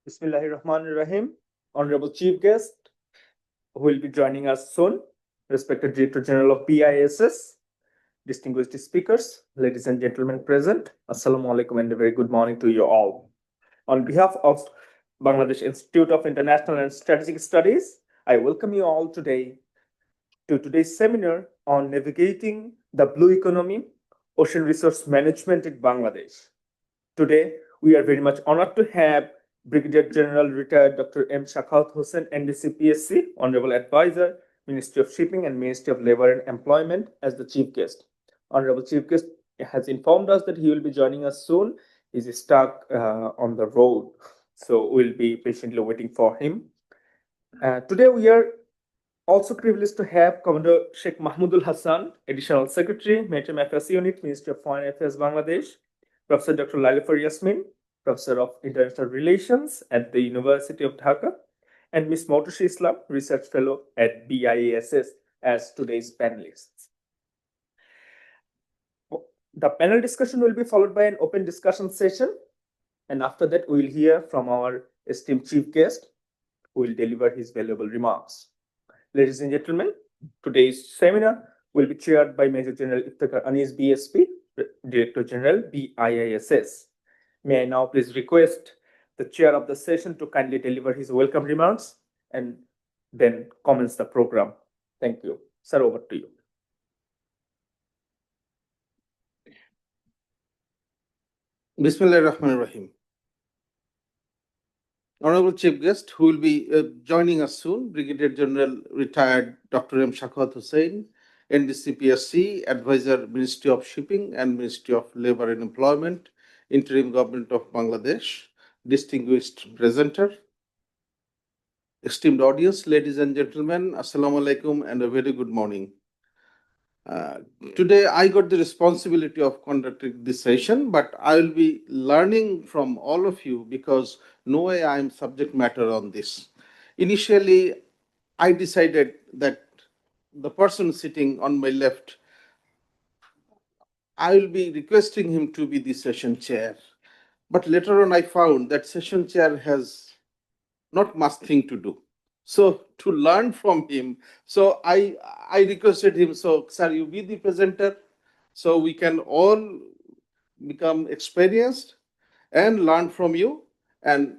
Bismillahirrahmanirrahim. Honorable Chief Guest who will be joining us soon, respected Director General of BISS, distinguished speakers, ladies and gentlemen present, Assalamu alaikum and a very good morning to you all. On behalf of Bangladesh Institute of International and Strategic Studies, I welcome you all today to today's seminar on navigating the blue economy, ocean resource management in Bangladesh. Today, we are very much honored to have Brigadier General retired Dr. M. Shakhaut Hossain, NDC PSC, Honorable Advisor, Ministry of Shipping and Ministry of Labor and Employment, as the Chief Guest. Honorable Chief Guest has informed us that he will be joining us soon. He's stuck on the road, so we'll be patiently waiting for him. Today, we are also privileged to have Commander Sheikh Mahmudul Hassan, Additional Secretary, Maritime Affairs Unit, Ministry of Foreign Affairs, Bangladesh, Professor Dr. Lalifor Yasmin, Professor of International Relations at the University of Dhaka, and Ms. Motushi Islam, Research Fellow at BIASS, as today's panelists. The panel discussion will be followed by an open discussion session, and after that, we will hear from our esteemed chief guest, who will deliver his valuable remarks. Ladies and gentlemen, today's seminar will be chaired by Major General Iftikhar Anis, BSP, Director General, BIISS. May I now please request the chair of the session to kindly deliver his welcome remarks and then commence the program. Thank you. Sir, over to you. Bismillahirrahmanirrahim. Honorable Chief Guest, who will be joining us soon, Brigadier General retired Dr. M. Shakhaut Hossain, NDC-PSC, Advisor, Ministry of Shipping and Ministry of Labor and Employment, Interim Government of Bangladesh, distinguished presenter, esteemed audience, ladies and gentlemen, Assalamu alaikum and a very good morning. Today, I got the responsibility of conducting this session, but I will be learning from all of you because no way I am subject matter on this. Initially, I decided that the person sitting on my left, I will be requesting him to be the session chair. But later on, I found that session chair has not much thing to do. So to learn from him, so I requested him, so sir, you be the presenter, so we can all become experienced and learn from you. And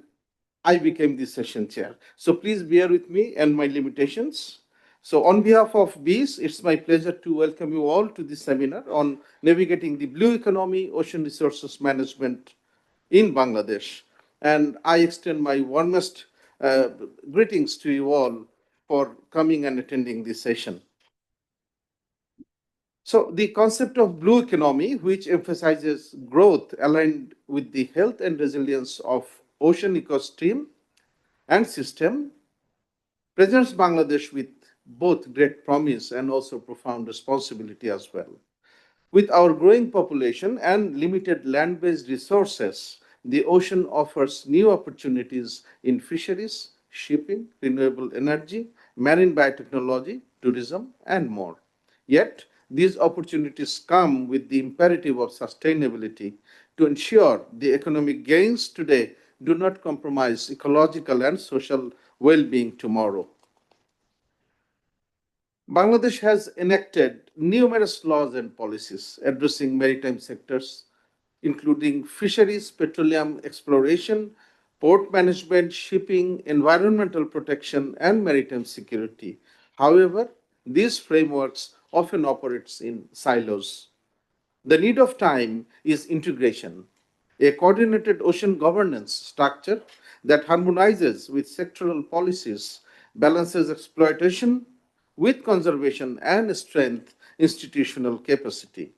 I became the session chair. So please bear with me and my limitations. So on behalf of BIS, it's my pleasure to welcome you all to this seminar on navigating the blue economy, ocean resources management in Bangladesh. And I extend my warmest greetings to you all for coming and attending this session. So the concept of blue economy, which emphasizes growth aligned with the health and resilience of ocean ecosystem and system, presents Bangladesh with both great promise and also profound responsibility as well. With our growing population and limited land-based resources, the ocean offers new opportunities in fisheries, shipping, renewable energy, marine biotechnology, tourism, and more. Yet, these opportunities come with the imperative of sustainability to ensure the economic gains today do not compromise ecological and social well-being tomorrow. Bangladesh has enacted numerous laws and policies addressing maritime sectors, including fisheries, petroleum exploration, port management, shipping, environmental protection, and maritime security. However, these frameworks often operate in silos. The need of time is integration, a coordinated ocean governance structure that harmonizes with sectoral policies, balances exploitation with conservation and strength institutional capacity.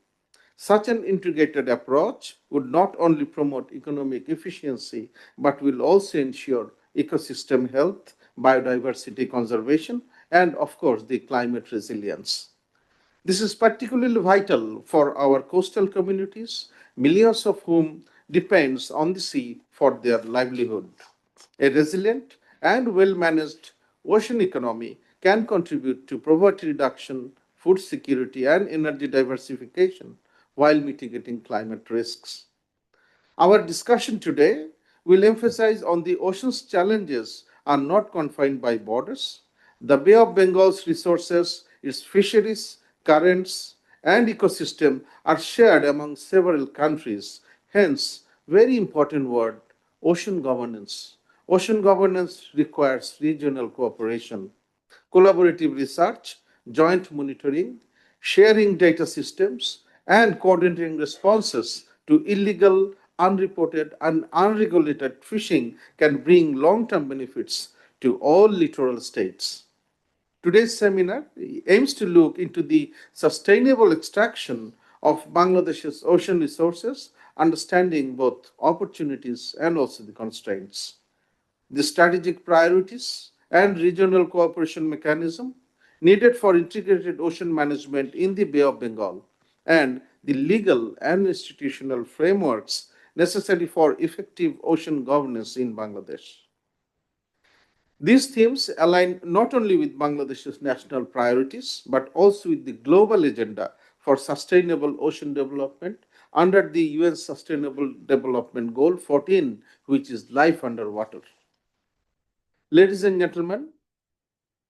Such an integrated approach would not only promote economic efficiency, but will also ensure ecosystem health, biodiversity conservation, and of course, the climate resilience. This is particularly vital for our coastal communities, millions of whom depends on the sea for their livelihood. A resilient and well-managed ocean economy can contribute to poverty reduction, food security, and energy diversification while mitigating climate risks. Our discussion today will emphasize on the ocean's challenges are not confined by borders. The Bay of Bengal's resources, its fisheries, currents, and ecosystem are shared among several countries. Hence, very important word, ocean governance. Ocean governance requires regional cooperation, collaborative research, joint monitoring, sharing data systems, and coordinating responses to illegal, unreported, and unregulated fishing can bring long-term benefits to all littoral states. Today's seminar aims to look into the sustainable extraction of Bangladesh's ocean resources, understanding both opportunities and also the constraints, the strategic priorities and regional cooperation mechanism needed for integrated ocean management in the Bay of Bengal, and the legal and institutional frameworks necessary for effective ocean governance in Bangladesh. These themes align not only with Bangladesh's national priorities, but also with the global agenda for sustainable ocean development under the UN Sustainable Development Goal 14, which is life underwater. Ladies and gentlemen,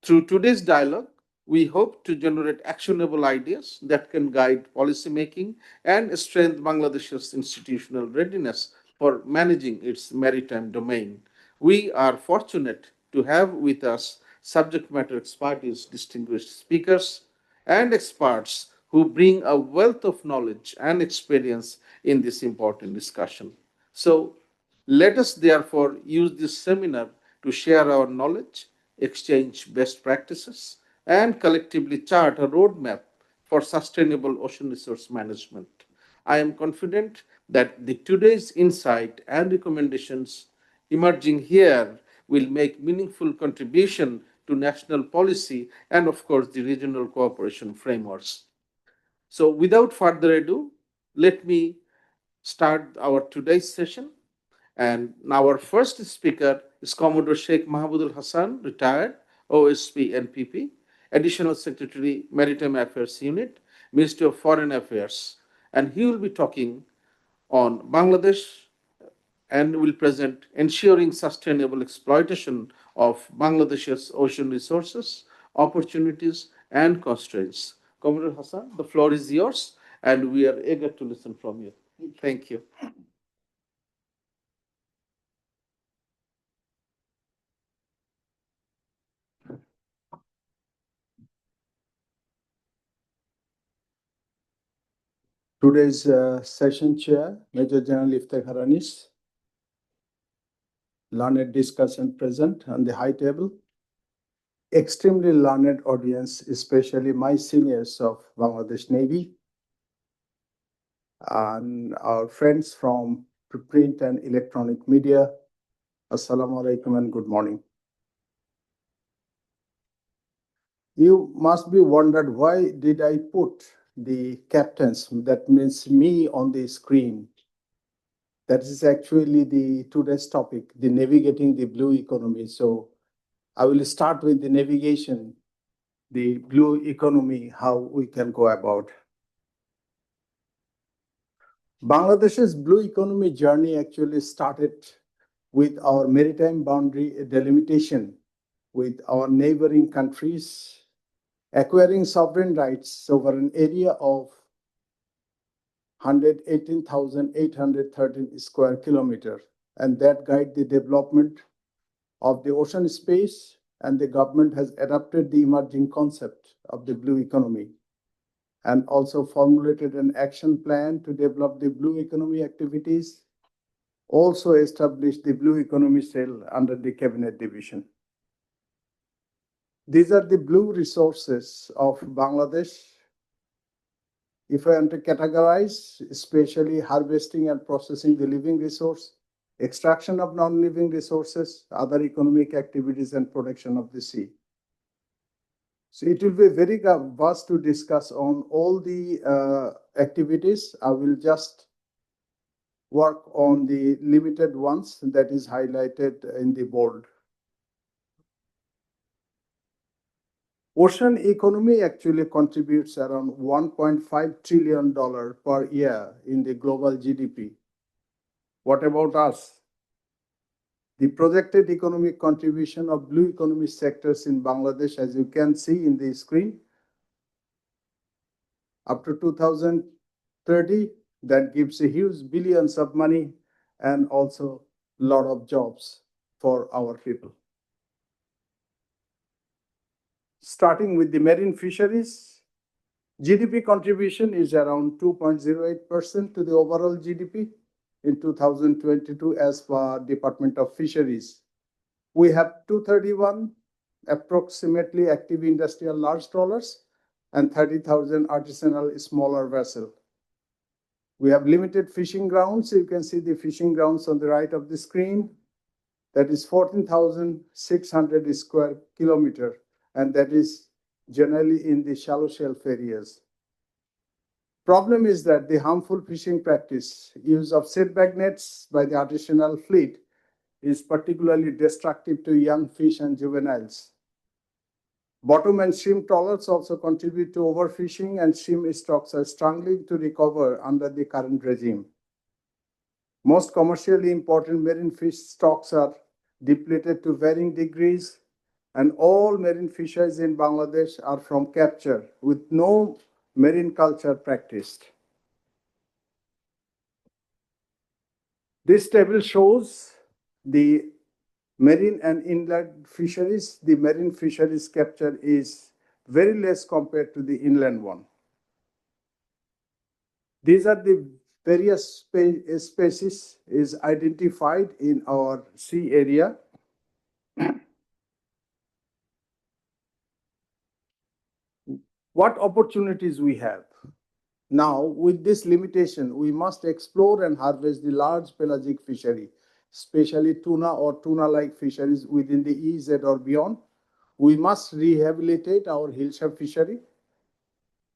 through today's dialogue, we hope to generate actionable ideas that can guide policymaking and strengthen Bangladesh's institutional readiness for managing its maritime domain. We are fortunate to have with us subject matter expertise, distinguished speakers, and experts who bring a wealth of knowledge and experience in this important discussion. So, let us therefore use this seminar to share our knowledge, exchange best practices, and collectively chart a roadmap for sustainable ocean resource management. I am confident that today's insight and recommendations emerging here will make meaningful contribution to national policy and, of course, the regional cooperation frameworks. So, without further ado, let me start our today's session. And our first speaker is Commodore Sheikh Mahmoudul Hassan, retired OSP NPP, Additional Secretary, Maritime Affairs Unit, Ministry of Foreign Affairs. And he will be talking on Bangladesh and will present ensuring sustainable exploitation of Bangladesh's ocean resources, opportunities, and constraints. Commodore Hassan, the floor is yours, and we are eager to listen from you. Thank you. Today's session chair, Major General Iftekhar Anis, learned discussion present on the high table, extremely learned audience, especially my seniors of Bangladesh Navy, and our friends from print and electronic media. Assalamu alaikum and good morning. You must be wondered, why did I put the captains, that means me, on the screen? That is actually the today's topic, the navigating the blue economy. So I will start with the navigation, the blue economy, how we can go about. Bangladesh's blue economy journey actually started with our maritime boundary delimitation with our neighboring countries, acquiring sovereign rights over an area of 118,813 square kilometers, and that guide the development of the ocean space, and the government has adopted the emerging concept of the blue economy and also formulated an action plan to develop the blue economy activities, also established the blue economy cell under the cabinet division. These are the blue resources of Bangladesh. If I want to categorize, especially harvesting and processing the living resource, extraction of non-living resources, other economic activities, and protection of the sea. So it will be very vast to discuss on all the activities. I will just work on the limited ones that is highlighted in the bold. Ocean economy actually contributes around $1.5 trillion per year in the global GDP. What about us? The projected economic contribution of blue economy sectors in Bangladesh, as you can see in the screen, up to 2030, that gives a huge billions of money and also a lot of jobs for our people. Starting with the marine fisheries, GDP contribution is around 2.08% to the overall GDP in 2022 as per Department of Fisheries. We have 231 approximately active industrial large trawlers and 30,000 artisanal smaller vessels. We have limited fishing grounds. You can see the fishing grounds on the right of the screen. That is 14,600 square kilometers, and that is generally in the shallow shelf areas. Problem is that the harmful fishing practice, use of setback nets by the artisanal fleet, is particularly destructive to young fish and juveniles. Bottom and shrimp trawlers also contribute to overfishing, and shrimp stocks are struggling to recover under the current regime. Most commercially important marine fish stocks are depleted to varying degrees, and all marine fisheries in Bangladesh are from capture, with no marine culture practiced. This table shows the marine and inland fisheries. The marine fisheries capture is very less compared to the inland one. These are the various species is identified in our sea area. What opportunities we have? Now, with this limitation, we must explore and harvest the large pelagic fishery, especially tuna or tuna-like fisheries within the EEZ or beyond. We must rehabilitate our hillshire fishery.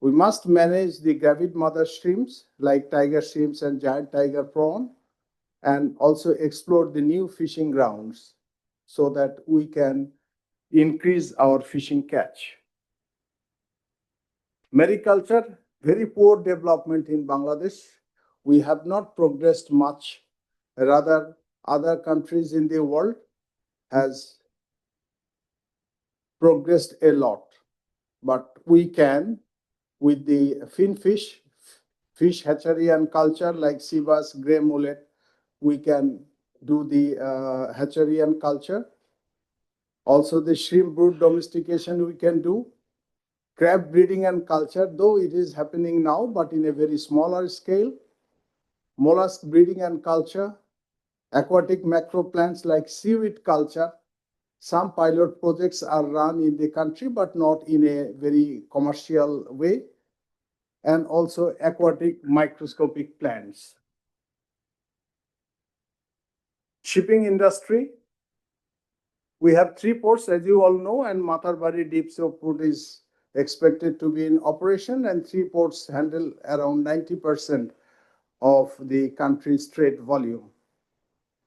We must manage the gravid mother shrimps like tiger shrimps and giant tiger prawn, and also explore the new fishing grounds so that we can increase our fishing catch. Mariculture, very poor development in Bangladesh. We have not progressed much. Rather, other countries in the world has progressed a lot. But we can, with the finfish, fish hatchery and culture like sea bass, grey mullet, we can do the hatchery and culture. Also the shrimp brood domestication we can do. Crab breeding and culture, though it is happening now, but in a very smaller scale. Mollusk breeding and culture. Aquatic macro plants like seaweed culture. Some pilot projects are run in the country, but not in a very commercial way. And also aquatic microscopic plants. Shipping industry. We have 3 ports, as you all know, and Matarbari Deep Sea Port is expected to be in operation, and 3 ports handle around 90% of the country's trade volume.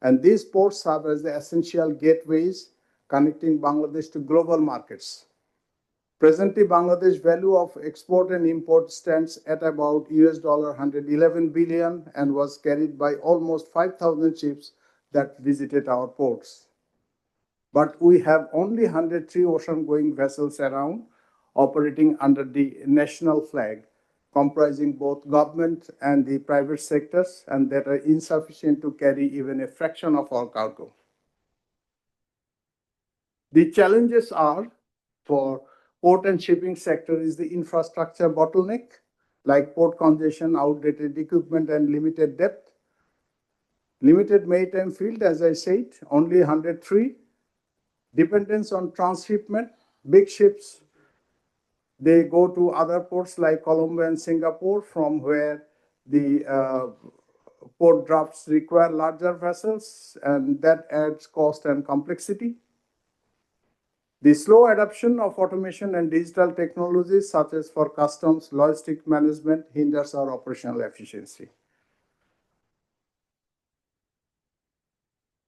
And these ports serve as the essential gateways connecting Bangladesh to global markets. Presently, Bangladesh value of export and import stands at about $111 billion and was carried by almost 5,000 ships that visited our ports. But we have only 103 ocean-going vessels around, operating under the national flag, comprising both government and the private sectors, and that are insufficient to carry even a fraction of our cargo. The challenges are for port and shipping sector is the infrastructure bottleneck, like port congestion, outdated equipment, and limited depth. Limited maritime field, as I said, only 103. Dependence on transshipment, big ships, they go to other ports like Colombo and Singapore, from where the port drafts require larger vessels, and that adds cost and complexity. The slow adoption of automation and digital technologies, such as for customs, logistic management, hinders our operational efficiency.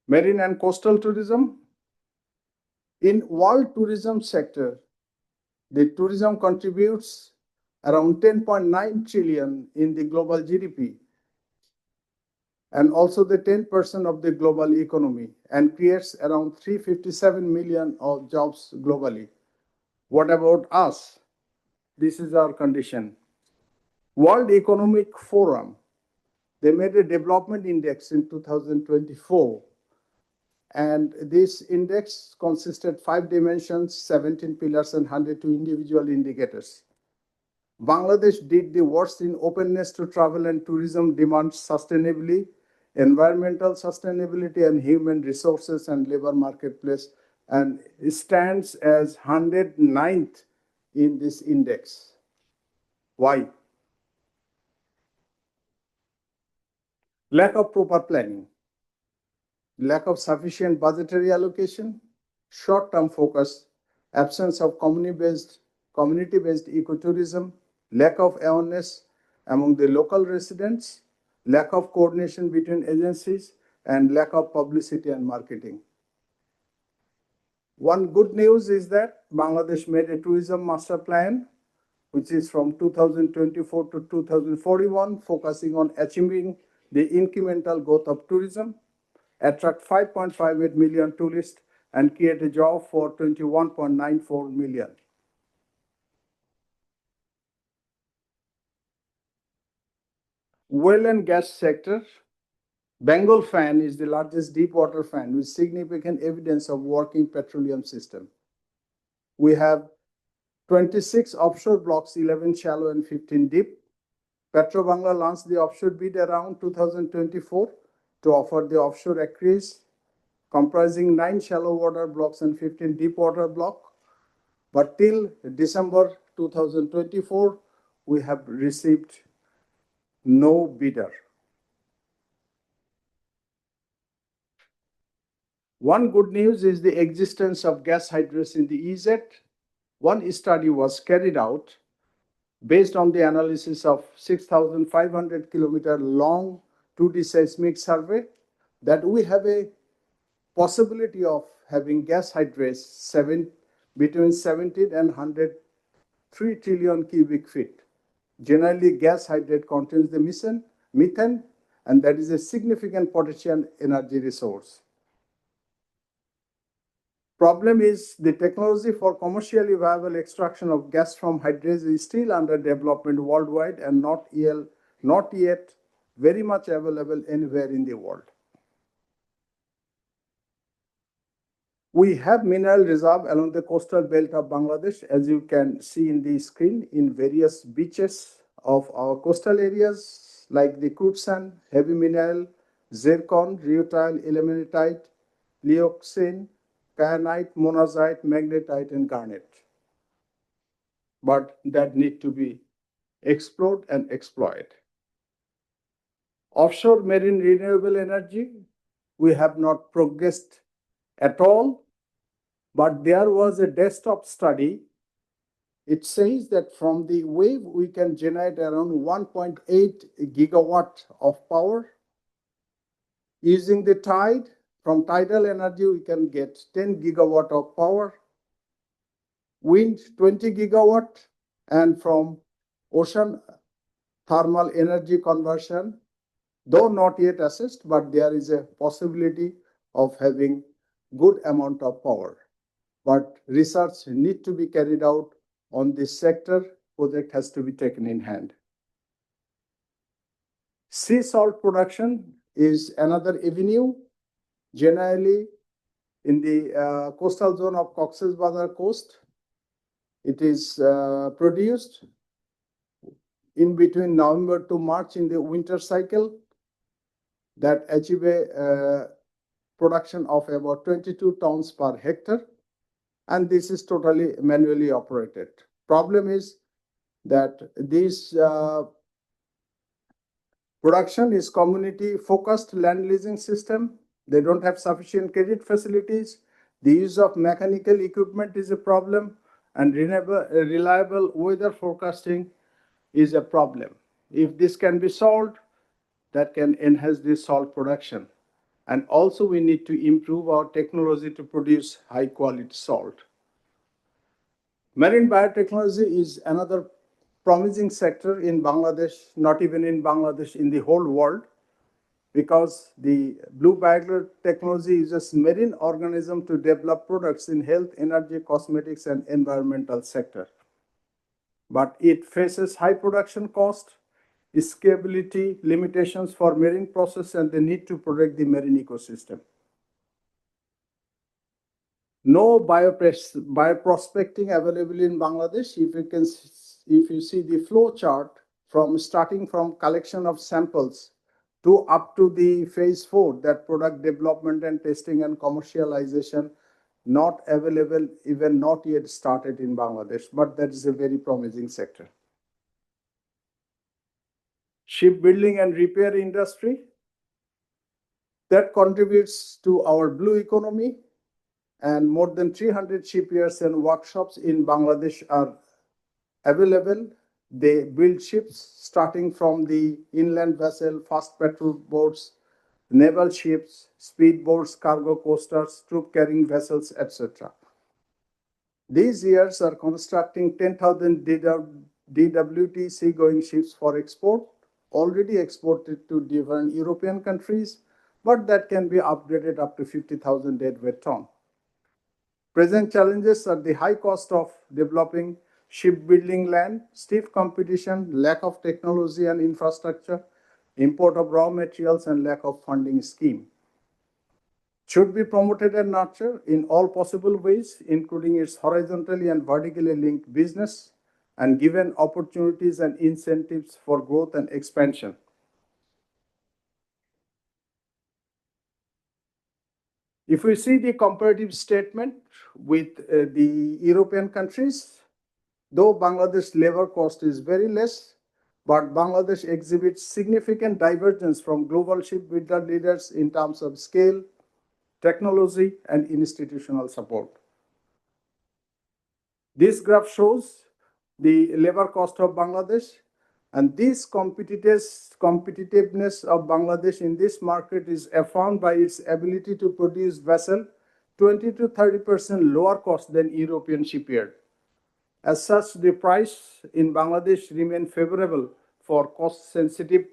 Marine and coastal tourism. In world tourism sector, the tourism contributes around 10.9 trillion in the global GDP. and also the 10% of the global economy and creates around 357 million of jobs globally. What about us? This is our condition. World Economic Forum, they made a development index in 2024, and this index consisted 5 dimensions, 17 pillars, and 102 individual indicators. Bangladesh did the worst in openness to travel and tourism demands sustainably, environmental sustainability, and human resources and labor marketplace, and stands as 109th in this index. Why? Lack of proper planning, lack of sufficient budgetary allocation, short-term focus, absence of community-based ecotourism, lack of awareness among the local residents, lack of coordination between agencies, and lack of publicity and marketing. One good news is that Bangladesh made a tourism master plan, which is from 2024 to 2041, focusing on achieving the incremental growth of tourism, attract 5.58 million tourists, and create a job for 21.94 million. Oil and gas sector, Bengal fan is the largest deep water fan with significant evidence of working petroleum system. We have 26 offshore blocks, 11 shallow and 15 deep. Petrobangla launched the offshore bid around 2024 to offer the offshore acreage comprising 9 shallow water blocks and 15 deep water blocks. But till December 2024, we have received no bidder. One good news is the existence of gas hydrates in the EZ. One study was carried out based on the analysis of 6,500 kilometer long 2D seismic survey that we have a possibility of having gas hydrates between 17 and 103 trillion cubic feet. Generally, gas hydrate contains the methane, and that is a significant potential energy resource. Problem is the technology for commercially viable extraction of gas from hydrates is still under development worldwide and not yet very much available anywhere in the world. We have mineral reserve along the coastal belt of Bangladesh, as you can see in the screen, in various beaches of our coastal areas like the crude sand, heavy mineral, zircon, rutile, ilmenitite, leucine, kyanite, monazite, magnetite, and garnet. But that need to be explored and exploited. Offshore marine renewable energy, we have not progressed at all, but there was a desktop study. It says that from the wave, we can generate around 1.8 gigawatt of power. Using the tide, from tidal energy, we can get 10 gigawatt of power. Wind, 20 gigawatt, and from ocean thermal energy conversion, though not yet assessed, but there is a possibility of having good amount of power. But research need to be carried out on this sector. Project has to be taken in hand. Sea salt production is another avenue. Generally, in the coastal zone of Cox's Bazar coast, it is produced in between November to March in the winter cycle that achieve a production of about 22 tons per hectare, and this is totally manually operated. Problem is that this production is community-focused land leasing system. They don't have sufficient credit facilities. The use of mechanical equipment is a problem, and reliable weather forecasting is a problem. If this can be solved, that can enhance the salt production. And also we need to improve our technology to produce high quality salt. Marine biotechnology is another promising sector in Bangladesh, not even in Bangladesh, in the whole world, because the blue biotechnology uses marine organism to develop products in health, energy, cosmetics, and environmental sector. But it faces high production cost, scalability limitations for marine process, and the need to protect the marine ecosystem. No bioprospecting available in Bangladesh. If you see the flow chart from starting from collection of samples to up to the phase 4, that product development and testing and commercialization, not available, even not yet started in Bangladesh, but that is a very promising sector. Shipbuilding and repair industry, that contributes to our blue economy, and more than 300 shipyards and workshops in Bangladesh are available. They build ships starting from the inland vessel, fast patrol boats, naval ships, speedboats, cargo coasters, troop carrying vessels, etc. These years are constructing 10,000 DWT seagoing ships for export, already exported to different European countries, but that can be upgraded up to 50,000 deadweight ton. Present challenges are the high cost of developing shipbuilding land, stiff competition, lack of technology and infrastructure, import of raw materials, and lack of funding scheme. Should be promoted and nurtured in all possible ways, including its horizontally and vertically linked business, and given opportunities and incentives for growth and expansion. If we see the comparative statement with the European countries, though Bangladesh labor cost is very less, but Bangladesh exhibits significant divergence from global shipbuilder leaders in terms of scale, technology, and institutional support. This graph shows the labor cost of Bangladesh, and this competitiveness of Bangladesh in this market is affirmed by its ability to produce vessel 20 to 30% lower cost than European shipyard. As such, the price in Bangladesh remain favorable for cost-sensitive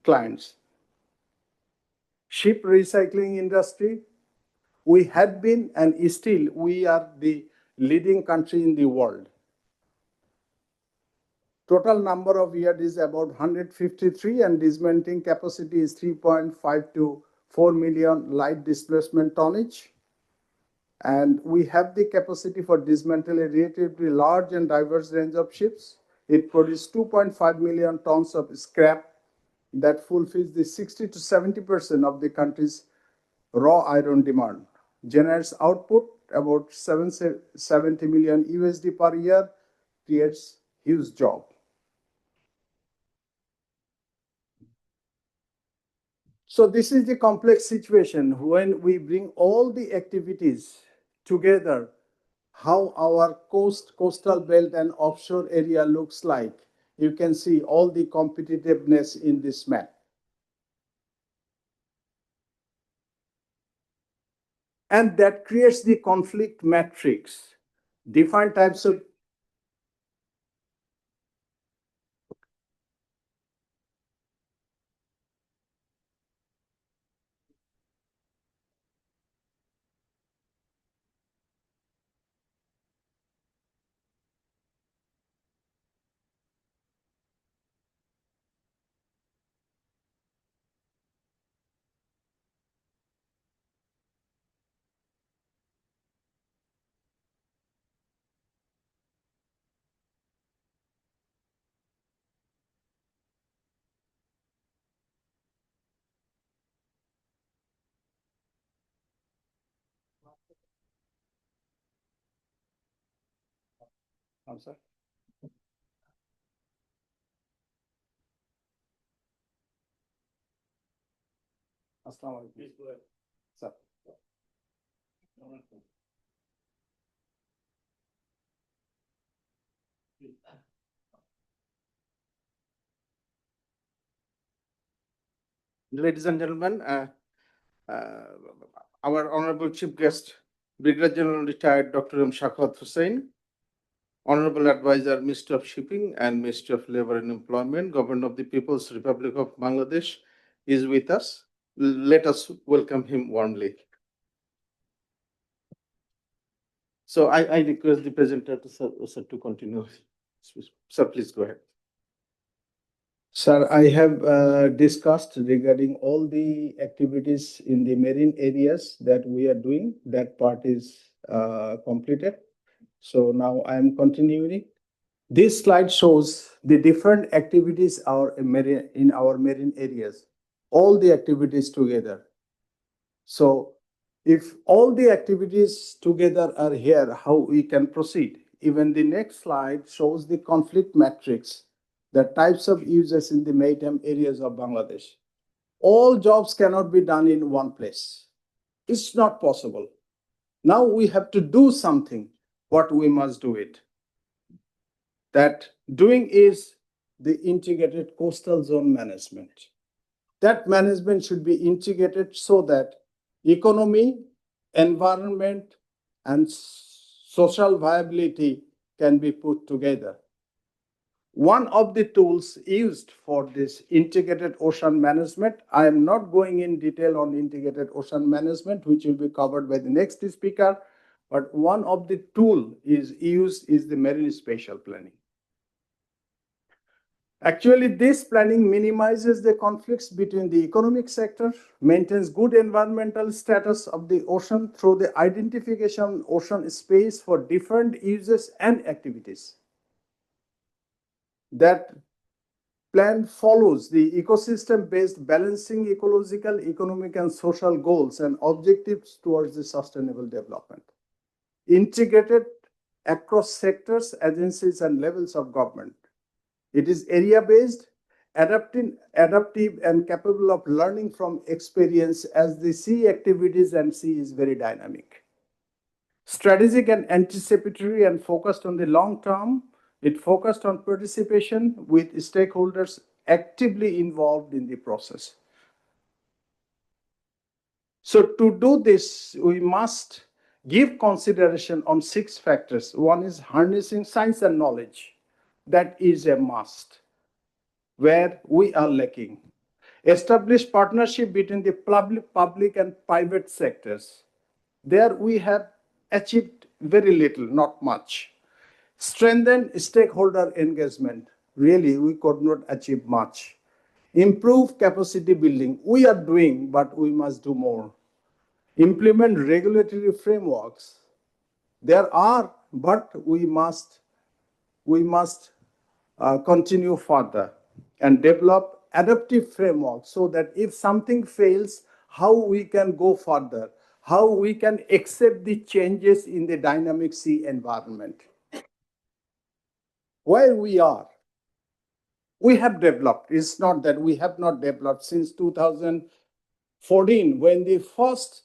clients. Ship recycling industry, we had been and still we are the leading country in the world. Total number of yards is about 153 and dismantling capacity is 3.5 to 4 million light displacement tonnage. And we have the capacity for dismantle a relatively large and diverse range of ships. It produces 2.5 million tons of scrap that fulfills the 60 to 70% of the country's raw iron demand. Generates output about 70 million USD per year, creates huge job. So this is the complex situation when we bring all the activities together, how our coastal belt and offshore area looks like. You can see all the competitiveness in this map. And that creates the conflict matrix. Different types of sir. Assalamu alaikum. Sir. Ladies and gentlemen, our honorable chief guest, Brigadier General retired Dr. M. Shakawat Hussain, Honorable Advisor, Minister of Shipping and Minister of Labor and Employment, Governor of the People's Republic of Bangladesh, is with us. Let us welcome him warmly. So I request the presenter to continue. Sir, please go ahead. Sir, I have discussed regarding all the activities in the marine areas that we are doing. That part is completed. So now I am continuing. This slide shows the different activities in our marine areas, all the activities together. So if all the activities together are here, how we can proceed? Even the next slide shows the conflict matrix, the types of users in the maritime areas of Bangladesh. All jobs cannot be done in one place. It's not possible. Now we have to do something. What we must do it? That doing is the integrated coastal zone management. That management should be integrated so that economy, environment, and social viability can be put together. One of the tools used for this integrated ocean management, I am not going in detail on integrated ocean management, which will be covered by the next speaker, but one of the tool is used is the marine spatial planning. Actually, this planning minimizes the conflicts between the economic sector, maintains good environmental status of the ocean through the identification of ocean space for different uses and activities. That plan follows the ecosystem-based balancing ecological, economic, and social goals and objectives towards the sustainable development. Integrated across sectors, agencies, and levels of government. It is area-based, adaptive, and capable of learning from experience as the sea activities and sea is very dynamic. Strategic and anticipatory and focused on the long term, it focused on participation with stakeholders actively involved in the process. So to do this, we must give consideration on 6 factors. One is harnessing science and knowledge. That is a must, where we are lacking. Establish partnership between the public and private sectors. There we have achieved very little, not much. Strengthen stakeholder engagement. Really, we could not achieve much. Improve capacity building. We are doing, but we must do more. Implement regulatory frameworks. There are, but we must continue further and develop adaptive frameworks so that if something fails, how we can go further, how we can accept the changes in the dynamic sea environment. Where we are, we have developed. It's not that we have not developed since 2014 when the first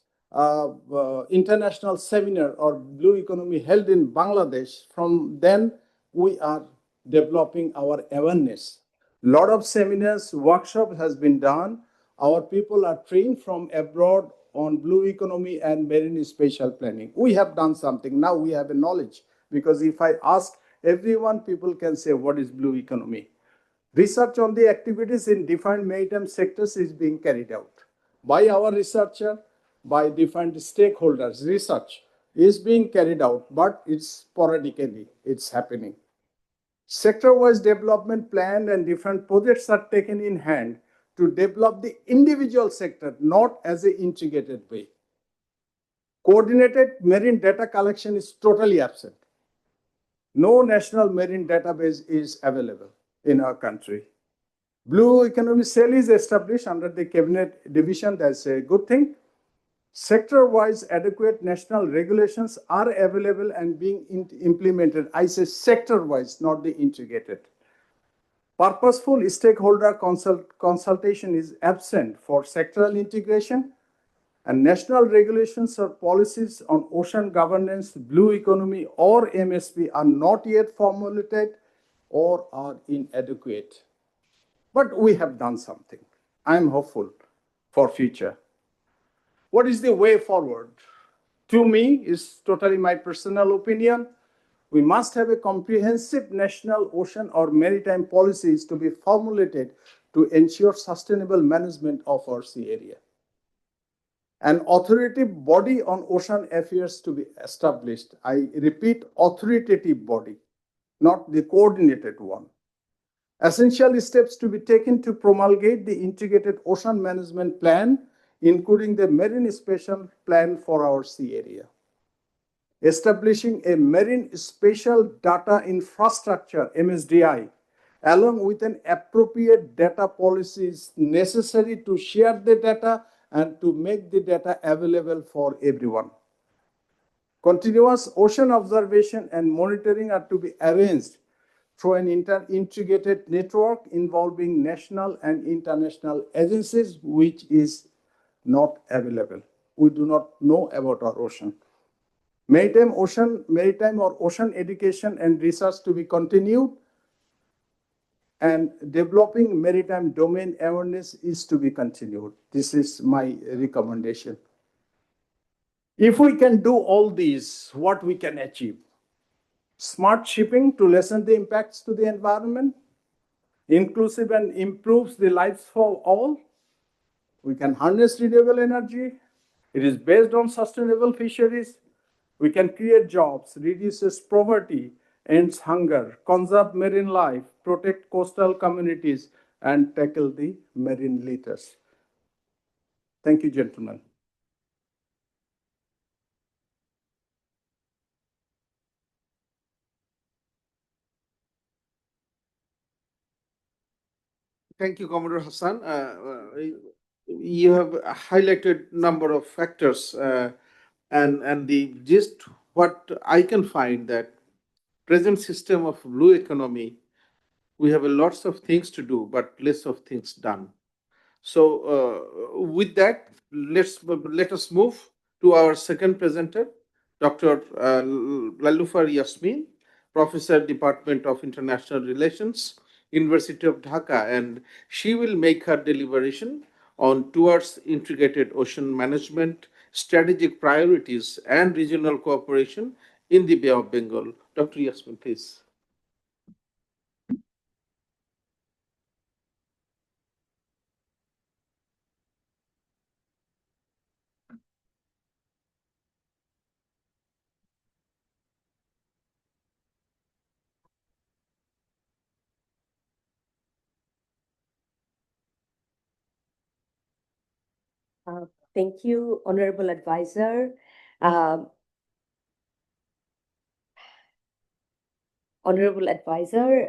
international seminar or Blue Economy held in Bangladesh. From then, we are developing our awareness. A lot of seminars, workshops has been done. Our people are trained from abroad on Blue Economy and marine spatial planning. We have done something. Now we have a knowledge, because if I ask everyone, people can say, what is Blue Economy? Research on the activities in different maritime sectors is being carried out by our researcher, by different stakeholders. Research is being carried out, but it's sporadically, it's happening. Sector-wise development plan and different projects are taken in hand to develop the individual sector, not as an integrated way. Coordinated marine data collection is totally absent. No national marine database is available in our country. Blue Economy Cell is established under the Cabinet Division. That's a good thing. Sector-wise adequate national regulations are available and being implemented. I say sector-wise, not the integrated. Purposeful stakeholder consultation is absent for sectoral integration, and national regulations or policies on ocean governance, Blue Economy, or MSP are not yet formulated or are inadequate. But we have done something. I'm hopeful for future. What is the way forward? To me, is totally my personal opinion. We must have a comprehensive national ocean or maritime policies to be formulated to ensure sustainable management of our sea area. An authoritative body on ocean affairs to be established. I repeat, authoritative body, not the coordinated one. Essential steps to be taken to promulgate the integrated ocean management plan, including the marine spatial plan for our sea area. Establishing a marine spatial data infrastructure, MSDI, along with an appropriate data policies necessary to share the data and to make the data available for everyone. Continuous ocean observation and monitoring are to be arranged through an integrated network involving national and international agencies, which is not available. We do not know about our ocean. Maritime or ocean education and research to be continued, and developing maritime domain awareness is to be continued. This is my recommendation. If we can do all these, what we can achieve? Smart shipping to lessen the impacts to the environment, inclusive and improves the lives for all. We can harness renewable energy. It is based on sustainable fisheries. We can create jobs, reduces poverty, ends hunger, conserve marine life, protect coastal communities, and tackle the marine litters. Thank you, gentlemen. Thank you, Commodore Hassan. You have highlighted number of factors, and the gist what I can find that present system of blue economy, we have a lots of things to do, but less of things done. So with that, let us move to our second presenter, Dr. Lalufar Yasmin, Professor, Department of International Relations, University of Dhaka, and she will make her deliberation on towards integrated ocean management, strategic priorities, and regional cooperation in the Bay of Bengal. Dr. Yasmin, please. Thank you, Honorable Advisor. Honorable Advisor,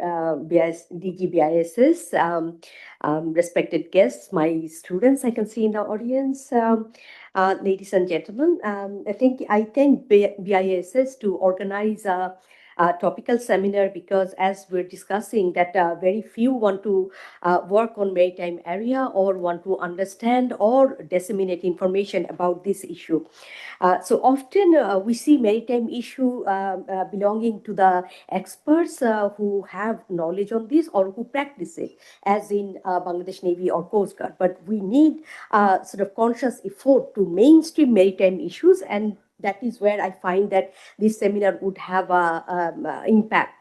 DG BISS, respected guests, my students I can see in the audience, ladies and gentlemen, I thank BISS to organize a topical seminar, because as we're discussing that very few want to work on maritime area or want to understand or disseminate information about this issue. So often we see maritime issue belonging to the experts who have knowledge on this or who practice it, as in Bangladesh Navy or Coast Guard. But we need sort of conscious effort to mainstream maritime issues, and that is where I find that this seminar would have a impact.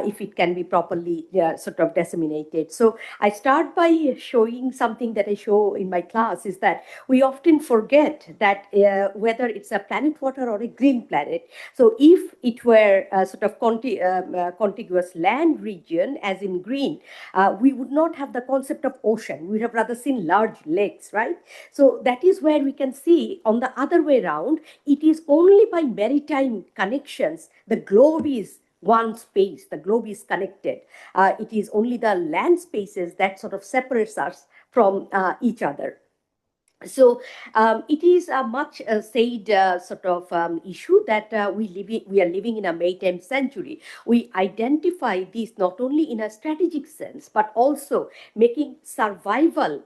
If it can be properly sort of disseminated. So I start by showing something that I show in my class, is that we often forget that whether it's a planet water or a green planet. So if it were a sort of contiguous land region, as in green, we would not have the concept of ocean. We would have rather seen large lakes, right? So that is where we can see on the other way around, it is only by maritime connections, the globe is one space, the globe is connected. It is only the land spaces that sort of separates us from each other. So it is a much said sort of issue that we are living in a maritime century. We identify this not only in a strategic sense, but also making survival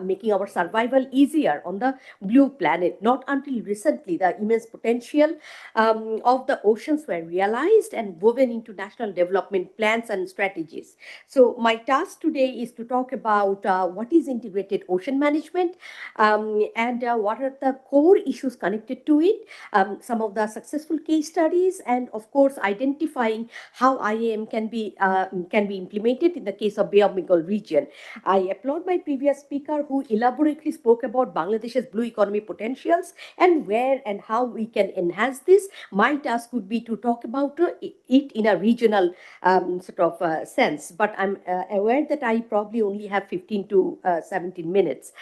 making our survival easier on the blue planet. Not until recently, the immense potential of the oceans were realized and woven into national development plans and strategies. So my task today is to talk about what is integrated ocean management, and what are the core issues connected to it, some of the successful case studies, and of course identifying how IAM can be implemented in the case of Bay of Bengal region. I applaud my previous speaker who elaborately spoke about Bangladesh's blue economy potentials and where and how we can enhance this. My task would be to talk about it in a regional sense, but I'm aware that I probably only have 15 to 17 minutes.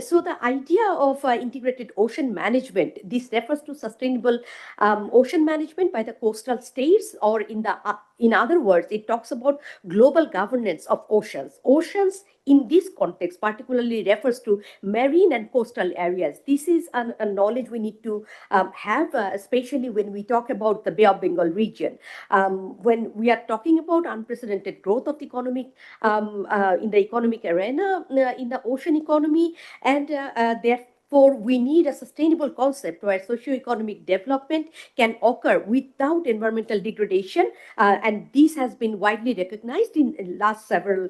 So the idea of integrated ocean management, this refers to sustainable ocean management by the coastal states, or in other words, it talks about global governance of oceans. Oceans in this context particularly refers to marine and coastal areas. This is a knowledge we need to have, especially when we talk about the Bay of Bengal region. When we are talking about unprecedented growth of the economic in the economic arena, in the ocean economy, and therefore we need a sustainable concept where socio-economic development can occur without environmental degradation, and this has been widely recognized in last several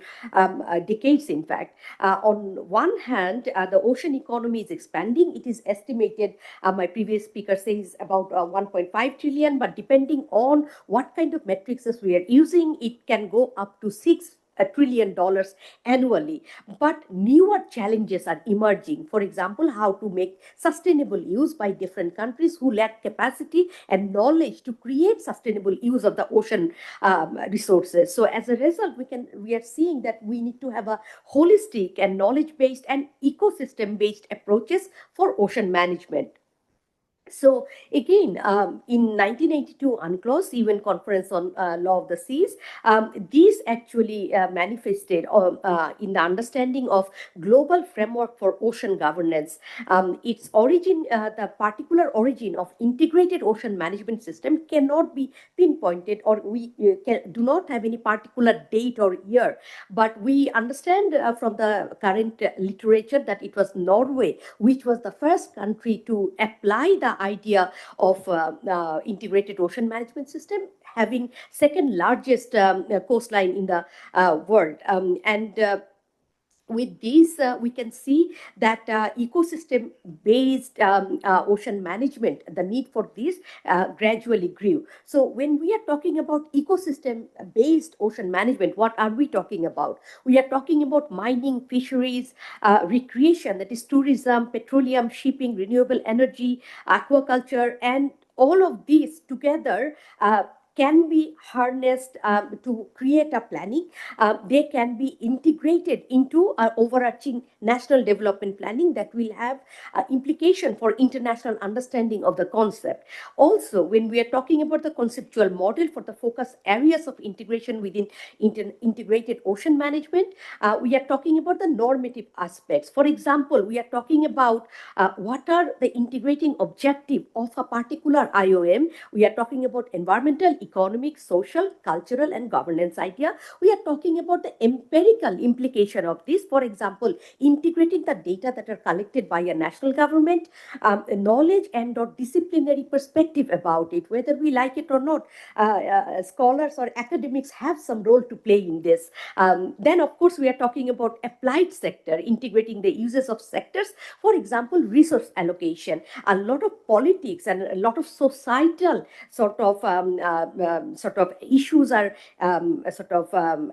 decades. In fact, on one hand, the ocean economy is expanding. It is estimated, my previous speaker says, about 1.5 trillion, but depending on what kind of metrics we are using, it can go up to $6 trillion annually. But newer challenges are emerging. For example, how to make sustainable use by different countries who lack capacity and knowledge to create sustainable use of the ocean resources. So as a result, we are seeing that we need to have a holistic and knowledge-based and ecosystem-based approaches for ocean management. So again, in 1982 UNCLOS, UN Conference on Law of the Seas, these actually manifested in the understanding of global framework for ocean governance. Its origin, the particular origin of integrated ocean management system cannot be pinpointed, or we do not have any particular date or year, but we understand from the current literature that it was Norway which was the first country to apply the idea of integrated ocean management system, having second largest coastline in the world. With these, we can see that ecosystem-based ocean management, the need for this gradually grew. So when we are talking about ecosystem-based ocean management, what are we talking about? We are talking about mining, fisheries, recreation, that is tourism, petroleum, shipping, renewable energy, aquaculture, and all of these together can be harnessed to create a planning. They can be integrated into an overarching national development planning that will have implication for international understanding of the concept. Also, when we are talking about the conceptual model for the focus areas of integration within integrated ocean management, we are talking about the normative aspects. For example, we are talking about what are the integrating objective of a particular IOM. We are talking about environmental, economic, social, cultural, and governance idea. We are talking about the empirical implication of this. For example, integrating the data that are collected by a national government, knowledge and or disciplinary perspective about it, whether we like it or not. Scholars or academics have some role to play in this. Then, of course, we are talking about applied sector, integrating the uses of sectors. For example, resource allocation. A lot of politics and a lot of societal sort of issues are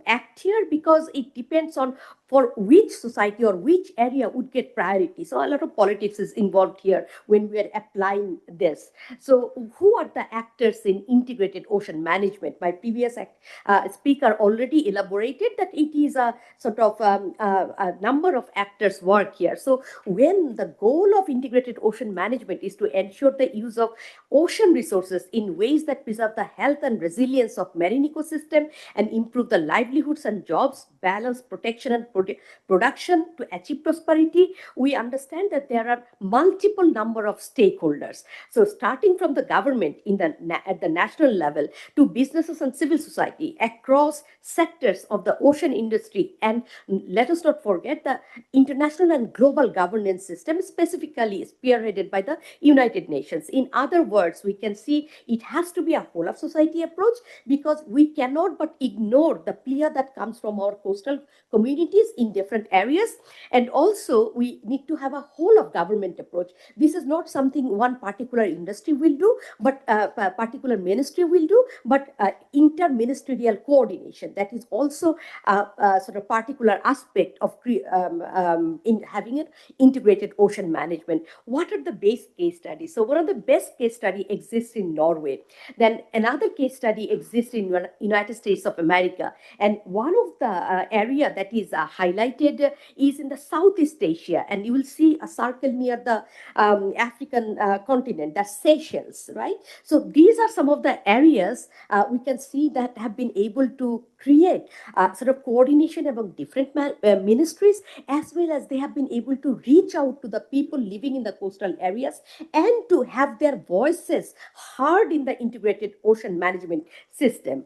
act here, because it depends on for which society or which area would get priority. So a lot of politics is involved here when we are applying this. So who are the actors in integrated ocean management? My previous speaker already elaborated that it is a sort of a number of actors work here. So when the goal of integrated ocean management is to ensure the use of ocean resources in ways that preserve the health health and resilience of marine ecosystem and improve the livelihoods and jobs, balance protection and production to achieve prosperity, we understand that there are multiple number of stakeholders. So starting from the government at the national level to businesses and civil society across sectors of the ocean industry, and let us not forget the international and global governance system, specifically spearheaded by the United Nations. In other words, we can see it has to be a whole of society approach, because we cannot but ignore the plea that comes from our coastal communities in different areas. And also we need to have a whole of government approach. This is not something one particular industry will do, but a particular ministry will do, but inter-ministerial coordination. That is also a sort of particular aspect of in having an integrated ocean management. What are the base case studies? So one of the best case study exists in Norway. Then another case study exists in United States of America. And one of the area that is highlighted is in the Southeast Asia. And you will see a circle near the African continent, the Seychelles, right? So these are some of the areas we can see that have been able to create sort of coordination among different ministries, as well as they have been able to reach out to the people living in the coastal areas and to have their voices heard in the integrated ocean management system.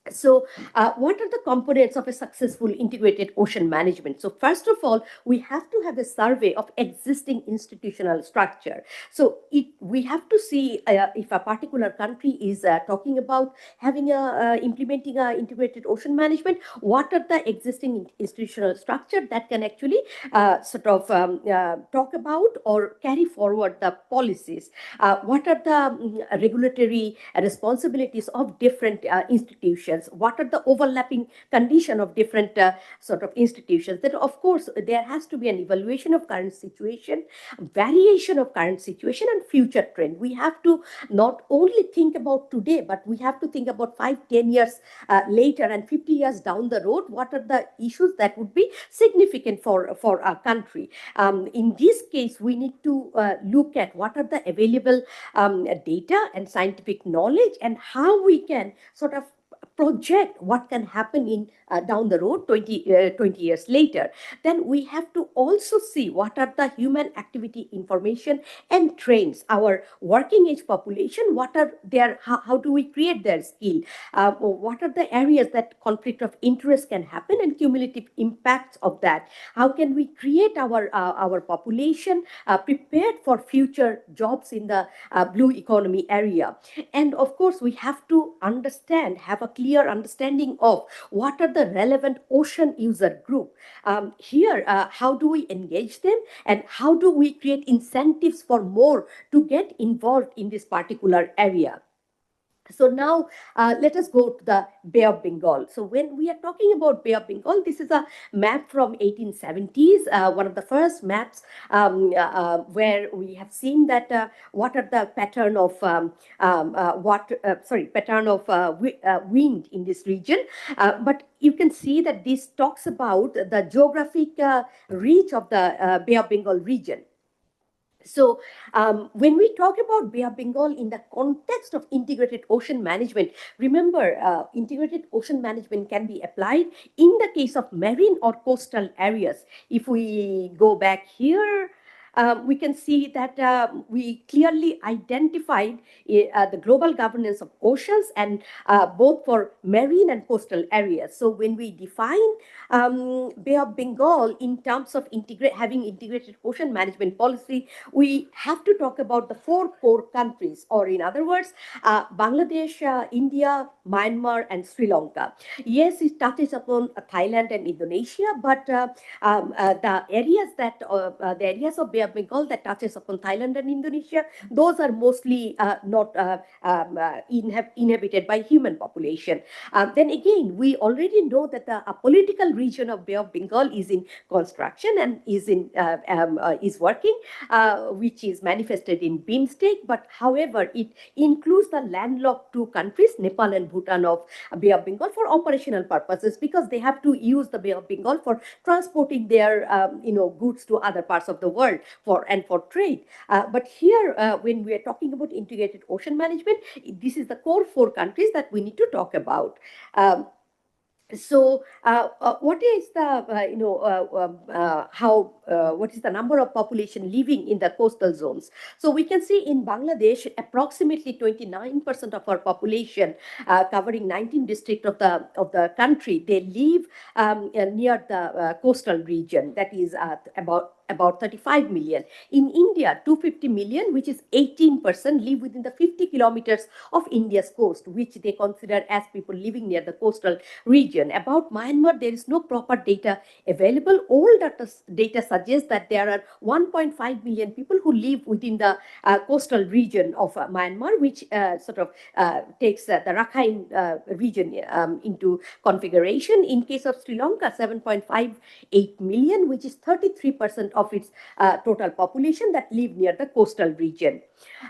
So what are the components of a successful integrated ocean management? So first of all, we have to have a survey of existing institutional structure. So we have to see if a particular country is talking about having implementing a integrated ocean management, what are the existing institutional structure that can actually sort of talk about or carry forward the policies. What are the regulatory responsibilities of different institutions? What are the overlapping condition of different sort of institutions? That of course there has to be an evaluation of current situation, variation of current situation, and future trend. We have to not only think about today, but we have to think about 5-10 years later and 50 years down the road. What are the issues that would be significant for our country? In this case, we need to look at what are the available data and scientific knowledge, and how we can sort of project what can happen in down the road 20 years later. Then we have to also see what are the human activity information and trends, our working age population, what are their, how do we create their skill, what are the areas that conflict of interest can happen and cumulative impacts of that, how can we create our population prepared for future jobs in the blue economy area. And of course we have to understand, have a clear understanding of what are the relevant ocean user group. Here, how do we engage them, and how do we create incentives for more to get involved in this particular area? So now let us go to the Bay of Bengal. So when we are talking about Bay of Bengal, this is a map from 1870s, one of the first maps where we have seen that what are the pattern of wind in this region. But you can see that this talks about the geographic reach of the Bay of Bengal region. So when we talk about Bay of Bengal in the context of integrated ocean management, remember integrated ocean management can be applied in the case of marine or coastal areas. If we go back here, we can see that we clearly identified the global governance of oceans, and both for marine and coastal areas. So when we define Bay of Bengal in terms of having integrated ocean management policy, we have to talk about the 4 core countries, or in other words, Bangladesh, India, Myanmar, and Sri Lanka. Yes, it touches upon Thailand and Indonesia, but the areas of Bay of Bengal that touches upon Thailand and Indonesia, those are mostly not inhabited by human population. Then again, we already know that the political region of Bay of Bengal is in construction and is working, which is manifested in BIMSTEC. But however, it includes the landlocked 2 countries, Nepal and Bhutan, of Bay of Bengal for operational purposes, because they have to use the Bay of Bengal for transporting their goods to other parts of the world. for trade. But here, when we are talking about integrated ocean management, this is the core four countries that we need to talk about. What is the what is the number of population living in the coastal zones? So we can see in Bangladesh, approximately 29% of our population, covering 19 districts of the country, they live near the coastal region. That is about 35 million. In India, 250 million, which is 18%, live within the 50 kilometers of India's coast, which they consider as people living near the coastal region. About Myanmar, there is no proper data available. All data suggests that there are 1.5 million people who live within the coastal region of Myanmar, which takes the Rakhine region into configuration. In case of Sri Lanka, 7.58 million, which is 33% of its total population that live near the coastal region.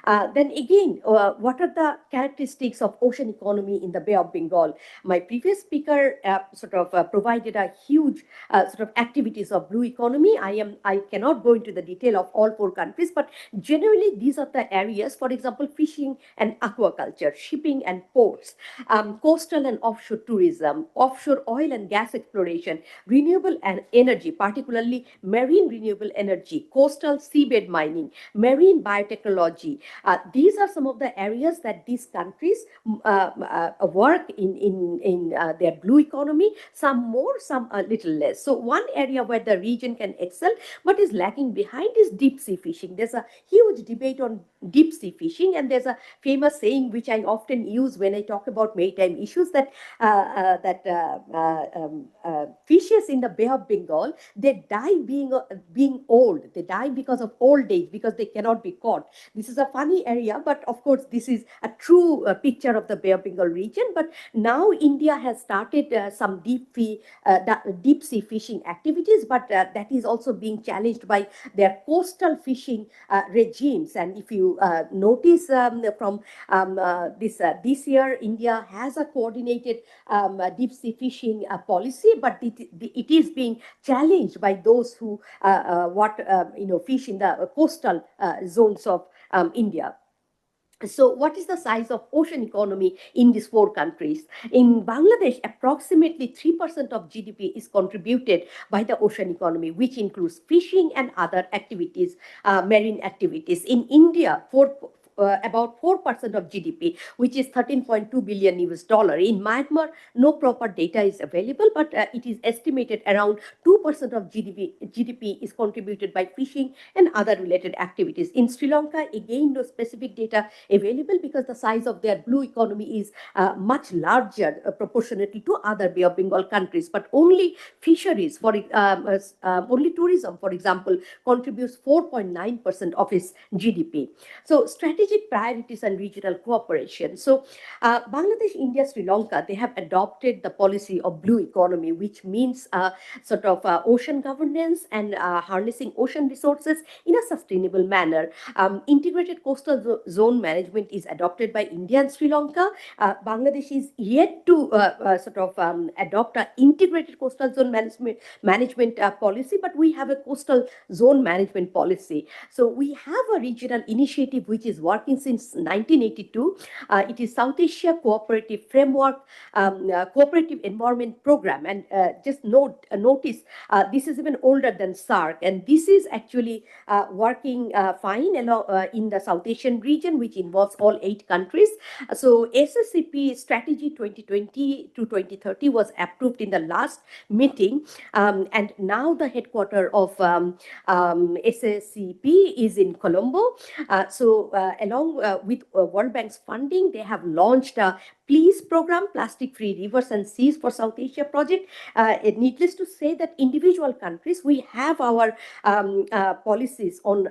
Then again, what are the characteristics of ocean economy in the Bay of Bengal? My previous speaker provided a huge activities of blue economy. I cannot go into the detail of all four countries, but generally these are the areas. For example, fishing and aquaculture, shipping and ports, coastal and offshore tourism, offshore oil and gas exploration, renewable and energy, particularly marine renewable energy, coastal seabed mining, marine biotechnology. These are some of the areas that these countries work in their blue economy, some more, some a little less. So one area where the region can excel but is lagging behind is deep sea fishing. There's a huge debate on deep sea fishing, and there's a famous saying which I often use when I talk about maritime issues, that fishes in the Bay of Bengal, they die being old. They die because of old age, because they cannot be caught. This is a funny area, but of course this is a true picture of the Bay of Bengal region. But now India has started some deep sea fishing activities, but that is also being challenged by their coastal fishing regimes. And if you notice from this year, India has a coordinated deep sea fishing policy, but it is being challenged by those who fish in the coastal zones of India. So what is the size of ocean economy in these four countries? In Bangladesh, approximately 3% of GDP is contributed by the ocean economy, which includes fishing and other activities, marine activities. In India, about 4% of GDP, which is 13.2 billion US dollar. In Myanmar, no proper data is available, but it is estimated around 2% of GDP is contributed by fishing and other related activities. In Sri Lanka, again, no specific data available because the size of their blue economy is much larger proportionately to other Bay of Bengal countries, but only fisheries, only tourism, for example, contributes 4.9% of its GDP. So strategic priorities and regional cooperation. So Bangladesh, India, Sri Lanka, they have adopted the policy of blue economy, which means ocean governance and harnessing ocean resources in a sustainable manner. Integrated coastal zone management is adopted by India and Sri Lanka. Bangladesh is yet to adopt an integrated coastal zone management policy, but we have a coastal zone management policy. So we have a regional initiative which is working since 1982. It is South Asia Cooperative Framework Cooperative Environment Program, and just notice this is even older than SAARC, and this is actually working fine in the South Asian region, which involves all 8 countries. So SSCP Strategy 2020 to 2030 was approved in the last meeting, and now the headquarters of SSCP is in Colombo. Along with World Bank's funding, they have launched a PLEASE program, Plastic Free Rivers and Seas for South Asia project. Needless to say that individual countries, we have our policies on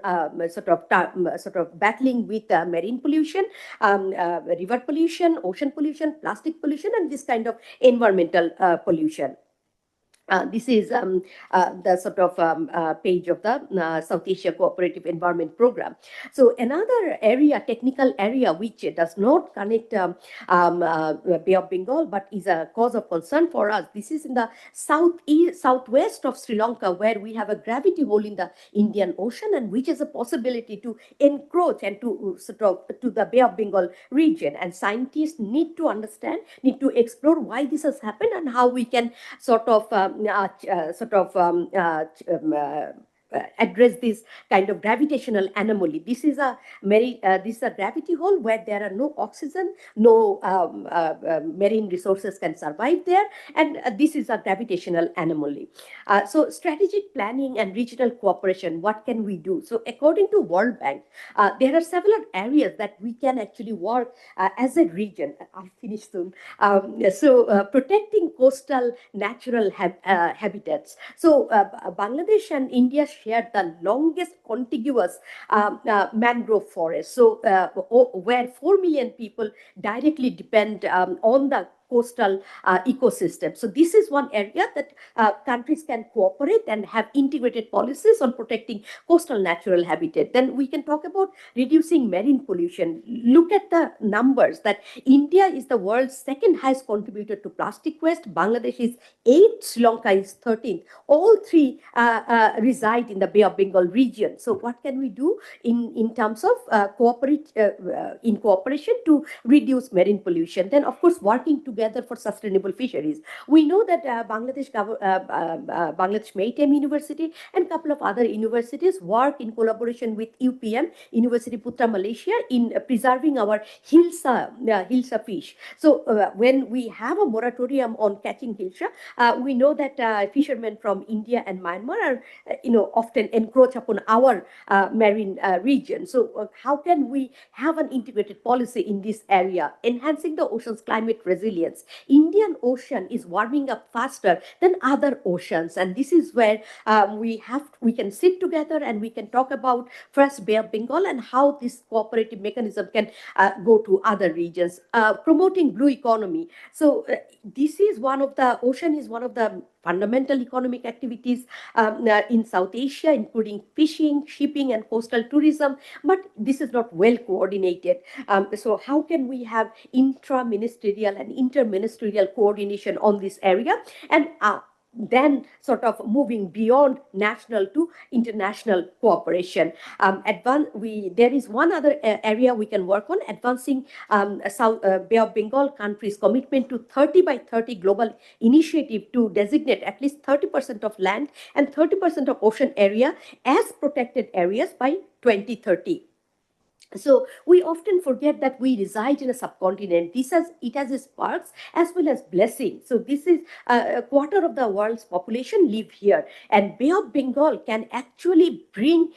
battling with marine pollution, river pollution, ocean pollution, plastic pollution, and this kind of environmental pollution. This is the sort of page of the South Asia Cooperative Environment Program. So another area, technical area, which does not connect Bay of Bengal, but is a cause of concern for us. This is in the southwest of Sri Lanka, where we have a gravity hole in the Indian Ocean, and which is a possibility to encroach and to sort of to the Bay of Bengal region. And scientists need to understand, need to explore why this has happened and how we can sort of address this kind of gravitational anomaly. This is a gravity hole where there are no oxygen, no marine resources can survive there, and this is a gravitational anomaly. So strategic planning and regional cooperation, what can we do? So according to World Bank, there are several areas that we can actually work as a region. I'll finish soon. Protecting coastal natural habitats. So Bangladesh and India share the longest contiguous mangrove forest. So where 4 million people directly depend on the coastal ecosystem. So this is one area that countries can cooperate and have integrated policies on protecting coastal natural habitat. Then we can talk about reducing marine pollution. Look at the numbers that India is the world's second highest contributor to plastic waste. Bangladesh is 8th, Sri Lanka is 13th. All three reside in the Bay of Bengal region. So what can we do in terms of cooperation to reduce marine pollution? Then of course working together for sustainable fisheries. We know that Bangladesh Maritime University and a couple of other universities work in collaboration with UPM, University Putra Malaysia, in preserving our hilsa fish. So when we have a moratorium on catching hilsa, we know that fishermen from India and Myanmar are, often encroach upon our marine region. So how can we have an integrated policy in this area? Enhancing the ocean's climate resilience. Indian Ocean is warming up faster than other oceans, and this is where we can sit together and we can talk about first Bay of Bengal and how this cooperative mechanism can go to other regions. Promoting blue economy. So this is one of the ocean is one of the fundamental economic activities in South Asia, including fishing, shipping, and coastal tourism. But this is not well coordinated. So how can we have intra-ministerial and inter-ministerial coordination on this area? And then sort of moving beyond national to international cooperation. There is one other area we can work on, advancing South Bay of Bengal countries' commitment to 30 by 30 global initiative to designate at least 30% of land and 30% of ocean area as protected areas by 2030. So we often forget that we reside in a subcontinent. It has its perks as well as blessings. So this is a quarter of the world's population live here, and Bay of Bengal can actually bring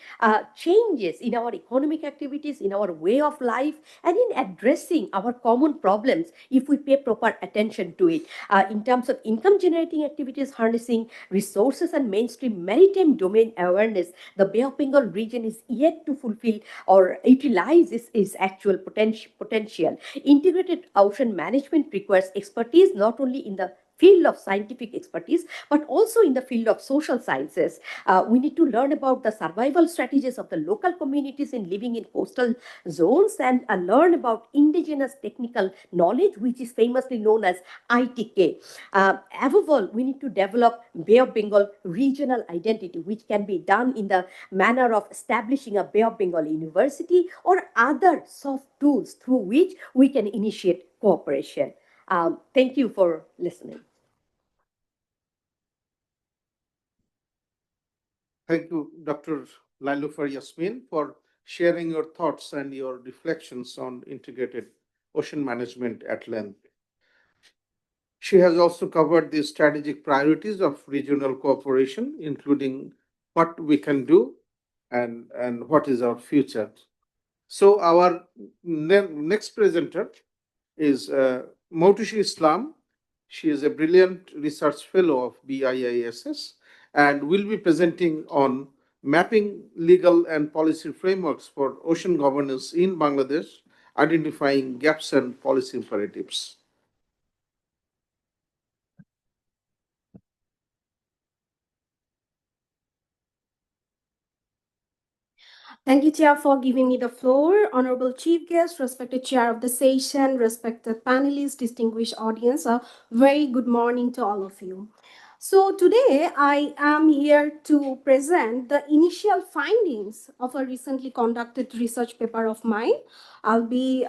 changes in our economic activities, in our way of life, and in addressing our common problems if we pay proper attention to it. In terms of income generating activities, harnessing resources and mainstream maritime domain awareness, the Bay of Bengal region is yet to fulfill or utilize its actual potential. Integrated ocean management requires expertise not only in the field of scientific expertise, but also in the field of social sciences. We need to learn about the survival strategies of the local communities in living in coastal zones and learn about indigenous technical knowledge, which is famously known as ITK. Above all, we need to develop Bay of Bengal regional identity, which can be done in the manner of establishing a Bay of Bengal University or other soft tools through which we can initiate cooperation. Thank you for listening. Thank you, Dr. Lailufar Yasmin, for sharing your thoughts and your reflections on integrated ocean management at length. She has also covered the strategic priorities of regional cooperation, including what we can do and what is our future. So our next presenter is Moutusi Islam. She is a brilliant research fellow of BIISS and will be presenting on mapping legal and policy frameworks for ocean governance in Bangladesh, identifying gaps and policy imperatives. Thank you, Chair, for giving me the floor. Honorable Chief Guest, respected Chair of the session, respected panelists, distinguished audience, a very good morning to all of you. So today I am here to present the initial findings of a recently conducted research paper of mine. I'll be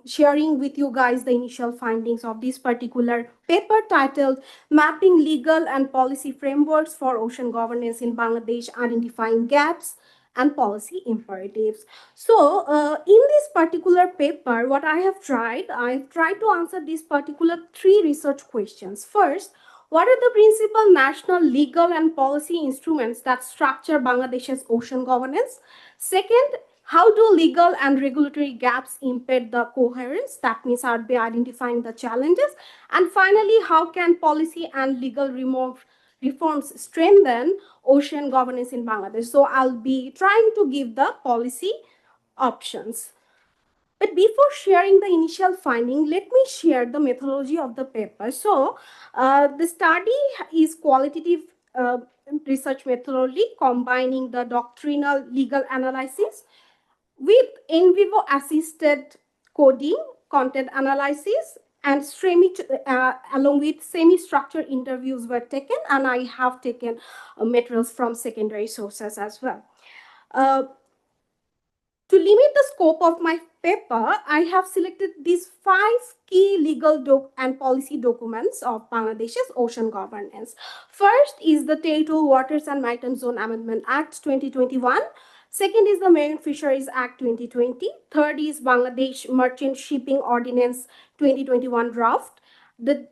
sharing with you guys the initial findings of this particular paper titled Mapping Legal and Policy Frameworks for Ocean Governance in Bangladesh, Identifying Gaps and Policy Imperatives. So in this particular paper, what I've tried to answer these particular three research questions. First, what are the principal national legal and policy instruments that structure Bangladesh's ocean governance? Second, how do legal and regulatory gaps impede the coherence? That means I'll be identifying the challenges. And finally, how can policy and legal reforms strengthen ocean governance in Bangladesh? So I'll be trying to give the policy options. But before sharing the initial finding, let me share the methodology of the paper. So the study is qualitative research methodology combining the doctrinal legal analysis with in vivo assisted coding, content analysis, and along with semi-structured interviews were taken, and I have taken materials from secondary sources as well. To limit the scope of my paper, I have selected these 5 key legal and policy documents of Bangladesh's ocean governance. First is the Territorial Waters and Maritime Zone Amendment Act 2021. Second is the Marine Fisheries Act 2020. Third is Bangladesh Merchant Shipping Ordinance 2021 draft. The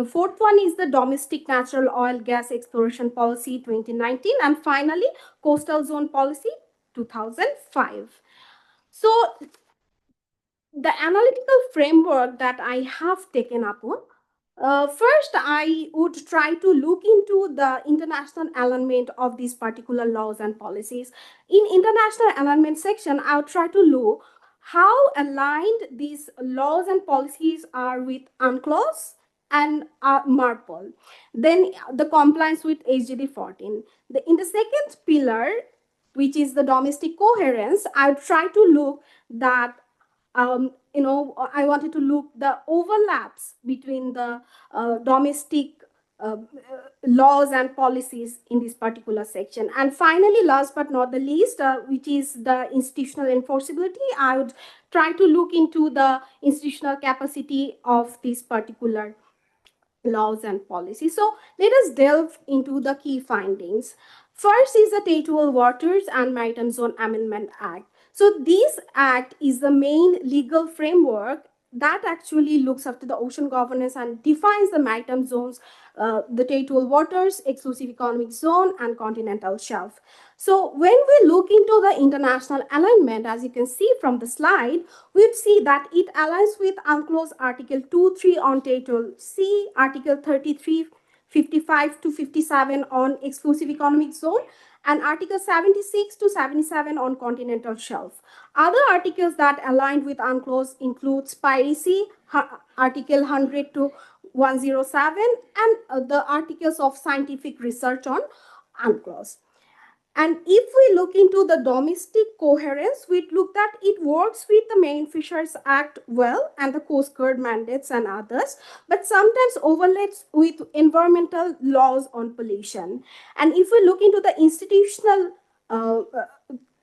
fourth one is the Domestic Natural Oil Gas Exploration Policy 2019. And finally, Coastal Zone Policy 2005. So the analytical framework that I have taken up on, first I would try to look into the international alignment of these particular laws and policies. In international alignment section, I'll try to look how aligned these laws and policies are with UNCLOS and MARPOL. Then the compliance with HGD 14. In the second pillar, which is the domestic coherence, I try to look that I wanted to look the overlaps between the domestic laws and policies in this particular section. And finally, last but not the least, which is the institutional enforceability, I would try to look into the institutional capacity of this particular laws and policies. So let us delve into the key findings. First is the Territorial Waters and Maritime Zone Amendment Act. So this act is the main legal framework that actually looks after the ocean governance and defines the maritime zones, the territorial waters, exclusive economic zone, and continental shelf. So when we look into the international alignment, as you can see from the slide, we see that it aligns with UNCLOS Article 2.3 on Territorial Sea, Article 33, 55 to 57 on exclusive economic zone, and Article 76 to 77 on continental shelf. Other articles that aligned with UNCLOS includes piracy, Article 100 to 107, and the articles of scientific research on UNCLOS. And if we look into the domestic coherence, we look that it works with the Marine Fisheries Act well and the Coast Guard mandates and others, but sometimes overlaps with environmental laws on pollution. And if we look into the institutional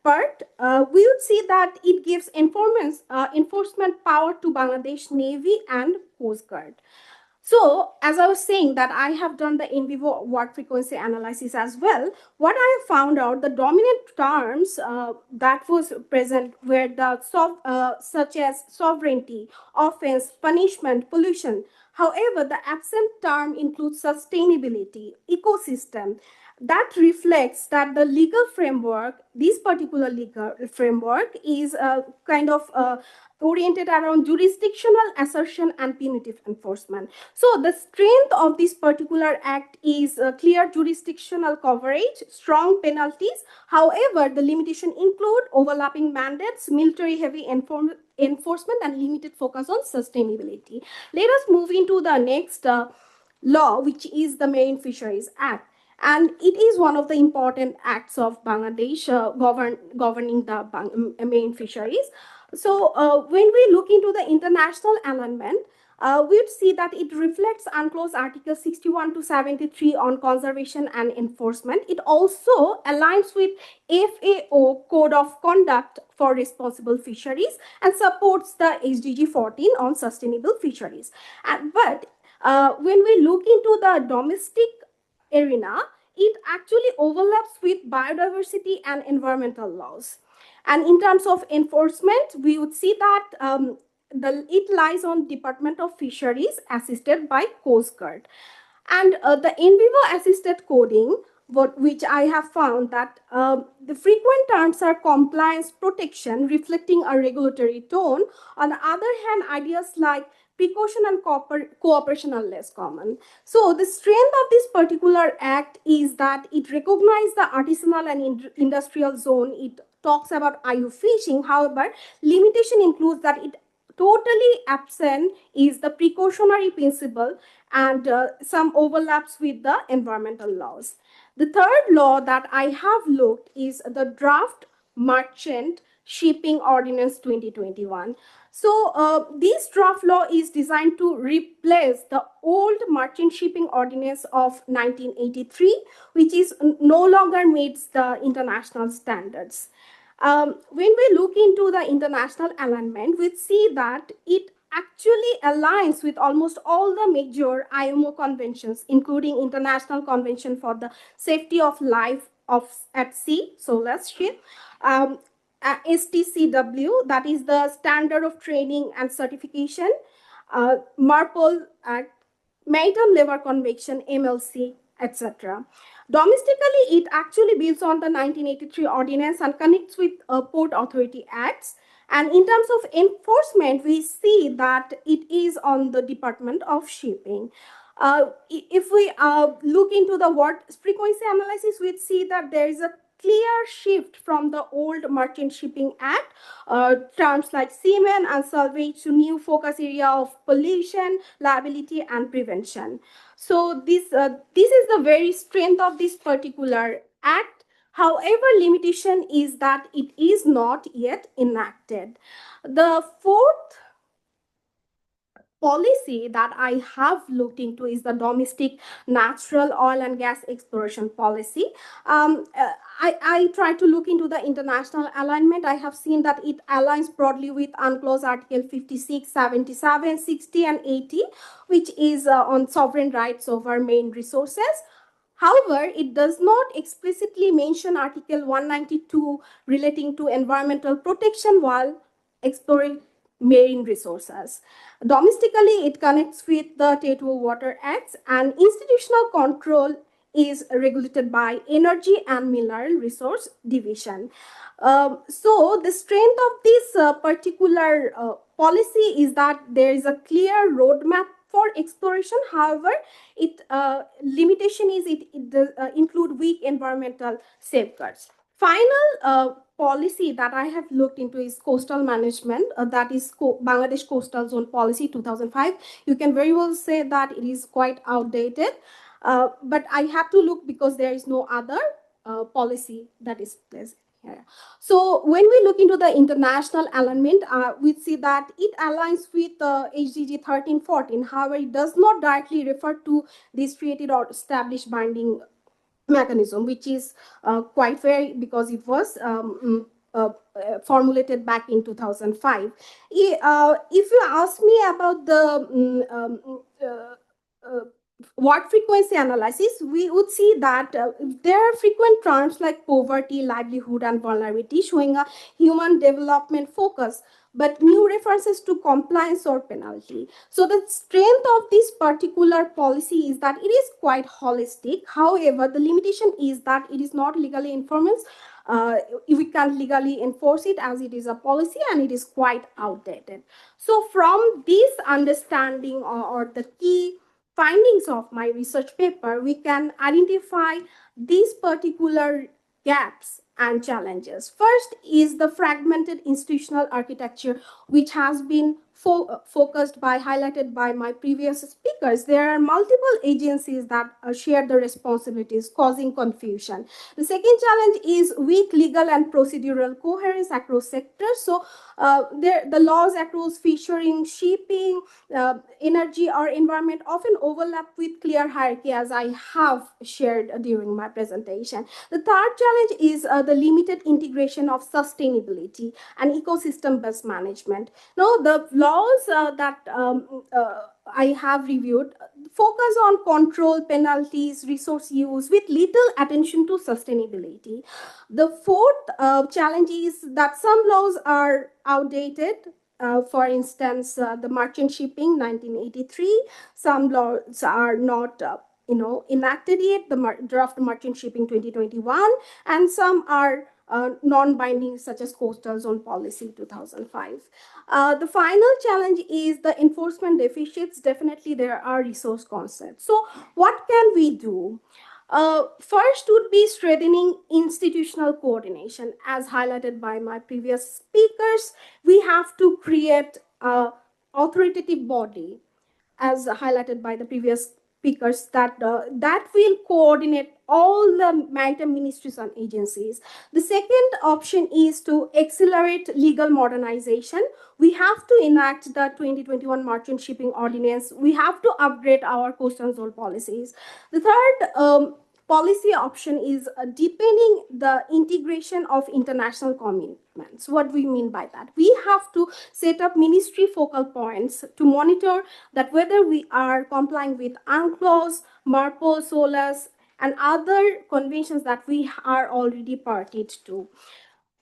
part, we would see that it gives enforcement power to Bangladesh Navy and Coast Guard. So, as I was saying that I have done the in vivo word frequency analysis as well, what I have found out, the dominant terms that was present were the such as sovereignty, offense, punishment, pollution. However, the absent term includes sustainability, ecosystem. That reflects that the legal framework, this particular legal framework is kind of oriented around jurisdictional assertion and punitive enforcement. So the strength of this particular act is clear jurisdictional coverage, strong penalties. However, the limitation include overlapping mandates, military heavy enforcement, and limited focus on sustainability. Let us move into the next law, which is the Marine Fisheries Act. And it is one of the important acts of Bangladesh governing the main fisheries. So when we look into the international alignment, we would see that it reflects UNCLOS Article 61 to 73 on conservation and enforcement. It also aligns with FAO Code of Conduct for Responsible Fisheries and supports the SDG 14 on sustainable fisheries. But when we look into the domestic arena, it actually overlaps with biodiversity and environmental laws. And in terms of enforcement, we would see that it lies on Department of Fisheries assisted by Coast Guard. And the in vivo assisted coding, which I have found that the frequent terms are compliance protection, reflecting a regulatory tone. On the other hand, ideas like precaution and cooperation are less common. So the strength of this particular act is that it recognizes the artisanal and industrial zone. It talks about IU fishing. However, limitation includes that it totally absent is the precautionary principle and some overlaps with the environmental laws. The third law that I have looked is the Draft Merchant Shipping Ordinance 2021. So this draft law is designed to replace the old Merchant Shipping Ordinance of 1983, which is no longer meets the international standards. When we look into the international alignment, we see that it actually aligns with almost all the major IMO conventions, including International Convention for the Safety of Life at Sea, SOLAS ship, STCW, that is the Standard of Training and Certification, MARPOL Act, Maritime Labor Convention, MLC, etc. Domestically, it actually builds on the 1983 ordinance and connects with Port Authority Acts. And in terms of enforcement, we see that it is on the Department of Shipping. If we look into the word frequency analysis, we see that there is a clear shift from the old Merchant Shipping Act, terms like seamen and salvage, to new focus area of pollution, liability, and prevention. So this is the very strength of this particular act. However, limitation is that it is not yet enacted. The fourth policy that I have looked into is the domestic natural oil and gas exploration policy. I try to look into the international alignment. I have seen that it aligns broadly with UNCLOS Article 56, 77, 60, and 80, which is on sovereign rights over marine resources. However, it does not explicitly mention Article 192 relating to environmental protection while exploring marine resources. Domestically, it connects with the Territorial Water Acts, and institutional control is regulated by Energy and Mineral Resource Division. So the strength of this particular policy is that there is a clear roadmap for exploration. However, it limitation is it does include weak environmental safeguards. Final policy that I have looked into is coastal management. That is Bangladesh Coastal Zone Policy 2005. You can very well say that it is quite outdated, but I have to look because there is no other policy that is placed here. So when we look into the international alignment, we see that it aligns with HDG 1314. However, it does not directly refer to this created or established binding mechanism, which is quite fair because it was formulated back in 2005. If you ask me about the word frequency analysis, we would see that there are frequent terms like poverty, livelihood, and vulnerability showing a human development focus, but new references to compliance or penalty. So the strength of this particular policy is that it is quite holistic. However, the limitation is that it is not legally enforced. We can't legally enforce it as it is a policy and it is quite outdated. So from this understanding or the key findings of my research paper, we can identify these particular gaps and challenges. First is the fragmented institutional architecture, which has been focused by, highlighted by my previous speakers, there are multiple agencies that share the responsibilities, causing confusion. The second challenge is weak legal and procedural coherence across sectors. So the laws across fishery, shipping, energy or environment often overlap with clear hierarchy, as I have shared during my presentation. The third challenge is the limited integration of sustainability and ecosystem-based management. Now, the laws that I have reviewed focus on control, penalties, resource use with little attention to sustainability. The fourth challenge is that some laws are outdated. For instance, the merchant shipping 1983, some laws are not enacted yet, the draft merchant shipping 2021, and some are non-binding, such as coastal zone policy 2005. The final challenge is the enforcement deficits. Definitely there are resource concepts. So what can we do? First would be strengthening institutional coordination. As highlighted by my previous speakers, we have to create a authoritative body, as highlighted by the previous speakers, that will coordinate all the maritime ministries and agencies. The second option is to accelerate legal modernization. We have to enact the 2021 Merchant Shipping Ordinance. We have to upgrade our coastal zone policies. The third policy option is deepening the integration of international commitments. What do we mean by that? We have to set up ministry focal points to monitor that whether we are complying with UNCLOS, MARPO, SOLAS, and other conventions that we are already party to.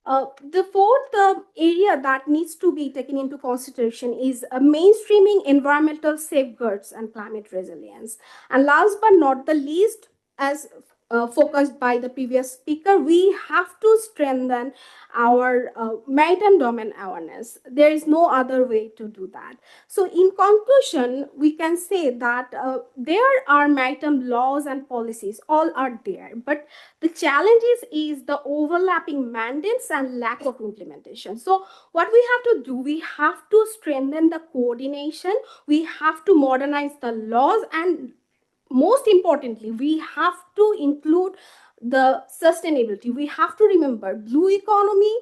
The fourth area that needs to be taken into consideration is mainstreaming environmental safeguards and climate resilience. And last but not the least, as focused by the previous speaker, we have to strengthen our maritime domain awareness. There is no other way to do that. So in conclusion, we can say that there are maritime laws and policies, all are there, but the challenges is the overlapping mandates and lack of implementation. So what we have to do, we have to strengthen the coordination, we have to modernize the laws, and most importantly, we have to include the sustainability. We have to remember blue economy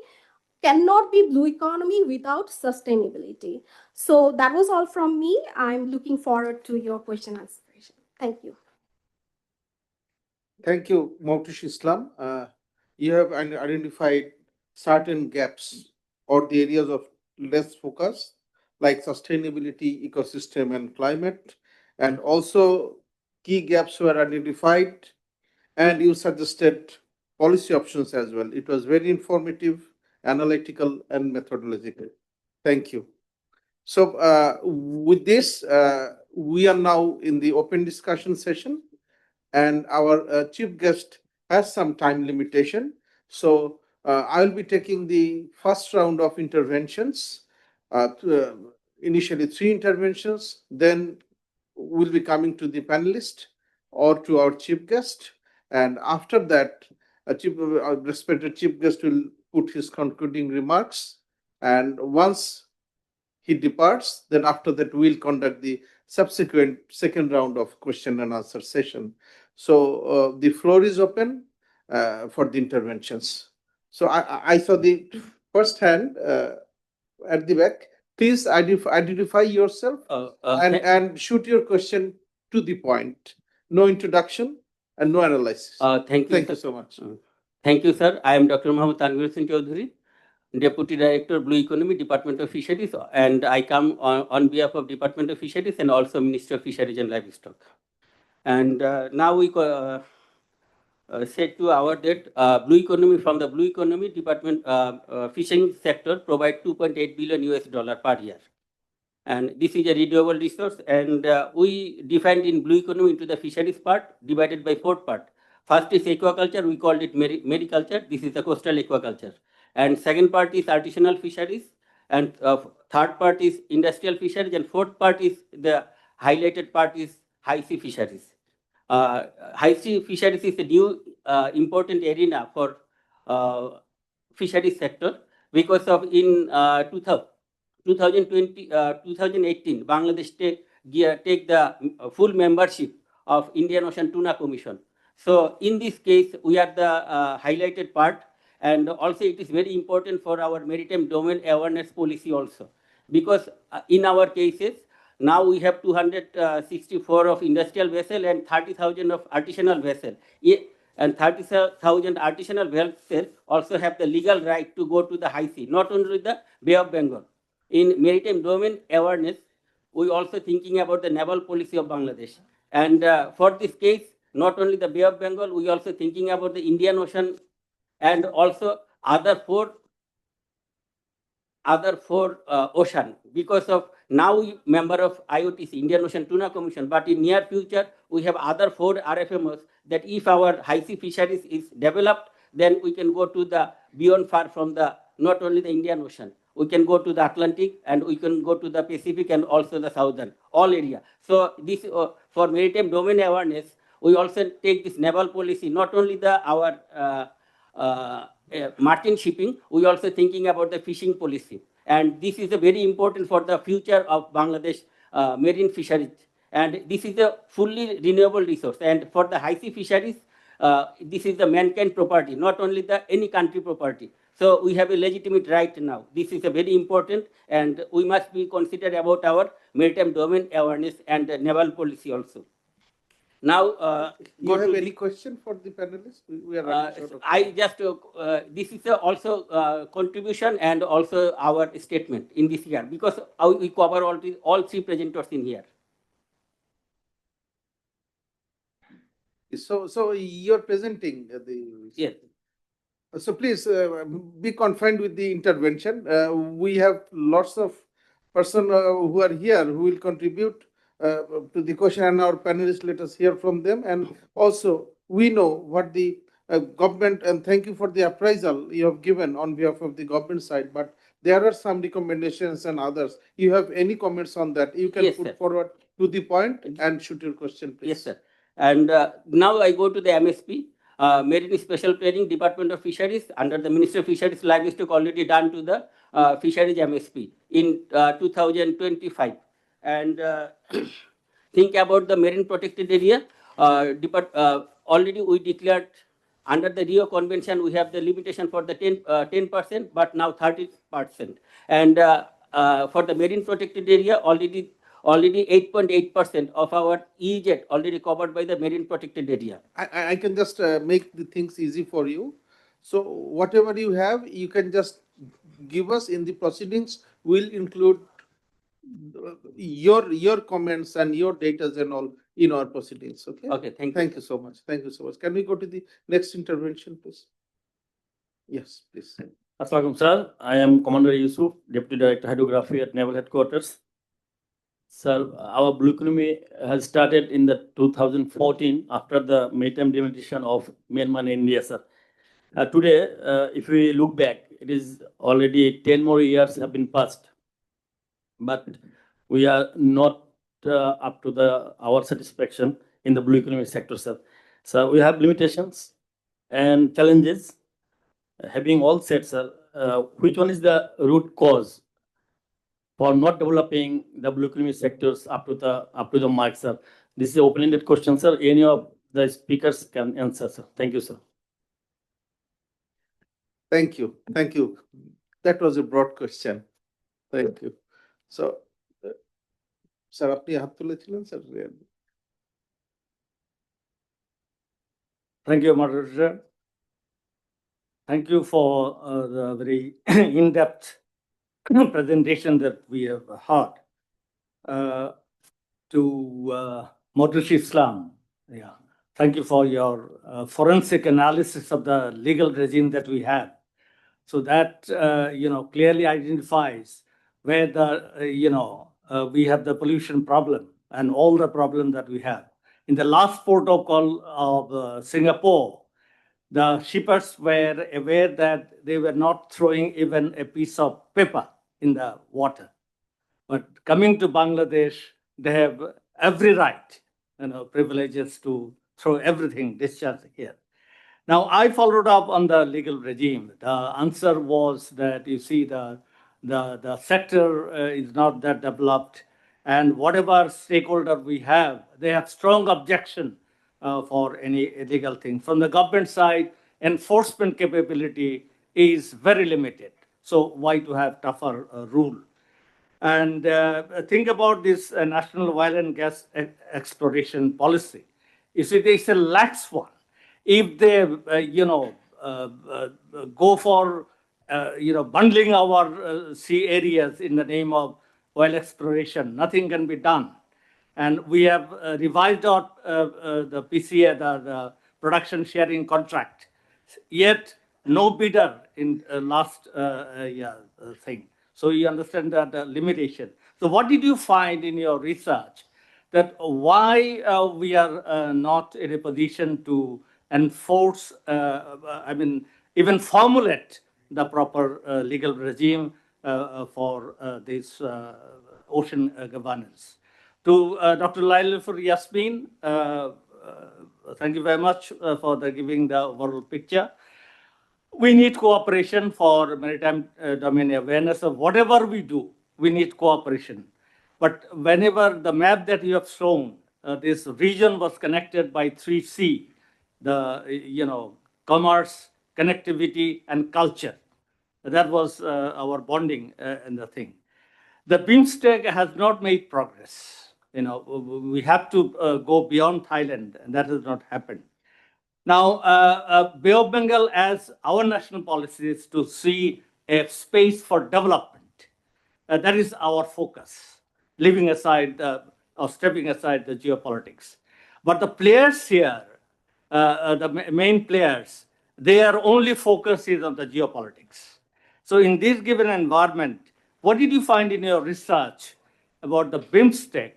cannot be blue economy without sustainability. So that was all from me. I'm looking forward to your question and answer. Thank you. Thank you, Mawtush Islam. You have identified certain gaps or the areas of less focus, like sustainability, ecosystem, and climate, and also key gaps were identified, and you suggested policy options as well. It was very informative, analytical, and methodological. Thank you. So with this, we are now in the open discussion session, and our chief guest has some time limitation. So I'll be taking the first round of interventions, initially 3 interventions, then we'll be coming to the panelist or to our chief guest. And after that, our respected chief guest will put his concluding remarks. And once he departs, then after that, we'll conduct the subsequent second round of question and answer session. So the floor is open for the interventions. So I saw the first hand at the back. Please identify yourself and shoot your question to the point. No introduction and no analysis. Thank you. Thank you so much. Thank you, sir. I am Dr. Mohammad Tanvir Singh Chaudhary, Deputy Director, Blue Economy, Department of Fisheries, and I come on behalf of Department of Fisheries and also Ministry of Fisheries and Livestock. And now we said to our that Blue Economy, from the Blue Economy Department, fishing sector provide $2.8 billion US per year. And this is a renewable resource, and we defined in Blue Economy into the fisheries part, divided by 4 parts. First is aquaculture, we called it mariculture. This is the coastal aquaculture. And second part is artisanal fisheries, and third part is industrial fisheries, and fourth part is the highlighted part is high sea fisheries. High sea fisheries is a new important arena for fisheries sector, because of in 2018, Bangladesh take the full membership of Indian Ocean Tuna Commission. So in this case, we are the highlighted part, and also it is very important for our maritime domain awareness policy also, because in our cases, now we have 264 of industrial vessel and 30,000 of artisanal vessel. And 30,000 artisanal vessels also have the legal right to go to the high sea, not only the Bay of Bengal. In maritime domain awareness, we also thinking about the naval policy of Bangladesh. And for this case, not only the Bay of Bengal, we also thinking about the Indian Ocean and also other four ocean, because of now we member of IOTC, Indian Ocean Tuna Commission, but in near future we have other 4 RFMOs that if our high sea fisheries is developed, then we can go to the beyond far from the not only the Indian Ocean, we can go to the Atlantic and we can go to the Pacific and also the Southern, all area. So this for maritime domain awareness, we also take this naval policy, not only our marine shipping, we also thinking about the fishing policy. And this is a very important for the future of Bangladesh marine fisheries. And this is a fully renewable resource. And for the high sea fisheries, this is the mankind property, not only the any country property. So we have a legitimate right now. This is a very important, and we must be considered about our maritime domain awareness and naval policy also. Now, You go have to any the- question for the panelists? We are running short of I just, this is also contribution and also our statement in this year, because we cover all 3 presenters in here. So you're presenting the. Yes. So please be confined with the intervention. We have lots of person who are here who will contribute to the question, and our panelists, let us hear from them. And also, we know what the government, and thank you for the appraisal you have given on behalf of the government side, but there are some recommendations and others. You have any comments on that? You can Yes, put sir. forward to the point and shoot your question, please. Yes, sir. And now I go to the MSP, Marine Special Planning, Department of Fisheries, under the Ministry of Fisheries, Livestock, already done to the Fisheries MSP in 2025. And think about the marine protected area. Already we declared under the Rio Convention, we have the limitation for the 10%, but now 30%. And for the marine protected area, already 8.8% of our EEZ already covered by the marine protected area. I can just make the things easy for you. So whatever you have, you can just give us in the proceedings. We'll include your comments and your data and all in our proceedings. Okay. Okay, thank you. Thank you so much. Thank you so much. Can we go to the next intervention, please? Yes, please. Assalamualaikum, sir. I am Commander Yusuf, Deputy Director Hydrography at Naval Headquarters. Sir, our blue economy has started in the 2014 after the maritime demarcation of Myanmar and India, sir. Today, if we look back, it is already 10 more years have been passed, but we are not up to our satisfaction in the blue economy sector, sir. So we have limitations and challenges. Having all said, sir, which one is the root cause for not developing the blue economy sectors up to the mark, sir? This is an open-ended question, sir. Any of the speakers can answer, sir. Thank you, sir. Thank you. Thank you. That was a broad question. Thank you. So, sir, আপনি হাত তুলেছিলেন, sir. Thank you, moderator. Thank you for the very in-depth presentation that we have heard. To Moderator Islam, yeah. Thank you for your forensic analysis of the legal regime that we have. So that, clearly identifies where we have the pollution problem and all the problem that we have. In the last protocol of Singapore, the shippers were aware that they were not throwing even a piece of paper in the water. But coming to Bangladesh, they have every right, privileges to throw everything, discharge here. Now, I followed up on the legal regime. The answer was that, you see, the the sector is not that developed, and whatever stakeholder we have, they have strong objection for any illegal thing. From the government side, enforcement capability is very limited. So why to have tougher rule? And think about this national oil and gas exploration policy. You see, it's a lax one. If they, go for, bundling our sea areas in the name of oil exploration, nothing can be done. And we have revised out the PCA, the production sharing contract. Yet no bidder in last thing. So you understand that limitation. So what did you find in your research that why we are not in a position to enforce, even formulate the proper legal regime for this ocean governance? To Dr. Lailufur Yasmin, thank you very much for giving the overall picture. We need cooperation for maritime domain awareness of whatever we do. We need cooperation. But whenever the map that you have shown, this region was connected by 3C, commerce, connectivity, and culture. That was our bonding in the thing. The BIMSTEC has not made progress. We have to go beyond Thailand, and that has not happened. Now, Bay of Bengal, as our national policy, is to see a space for development. That is our focus, leaving aside or stepping aside the geopolitics. But the players here, the main players, their only focus is on the geopolitics. So in this given environment, what did you find in your research about the BIMSTEC?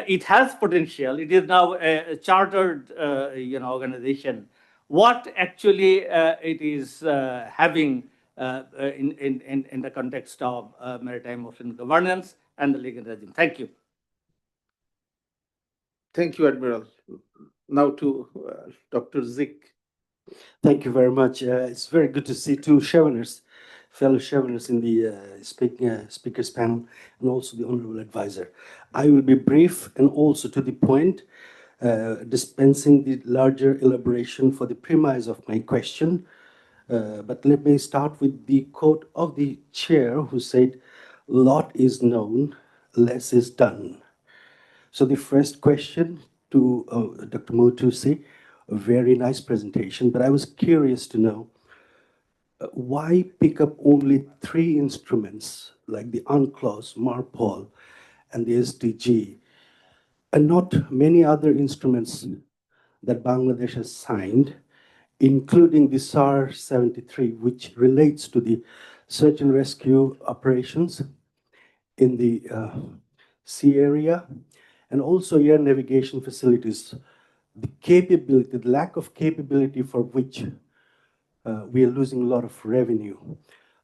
It has potential. It is now a chartered organization. What actually it is having in the context of maritime ocean governance and the legal regime? Thank you. Thank you, Admiral. Now to Dr. Zik. Thank you very much. It's very good to see two fellow Cheveners in the speakers panel, and also the Honorable Advisor. I will be brief and also to the point, dispensing the larger elaboration for the premise of my question. But let me start with the quote of the chair who said, "Lot is known, less is done." So the first question to Dr. Mothusi, a very nice presentation, but I was curious to know, why pick up only 3 instruments like the UNCLOS, MARPOL, and the SDG, and not many other instruments that Bangladesh has signed, including the SAR 73, which relates to the search and rescue operations in the sea area, and also air navigation facilities, the capability, the lack of capability for which we are losing a lot of revenue.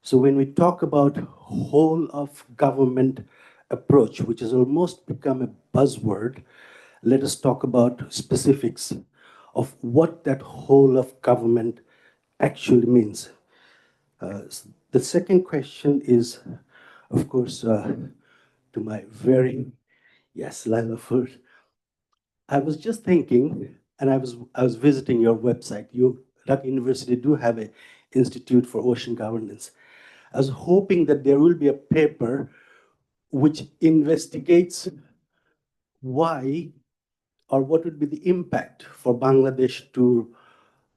So when we talk about whole of government approach, which has almost become a buzzword, let us talk about specifics of what that whole of government actually means. The second question is, of course, to my very, yes, Lailufur. I was just thinking, and I was visiting your website. Dhaka University do have an Institute for Ocean Governance. I was hoping that there will be a paper which investigates why or what would be the impact for Bangladesh to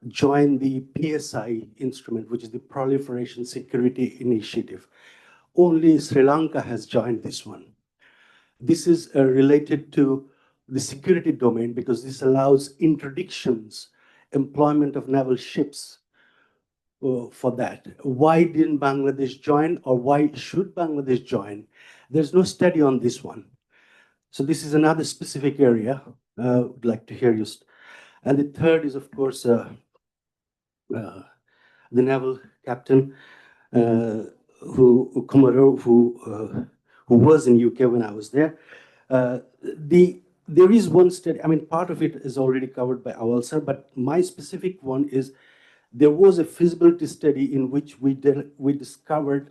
join the PSI instrument, which is the Proliferation Security Initiative. Only Sri Lanka has joined this one. This is related to the security domain because this allows interdictions, employment of naval ships for that. Why didn't Bangladesh join, or why should Bangladesh join? There's no study on this one. So this is another specific area I would like to hear you. And the third is, of course, the naval captain Commodore, who was in UK when I was there. There is one study, I mean, part of it is already covered by Awal sir, but my specific one is there was a feasibility study in which we discovered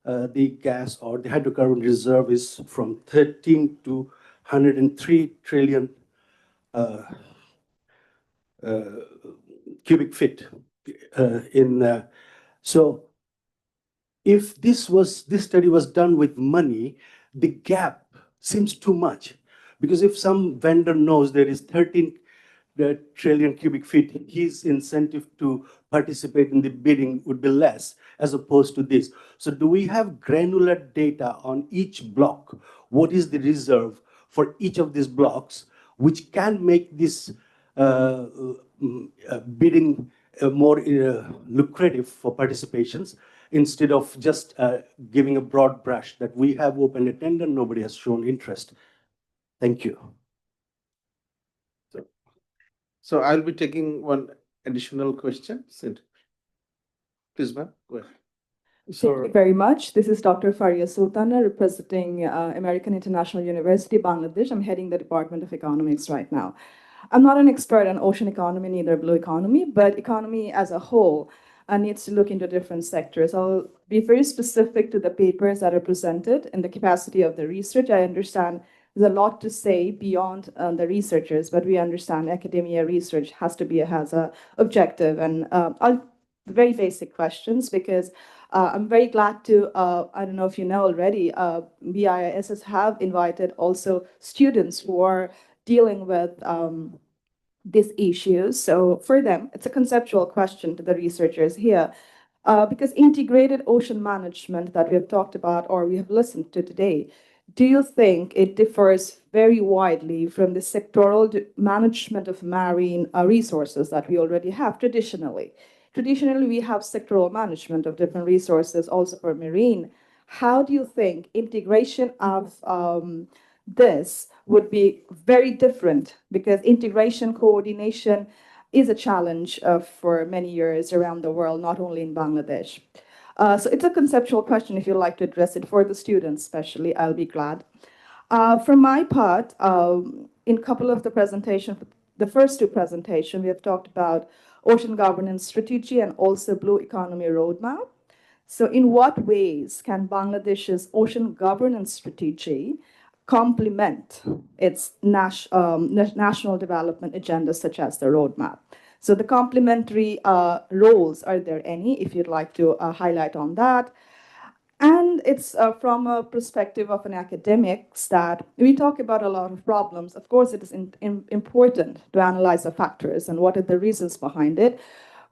the gas or the hydrocarbon reserve is from 13 to 103 trillion cubic feet. So if this study was done with money, the gap seems too much. Because if some vendor knows there is 13 trillion cubic feet, his incentive to participate in the bidding would be less as opposed to this. So do we have granular data on each block? What is the reserve for each of these blocks, which can make this bidding more lucrative for participations, instead of just giving a broad brush that we have opened a tender, nobody has shown interest. Thank you. So I'll be taking one additional question. Please, ma'am, go ahead. Thank you very much. This is Dr. Faria Sultana, representing American International University, Bangladesh. I'm heading the Department of Economics right now. I'm not an expert on ocean economy, neither blue economy, but economy as a whole needs to look into different sectors. I'll be very specific to the papers that are presented in the capacity of the research. I understand there's a lot to say beyond the researchers, but we understand academia research has a objective, and I'll very basic questions, because I'm very glad to, I don't know if you know already, BISS have invited also students who are dealing with these issues. So for them, it's a conceptual question to the researchers here, because integrated ocean management that we have talked about or we have listened to today, do you think it differs very widely from the sectoral management of marine resources that we already have traditionally? Traditionally, we have sectoral management of different resources also for marine. How do you think integration of this would be very different? Because integration, coordination is a challenge for many years around the world, not only in Bangladesh. So it's a conceptual question. If you'd like to address it for the students, especially, I'll be glad. For my part, in a couple of the presentations, the first two presentations, we have talked about ocean governance strategy and also blue economy roadmap. So in what ways can Bangladesh's ocean governance strategy complement its national development agenda, such as the roadmap? So the complementary roles, are there any, if you'd like to highlight on that? And it's from a perspective of an academics that we talk about a lot of problems. Of course, it is important to analyze the factors and what are the reasons behind it.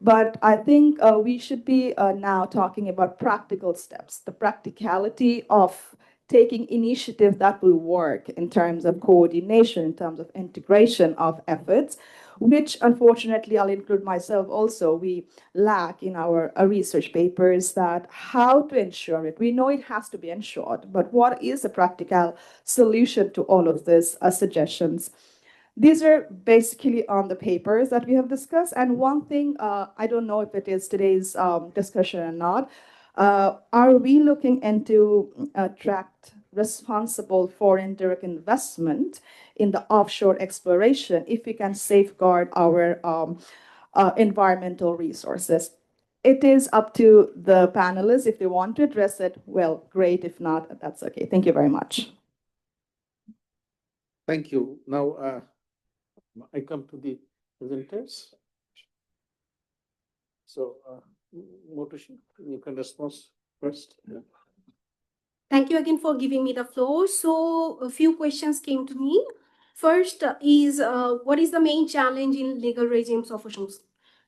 But I think we should be now talking about practical steps, the practicality of taking initiative that will work in terms of coordination, in terms of integration of efforts, which unfortunately, I'll include myself also, we lack in our research papers, that how to ensure it. We know it has to be ensured, but what is a practical solution to all of these suggestions? These are basically on the papers that we have discussed. And one thing, I don't know if it is today's discussion or not, are we looking into attract responsible foreign direct investment in the offshore exploration if we can safeguard our environmental resources? It is up to the panelists. If they want to address it, well, great. If not, that's okay. Thank you very much. Thank you. Now, I come to the presenters. So, Motoshi, you can respond first. Yeah. Thank you again for giving me the floor. So a few questions came to me. First is, what is the main challenge in legal regimes of oceans?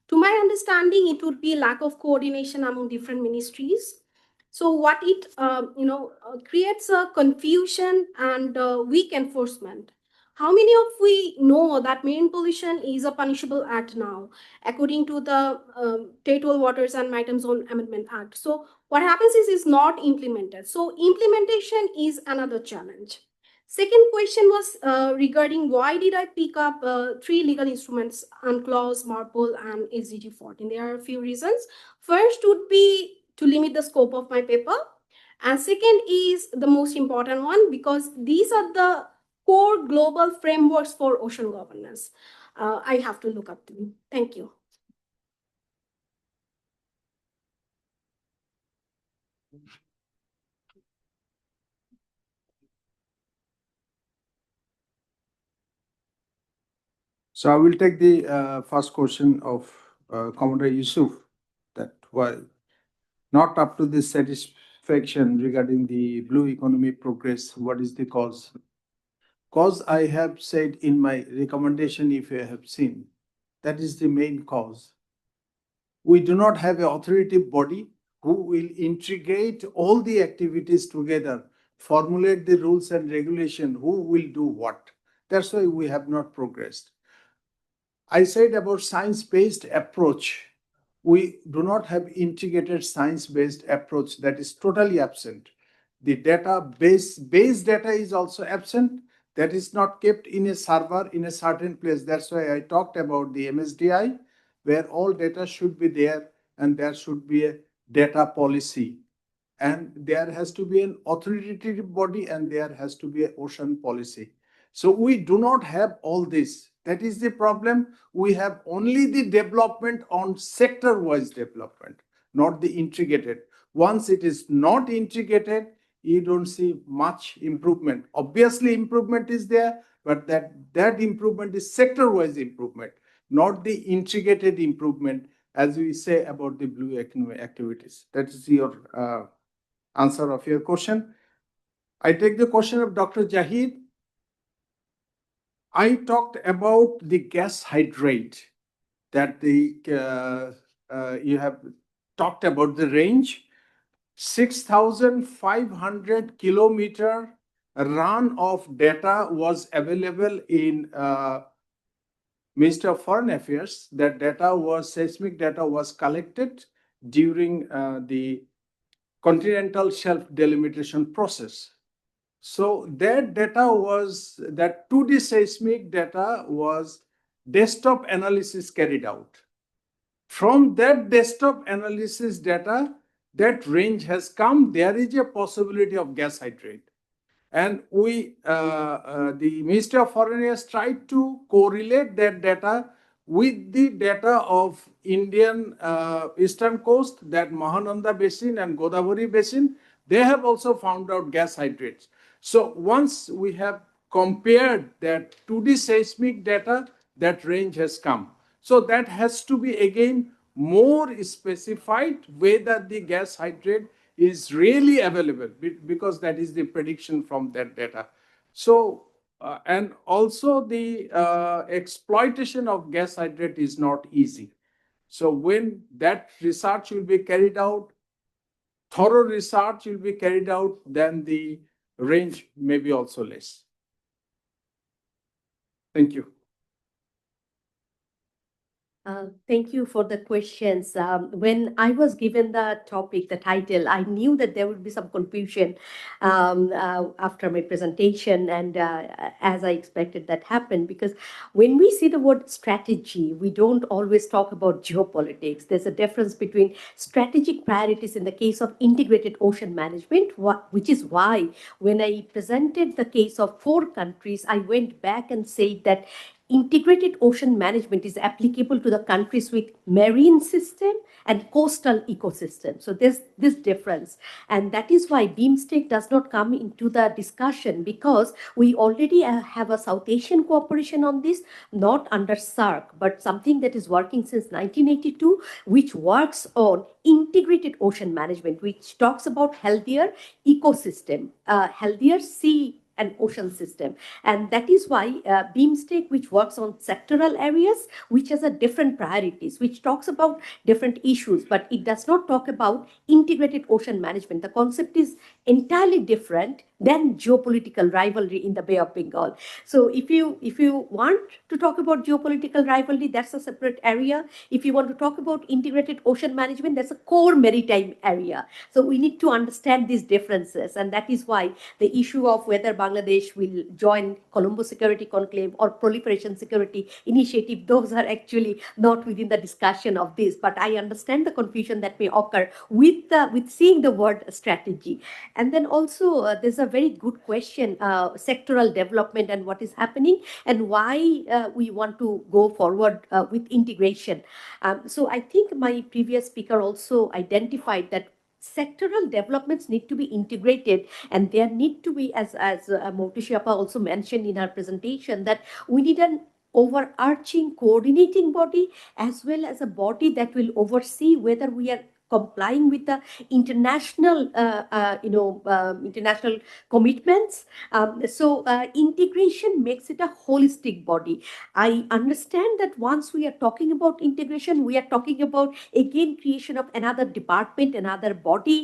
To my understanding, it would be lack of coordination among different ministries. So what it creates a confusion and weak enforcement. How many of we know that marine pollution is a punishable act now, according to the Territorial Waters and Maritime Zone Amendment Act? So what happens is it's not implemented. So implementation is another challenge. Second question was regarding why did I pick up 3 legal instruments, UNCLOS, MARPOL, and SDG 14. There are a few reasons. First would be to limit the scope of my paper. And second is the most important one, because these are the core global frameworks for ocean governance. I have to look up to them. Thank you. So I will take the first question of Commander Yusuf, that why not up to the satisfaction regarding the blue economy progress. What is the cause? Cause I have said in my recommendation, if you have seen, that is the main cause. We do not have an authoritative body who will integrate all the activities together, formulate the rules and regulation, who will do what. That's why we have not progressed. I said about science-based approach. We do not have integrated science-based approach. That is totally absent. The base data is also absent. That is not kept in a server in a certain place. That's why I talked about the MSDI, where all data should be there and there should be a data policy. And there has to be an authoritative body and there has to be an ocean policy. So we do not have all this. That is the problem. We have only the development on sector-wise development, not the integrated. Once it is not integrated, you don't see much improvement. Obviously, improvement is there, but that improvement is sector-wise improvement, not the integrated improvement, as we say about the blue economy activities. That is your answer of your question. I take the question of Dr. Jahid. I talked about the gas hydrate, that you have talked about the range. 6,500 kilometer run of data was available in Ministry of Foreign Affairs. That seismic data was collected during the continental shelf delimitation process. So that 2D seismic data was desktop analysis carried out. From that desktop analysis data, that range has come. There is a possibility of gas hydrate. And the Ministry of Foreign Affairs tried to correlate that data with the data of Indian eastern coast, that Mahananda Basin and Godavari Basin. They have also found out gas hydrates. So once we have compared that 2D seismic data, that range has come. So that has to be again more specified whether the gas hydrate is really available, because that is the prediction from that data. So, and also the exploitation of gas hydrate is not easy. So when that research will be carried out, thorough research will be carried out, then the range may be also less. Thank you. Thank you for the questions. When I was given the topic, the title, I knew that there would be some confusion after my presentation, and as I expected, that happened, because when we see the word strategy, we don't always talk about geopolitics. There's a difference between strategic priorities in the case of integrated ocean management, which is why when I presented the case of 4 countries, I went back and said that integrated ocean management is applicable to the countries with marine system and coastal ecosystem. So there's this difference. And that is why BIMSTEC does not come into the discussion, because we already have a South Asian cooperation on this, not under SAARC, but something that is working since 1982, which works on integrated ocean management, which talks about healthier ecosystem, healthier sea and ocean system. And that is why BIMSTEC, which works on sectoral areas, which has a different priorities, which talks about different issues, but it does not talk about integrated ocean management. The concept is entirely different than geopolitical rivalry in the Bay of Bengal. So if you want to talk about geopolitical rivalry, that's a separate area. If you want to talk about integrated ocean management, that's a core maritime area. So we need to understand these differences, and that is why the issue of whether Bangladesh will join Colombo Security Conclave or Proliferation Security Initiative, those are actually not within the discussion of this. But I understand the confusion that may occur with seeing the word strategy. And then also there's a very good question, sectoral development and what is happening and why we want to go forward with integration. So I think my previous speaker also identified that sectoral developments need to be integrated, and there need to be, as Moutusi Appa also mentioned in her presentation, that we need an overarching coordinating body as well as a body that will oversee whether we are complying with the international, international commitments. So integration makes it a holistic body. I understand that once we are talking about integration, we are talking about again creation of another department, another body,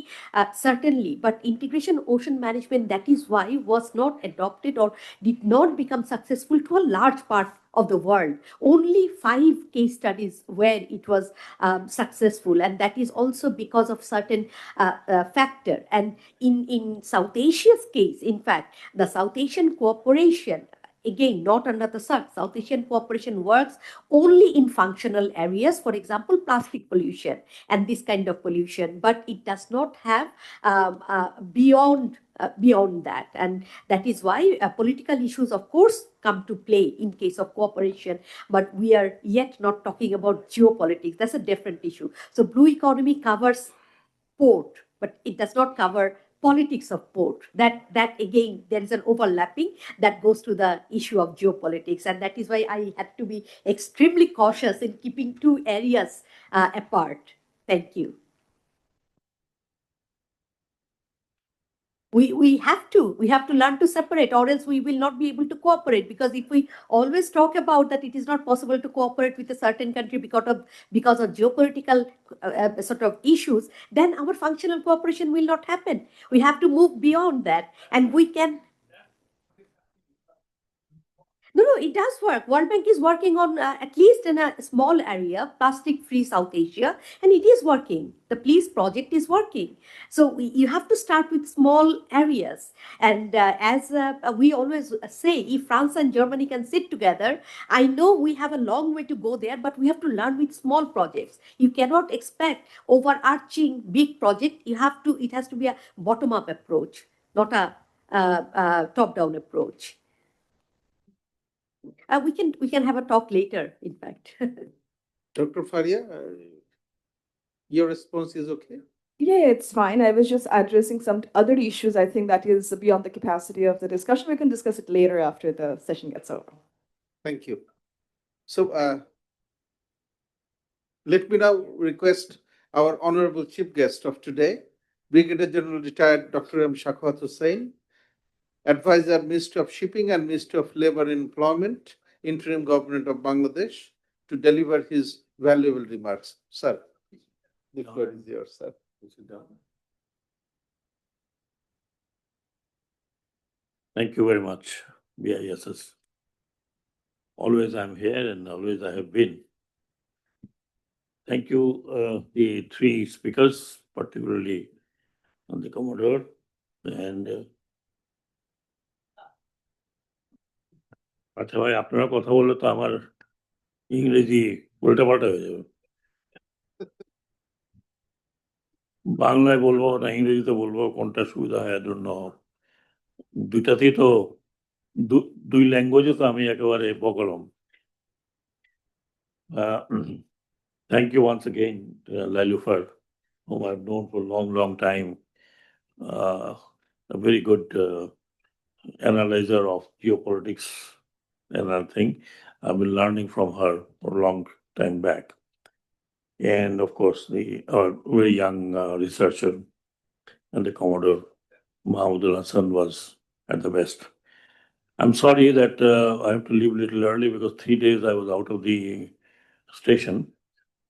certainly. But integration ocean management, that is why was not adopted or did not become successful to a large part of the world. Only 5 case studies where it was successful, and that is also because of certain factor. And in South Asia's case, in fact, the South Asian cooperation, again, not under the sun, South Asian cooperation works only in functional areas, for example, plastic pollution and this kind of pollution, but it does not have beyond that. And that is why political issues, of course, come to play in case of cooperation, but we are yet not talking about geopolitics. That's a different issue. So blue economy covers port, but it does not cover politics of port. That again, there is an overlapping that goes to the issue of geopolitics, and that is why I had to be extremely cautious in keeping 2 areas apart. Thank you. We have to learn to separate, or else we will not be able to cooperate. Because if we always talk about that it is not possible to cooperate with a certain country because of geopolitical sort of issues, then our functional cooperation will not happen. We have to move beyond that, and we can. No, it does work. World Bank is working on at least in a small area, plastic-free South Asia, and it is working. The PLEASE project is working. So you have to start with small areas. And as we always say, if France and Germany can sit together, I know we have a long way to go there, but we have to learn with small projects. You cannot expect overarching big project. It has to be a bottom-up approach, not a top-down approach. We can have a talk later, in fact. Dr. Faria, your response is okay? Yeah, it's fine. I was just addressing some other issues. I think that is beyond the capacity of the discussion. We can discuss it later after the session gets over. Thank you. So let me now request our honorable chief guest of today, Brigadier General retired Dr. M. Shakwat Hussain, Advisor, Ministry of Shipping and Ministry of Labor and Employment, Interim Government of Bangladesh, to deliver his valuable remarks. Sir, the floor is yours, sir. Thank you very much, BISS. Always I'm here and always I have been. Thank you, the 3 speakers, particularly on the Commodore and আচ্ছা ভাই আপনারা কথা বললে তো আমার ইংরেজি উল্টাপাল্টা হয়ে যাবে বাংলায় বলবো না ইংরেজিতে বলবো কোনটা সুবিধা হয় জন্য দুইটাতেই তো 2 ল্যাঙ্গুয়েজে তো আমি একেবারে বকলম thank you once again Lailufar, whom I've known for a long time, a very good analyzer of geopolitics and other thing. I've been learning from her for a long time back. And of course, our very young researcher and the Commodore Mahmoudul Hassan was at the best. I'm sorry that I have to leave a little early because 3 days I was out of the station.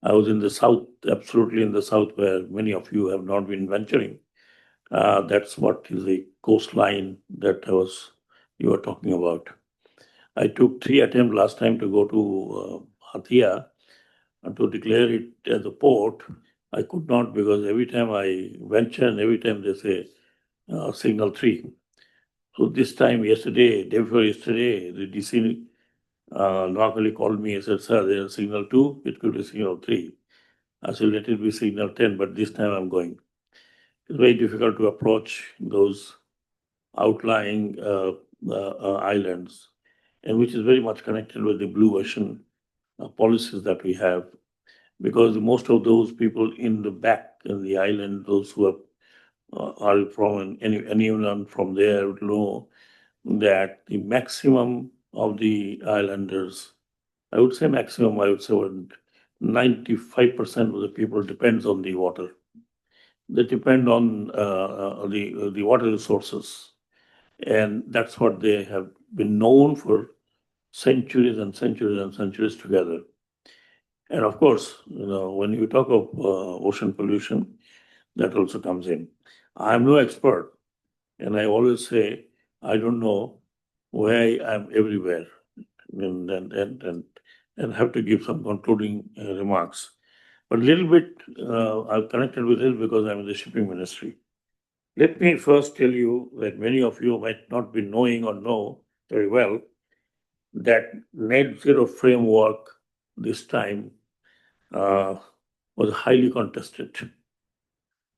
I was in the south, absolutely in the south, where many of you have not been venturing. That's what is the coastline that you were talking about. I took 3 attempts last time to go to Hatia and to declare it as a port. I could not because every time I venture and every time they say signal 3. So this time, day before yesterday, the DC locally called me and said, sir, there's signal 2, it could be signal 3. I said, let it be signal 10, but this time I'm going. It's very difficult to approach those outlying islands, and which is very much connected with the blue ocean policies that we have, because most of those people in the back in the island, those who are from anyone from there would know that the maximum of the islanders I would say maximum, I would say 95% of the people depends on the water. They depend on the water resources. And that's what they have been known for centuries and centuries and centuries together. And of course, when you talk of ocean pollution, that also comes in. I'm no expert, and I always say I don't know why I'm everywhere, and have to give some concluding remarks. But a little bit, I've connected with this because I'm in the shipping ministry. Let me first tell you that many of you might not be knowing or know very well that net zero framework this time was highly contested.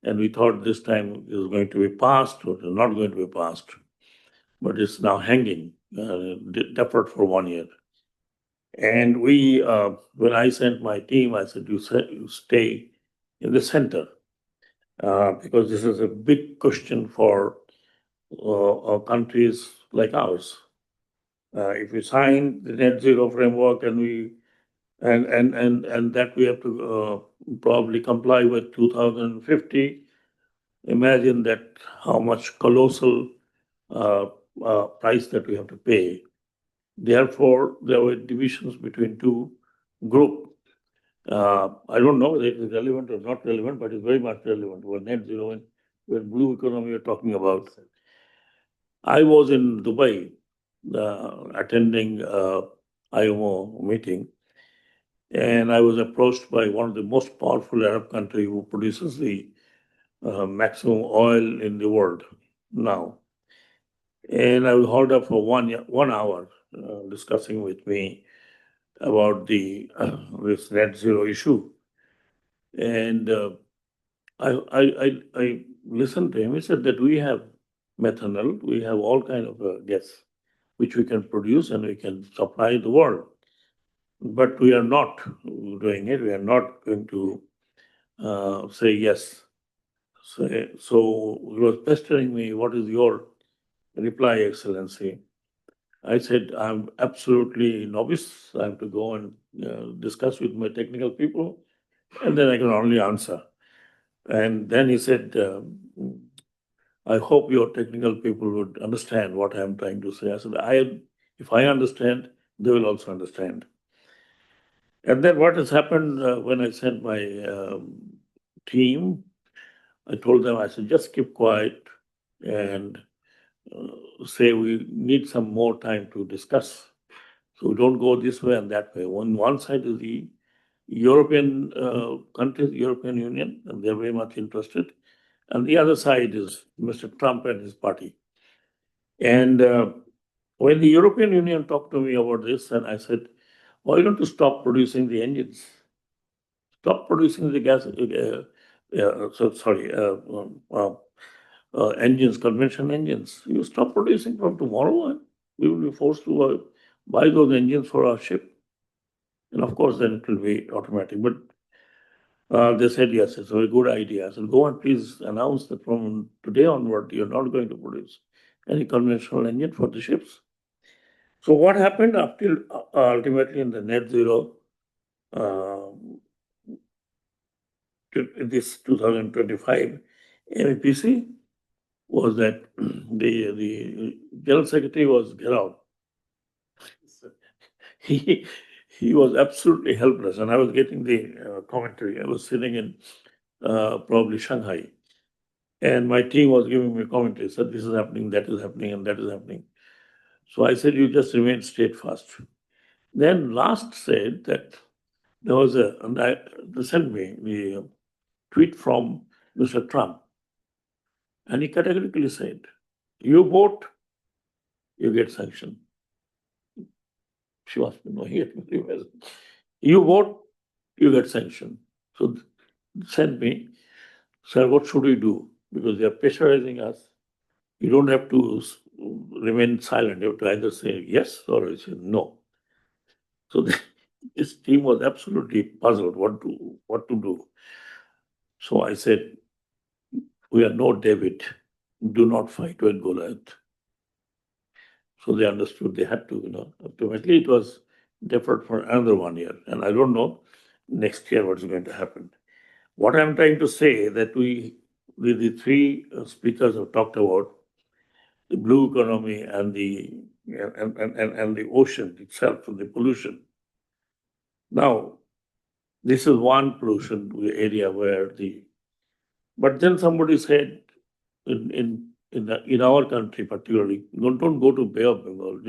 And we thought this time it was going to be passed or it was not going to be passed. But it's now hanging, deferred for 1 year. And we, when I sent my team, I said, you stay in the center because this is a big question for countries like ours. If we sign the net zero framework and that we have to probably comply with 2050, imagine that how much colossal price that we have to pay. Therefore, there were divisions between two groups. I don't know whether it is relevant or not relevant, but it's very much relevant. We're net zero and we're blue economy we're talking about. I was in Dubai attending IMO meeting, and I was approached by one of the most powerful Arab country who produces the maximum oil in the world now. And I was hauled up for 1 hour discussing with me about this net zero issue. And I listened to him. He said that we have methanol, we have all kind of gas which we can produce and we can supply the world. But we are not doing it. We are not going to say yes. So he was pestering me, what is your reply, Excellency? I said, I'm absolutely novice. I have to go and discuss with my technical people, and then I can only answer. And then he said, I hope your technical people would understand what I'm trying to say. I said, if I understand, they will also understand. And then what has happened when I sent my team, I told them, I said, just keep quiet and say we need some more time to discuss. So don't go this way and that way. On one side is the European countries, European Union, and they're very much interested. And the other side is Mr. Trump and his party. And when the European Union talked to me about this, and I said, why don't you stop producing the engines? Stop producing the gas, engines, conventional engines. You stop producing from tomorrow, and we will be forced to buy those engines for our ship. And of course, then it will be automatic. But they said, yes, it's a very good idea. I said, go and please announce that from today onward, you're not going to produce any conventional engine for the ships. So what happened up till ultimately in the net zero, this 2025 MEPC, was that the General Secretary was Geraud. He was absolutely helpless, and I was getting the commentary. I was sitting in probably Shanghai, and my team was giving me commentary. Said this is happening, that is happening, and that is happening. So I said, you just remain steadfast. Then last said that there was they sent me the tweet from Mr. Trump, and he categorically said, you vote, you get sanctioned. She must be knowing it very well. You vote, you get sanctioned. So send me, sir, what should we do? Because they are pressurizing us. You don't have to remain silent. You have to either say yes or say no. So this team was absolutely puzzled what to do. So I said, we are no David. Do not fight with Goliath. So they understood they had to, ultimately it was deferred for another 1 year. And I don't know next year what's going to happen. What I'm trying to say that the three speakers have talked about the blue economy and the ocean itself and the pollution. Now, this is one pollution area where but then somebody said in our country particularly, don't go to Bay of Bengal,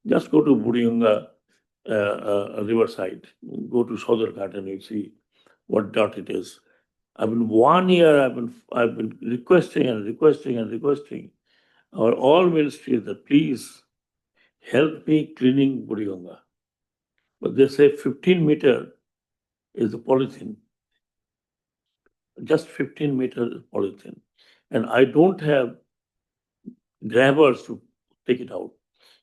just go to Buriganga riverside, go to Sodorghat and you see what dirt it is. I've been 1 year, I've been requesting our all ministries that please help me cleaning Buriganga. But they say 15-meter is the polythene. Just 15 meters is polythene. And I don't have grabbers to take it out.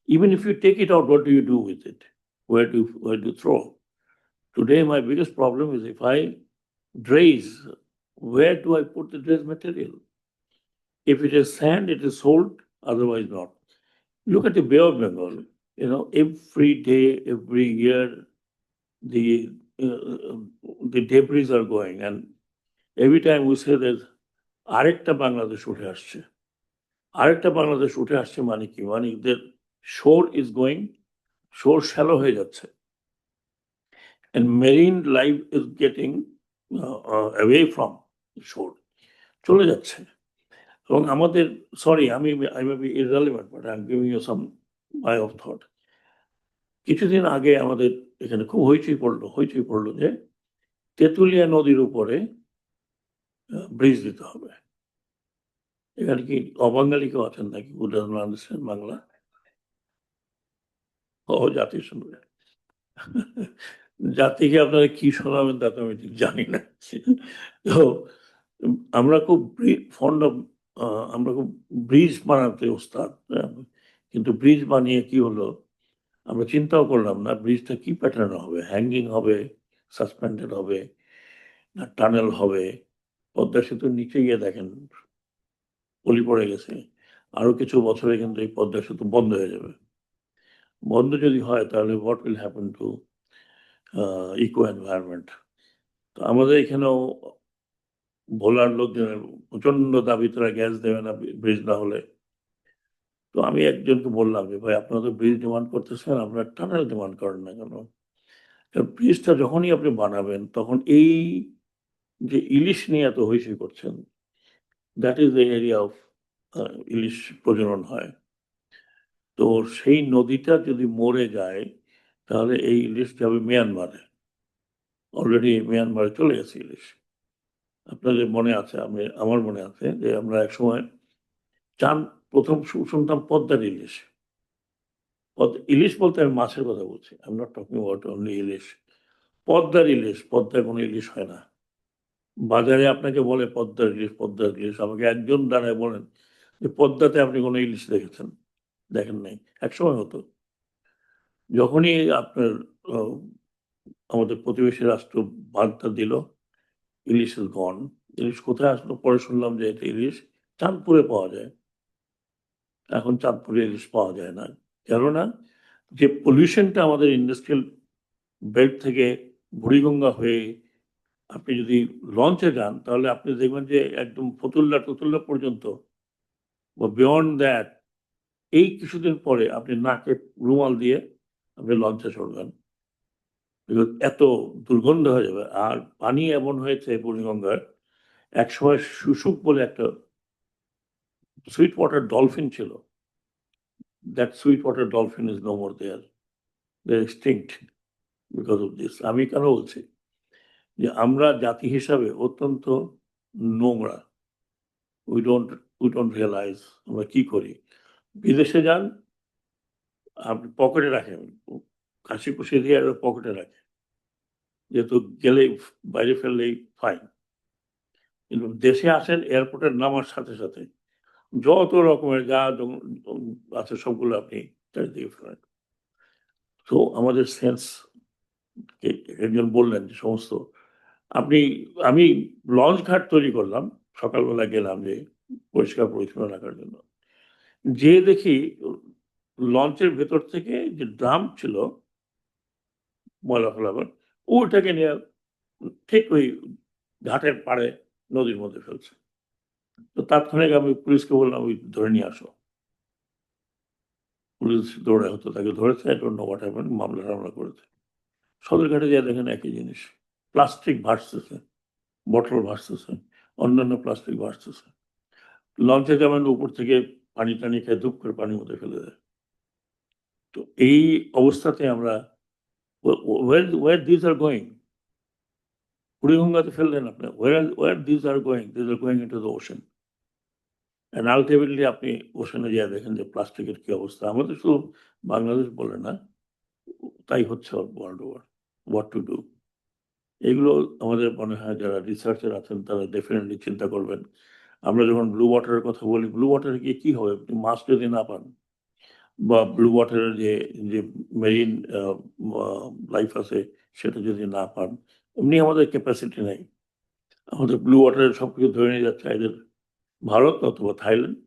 Even if you take it out, what do you do with it? Where do you throw? Today, my biggest problem is if I draise, where do I put the draise material? If it is sand, it is sold, otherwise not. Look at the Bay of Bengal. Every day, every year, the debris are going, and every time we say there's আরেকটা বাংলাদেশ উঠে আসছে আরেকটা বাংলাদেশ উঠে আসছে মানে কি মানে their shore is going shore shallow হয়ে যাচ্ছে and marine life is getting away from shore চলে যাচ্ছে এবং আমাদের sorry I may be irrelevant but I'm giving you some my of thought কিছুদিন আগে আমাদের এখানে খুব হইচই পড়লো যে তেঁতুলিয়া নদীর উপরে ব্রিজ দিতে হবে এখানে কি অবাঙালি কেউ আছেন নাকি who doesn't understand বাংলা জাতি শুনবে জাতিকে আপনারা কি শোনাবেন তা তো আমি ঠিক জানি না তো আমরা খুব ফন্ড অফ আমরা খুব ব্রিজ বানাতে ওস্তাদ কিন্তু ব্রিজ বানিয়ে কি হলো আমরা চিন্তাও করলাম না ব্রিজটা কি প্যাটার্ন হবে হ্যাঙ্গিং হবে সাসপেন্ডেড হবে না টানেল হবে পদ্মা সেতুর নিচে গিয়ে দেখেন পলি পড়ে গেছে আরো কিছু বছরে কিন্তু এই পদ্মা সেতু বন্ধ হয়ে যাবে বন্ধ যদি হয় তাহলে what will happen to eco environment তো আমাদের এখানেও ভোলার লোকজনের প্রচন্ড দাবি তারা গ্যাস দেবে না ব্রিজ না হলে তো আমি একজনকে বললাম যে ভাই আপনারা তো ব্রিজ ডিমান্ড করতেছেন আপনারা টানেল ডিমান্ড করেন না কেন ব্রিজটা যখনই আপনি বানাবেন তখন এই যে ইলিশ নিয়ে এত হইচই করছেন that is the area of ilish প্রজনন হয় তো সেই নদীটা যদি মরে যায় তাহলে এই ইলিশ যাবে মিয়ানমারে অলরেডি মিয়ানমারে চলে গেছে ইলিশ আপনাদের মনে আছে আমার মনে আছে যে আমরা একসময় প্রথম শুনতাম পদ্মার ইলিশ ইলিশ বলতে আমি মাছের কথা বলছি I am not talking about only ilish পদ্মার কোনো ইলিশ হয় না বাজারে আপনাকে বলে পদ্মার ইলিশ আমাকে একজন দাঁড়ায় বলেন যে পদ্মাতে আপনি কোনো ইলিশ দেখেন নাই একসময় হতো যখনই আপনার আমাদের প্রতিবেশী রাষ্ট্র বার্তা দিল ইলিশ ইজ গন ইলিশ কোথায় আসলো পরে শুনলাম যে এটা ইলিশ চাঁদপুরে পাওয়া যায় এখন চাঁদপুরে ইলিশ পাওয়া যায় না কেননা যে পলিউশনটা আমাদের ইন্ডাস্ট্রিয়াল বেল্ট থেকে বুড়িগঙ্গা হয়ে আপনি যদি লঞ্চে যান তাহলে আপনি দেখবেন যে একদম ফতুল্লা পর্যন্ত বা বিয়ন্ড দ্যাট এই কিছুদিন পরে আপনি নাকে রুমাল দিয়ে আপনি লঞ্চে চড়বেন এত দুর্গন্ধ হয়ে যাবে আর পানি এমন হয়েছে বুড়িগঙ্গার একসময় শুশুক বলে একটা সুইট ওয়াটার ডলফিন ছিল that sweet water dolphin is no more there they're extinct because of this আমি কেন বলছি যে আমরা জাতি হিসাবে অত্যন্ত নোংরা উই ডোন্ট রিয়েলাইজ আমরা কি করি বিদেশে যান আপনি পকেটে রাখেন কাশি কুশি দিয়ে পকেটে রাখে যেহেতু গেলেই বাইরে ফেললেই ফাইন কিন্তু দেশে আসেন এয়ারপোর্টের নামার সাথে সাথে যত রকমের যা আছে সবগুলো আপনি চারিদিকে ফেলেন তো আমাদের সেন্স একজন বললেন যে সমস্ত আমি লঞ্চ ঘাট তৈরি করলাম সকালবেলা গেলাম যে পরিষ্কার পরিচ্ছন্ন রাখার জন্য যে দেখি লঞ্চের ভেতর থেকে যে ড্রাম ছিল ময়লা ফেলাবার, ওইটাকে নিয়ে ঠিক ওই ঘাটের পাড়ে নদীর মধ্যে ফেলছে। তো তাৎক্ষণিক আমি পুলিশকে বললাম ওই ধরে নিয়ে আসো। পুলিশ দৌড়ে হতো, তাকে ধরেছে, মামলা টামলা করেছে। সদরঘাটে যা দেখেন একই জিনিস, প্লাস্টিক ভাসতেছে, বটল ভাসতেছে, অন্যান্য প্লাস্টিক ভাসতেছে। লঞ্চে যেমন উপর থেকে পানি টানি খেয়ে ধূপ করে পানির মধ্যে ফেলে দেয়। তো এই অবস্থাতে আমরা where these are going, বুড়িগঙ্গাতে ফেললেন আপনি, where these are going into the ocean, and ultimately আপনি ওশানে যা দেখেন যে প্লাস্টিকের কি অবস্থা। আমাদের শুধু বাংলাদেশ বলে না, তাই হচ্ছে world over. What to do, এগুলো আমাদের মনে হয় যারা রিসার্চার আছেন তারা ডেফিনেটলি চিন্তা করবেন। আমরা যখন ব্লু ওয়াটারের কথা বলি, ব্লু ওয়াটারে গিয়ে কি হবে? আপনি মাছ যদি না পান, বা ব্লু ওয়াটারের যে যে মেরিন লাইফ আছে সেটা যদি না পান, এমনি আমাদের ক্যাপাসিটি নেই। আমাদের ব্লু ওয়াটারের সবকিছু ধরে নিয়ে যাচ্ছে এদের ভারত অথবা থাইল্যান্ড,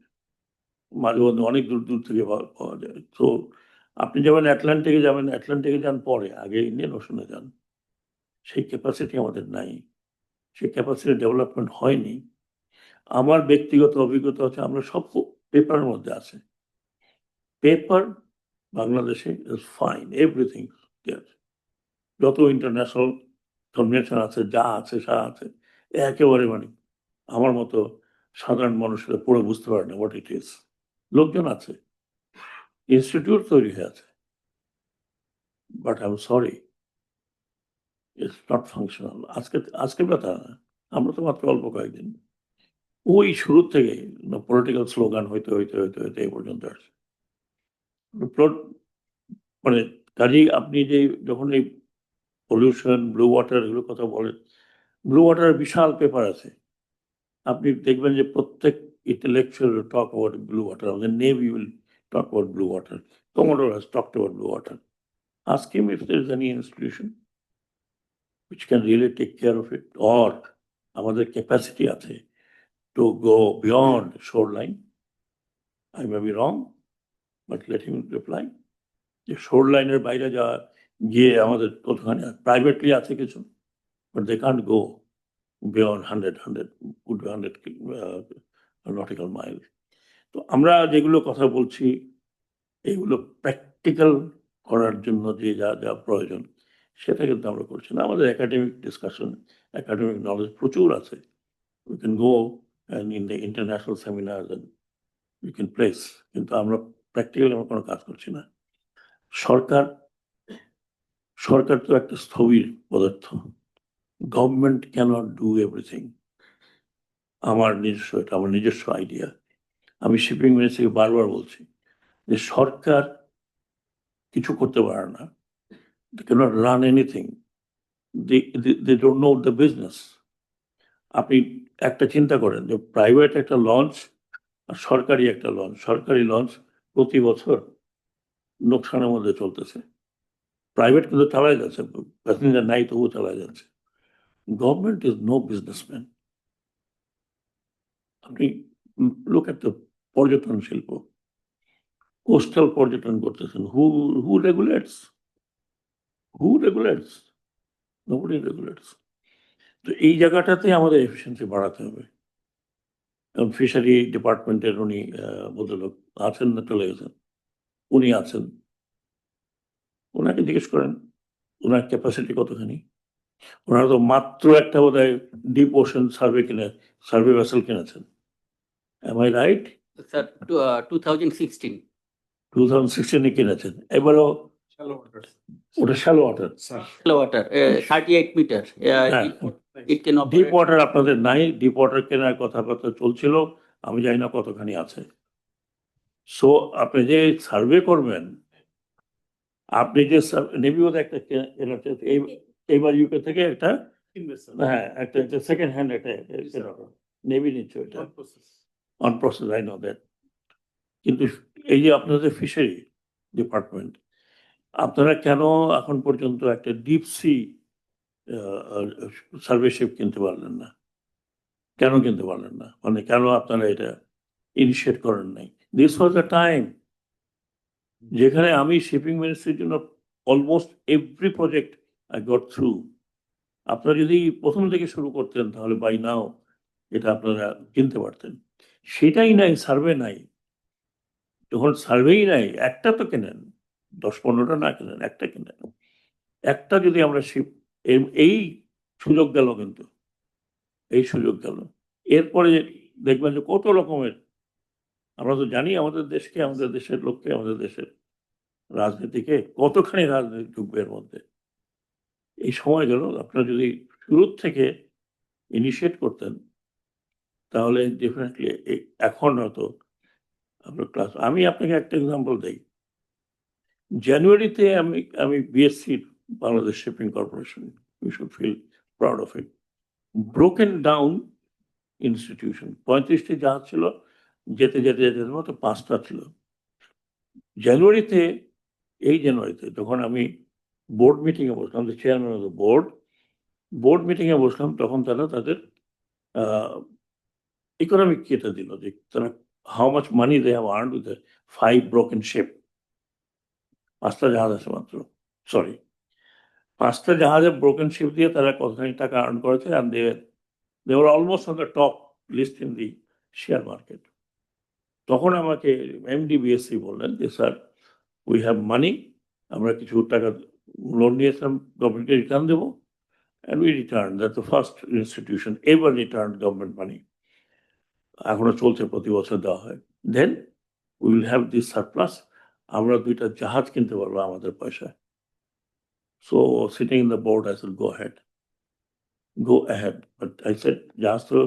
মাঝে মধ্যে অনেক দূর দূর থেকে পাওয়া যায়। তো আপনি যেমন আটলান্টিকে যাবেন, আটলান্টিকে যান পরে, আগে ইন্ডিয়ান ওশনে যান। সেই ক্যাপাসিটি আমাদের নাই, সেই ক্যাপাসিটি ডেভেলপমেন্ট হয়নি। আমার ব্যক্তিগত অভিজ্ঞতা হচ্ছে আমরা সব পেপারের মধ্যে আছে। পেপার বাংলাদেশে ইজ ফাইন, এভরিথিং যত ইন্টারন্যাশনাল কনভেনশন আছে, যা আছে একেবারে মানে আমার মতো সাধারণ মানুষরা পড়ে বুঝতে পারে না হোয়াট ইট ইজ। লোকজন আছে, ইনস্টিটিউট তৈরি হয়ে আছে, but I am sorry, it's not functional. আজকে কথা না, আমরা তো মাত্র অল্প কয়েকদিন, ওই শুরু থেকে পলিটিক্যাল স্লোগান হইতে এই পর্যন্ত আসছে। মানে কাজেই আপনি যে যখন এই পলিউশন, ব্লু ওয়াটার এগুলোর কথা বলেন, ব্লু ওয়াটারের বিশাল পেপার আছে। আপনি দেখবেন যে প্রত্যেক intellectual will talk about blue water. The Navy will talk about blue water. Commodore has talked about blue water. Ask him if there is any institution which can really take care of it, or আমাদের capacity আছে to go beyond shoreline. I may be wrong, but let him reply. যে শোরলাইনের বাইরে যাওয়া গিয়ে আমাদের কতখানি privately আছে কিছু, but they can't go beyond 100 nautical miles. তো আমরা যেগুলো কথা বলছি এগুলো প্র্যাকটিক্যাল করার জন্য যে যা প্রয়োজন সেটা কিন্তু আমরা করছি না। আমাদের একাডেমিক ডিসকাশন, একাডেমিক নলেজ প্রচুর আছে, we can go and in the international seminars and we can place, কিন্তু আমরা প্র্যাকটিক্যালি আমরা কোনো কাজ করছি না। সরকার তো একটা স্থবির পদার্থ, গভর্নমেন্ট ক্যানট ডু এভরিথিং। আমার নিজস্ব আইডিয়া, আমি শিপিং মিনিস্ট্রিকে বারবার বলছি যে সরকার কিছু করতে পারে না, they cannot run anything, they don't know the business. আপনি একটা চিন্তা করেন যে প্রাইভেট একটা লঞ্চ আর সরকারি একটা লঞ্চ, সরকারি লঞ্চ প্রতি বছর লোকসানের মধ্যে চলতেছে, প্রাইভেট কিন্তু চালায় যাচ্ছে, প্যাসেঞ্জার নাই তবুও চালায় যাচ্ছে। Government is no businessman. আপনি লোক একটা পর্যটন শিল্প, কোস্টাল পর্যটন করতেছেন, হু রেগুলেটস? Nobody regulates. তো এই জায়গাটাতে আমাদের এফিসিয়েন্সি বাড়াতে হবে। কারণ ফিশারি ডিপার্টমেন্টের উনি ভদ্রলোক আছেন না, চলে গেছেন, উনি আছেন, ওনাকে জিজ্ঞেস করেন ওনার ক্যাপাসিটি কতখানি। ওনারা তো মাত্র একটা বোধহয় ডিপ ওশন সার্ভে ভেসেল কিনেছেন। Am I right? Sir, 2016. 2016 কিনেছেন। এবারও ওটা shallow water, Shallow water, 38 meters. It can deep operate. Water আপনাদের নাই। ডিপ ওয়াটার কেনার কথাবার্তা চলছিল, আমি জানি না কতখানি আছে। সো আপনি যে সার্ভে করবেন, আপনি যে নেভি বোধ একটা এইবার ইউকে থেকে একটা, হ্যাঁ একটা সেকেন্ড হ্যান্ড একটা নেভি নিচ্ছে, ওইটা on process, I know that. কিন্তু এই যে আপনাদের ফিশারি ডিপার্টমেন্ট, আপনারা কেন এখন পর্যন্ত একটা ডিপ সি সার্ভে শিপ কিনতে পারলেন না? কেন কিনতে পারলেন না? মানে কেন আপনারা এটা ইনিশিয়েট করেন নাই? দিস ওয়াজ দ্য টাইম যেখানে আমি শিপিং মিনিস্ট্রির জন্য almost every project I got through. আপনারা যদি প্রথম থেকে শুরু করতেন তাহলে বাই নাও এটা আপনারা কিনতে পারতেন। সেটাই নাই, সার্ভে নাই। যখন সার্ভেই নাই, একটা তো কেনেন, 10-15টা না কেনেন, একটা কেনেন। একটা যদি আমরা এই সুযোগ গেল, কিন্তু এই সুযোগ গেল। এরপরে দেখবেন যে কত রকমের, আমরা তো জানি আমাদের দেশকে, আমাদের দেশের লোককে, আমাদের দেশের রাজনীতিকে কতখানি রাজনীতি ঢুকবে এর মধ্যে। এই সময় গেল, আপনারা যদি শুরুর থেকে ইনিশিয়েট করতেন তাহলে ডেফিনেটলি এখন হয়তো আপনার ক্লাস। আমি আপনাকে একটা এক্সাম্পল দিই। জানুয়ারিতে আমি BSC Bangladesh shipping corporation, we should feel proud of it, broken down institution. 35টি জাহাজ ছিল, যেতে যেতে যেতে মতো 5টা ছিল। জানুয়ারিতে, এই জানুয়ারিতে যখন আমি বোর্ড মিটিংয়ে বসলাম, the chairman of the board মিটিংয়ে বসলাম, তখন তারা তাদের ইকোনমিক কেটা দিল যে তারা how much money they have earned with 5 broken ship. 5টা জাহাজ আছে মাত্র, সরি, 5টা জাহাজের ব্রোকেন শিপ দিয়ে তারা কতখানি টাকা আর্ন করেছে। And they were almost on the top list in the share market. তখন আমাকে এমডি বিএসসি বললেন যে স্যার, উই হ্যাভ মানি, আমরা কিছু টাকা লোন নিয়েছিলাম, গভর্নমেন্টকে রিটার্ন দেবো। And we return, that the first institution ever return government money. এখনো চলছে, প্রতি বছর দেওয়া হয়। Then we will have this surplus, আমরা 2টা জাহাজ কিনতে পারবো আমাদের পয়সায়। So sitting in the board, I said go ahead. But I said, জাহাজ তো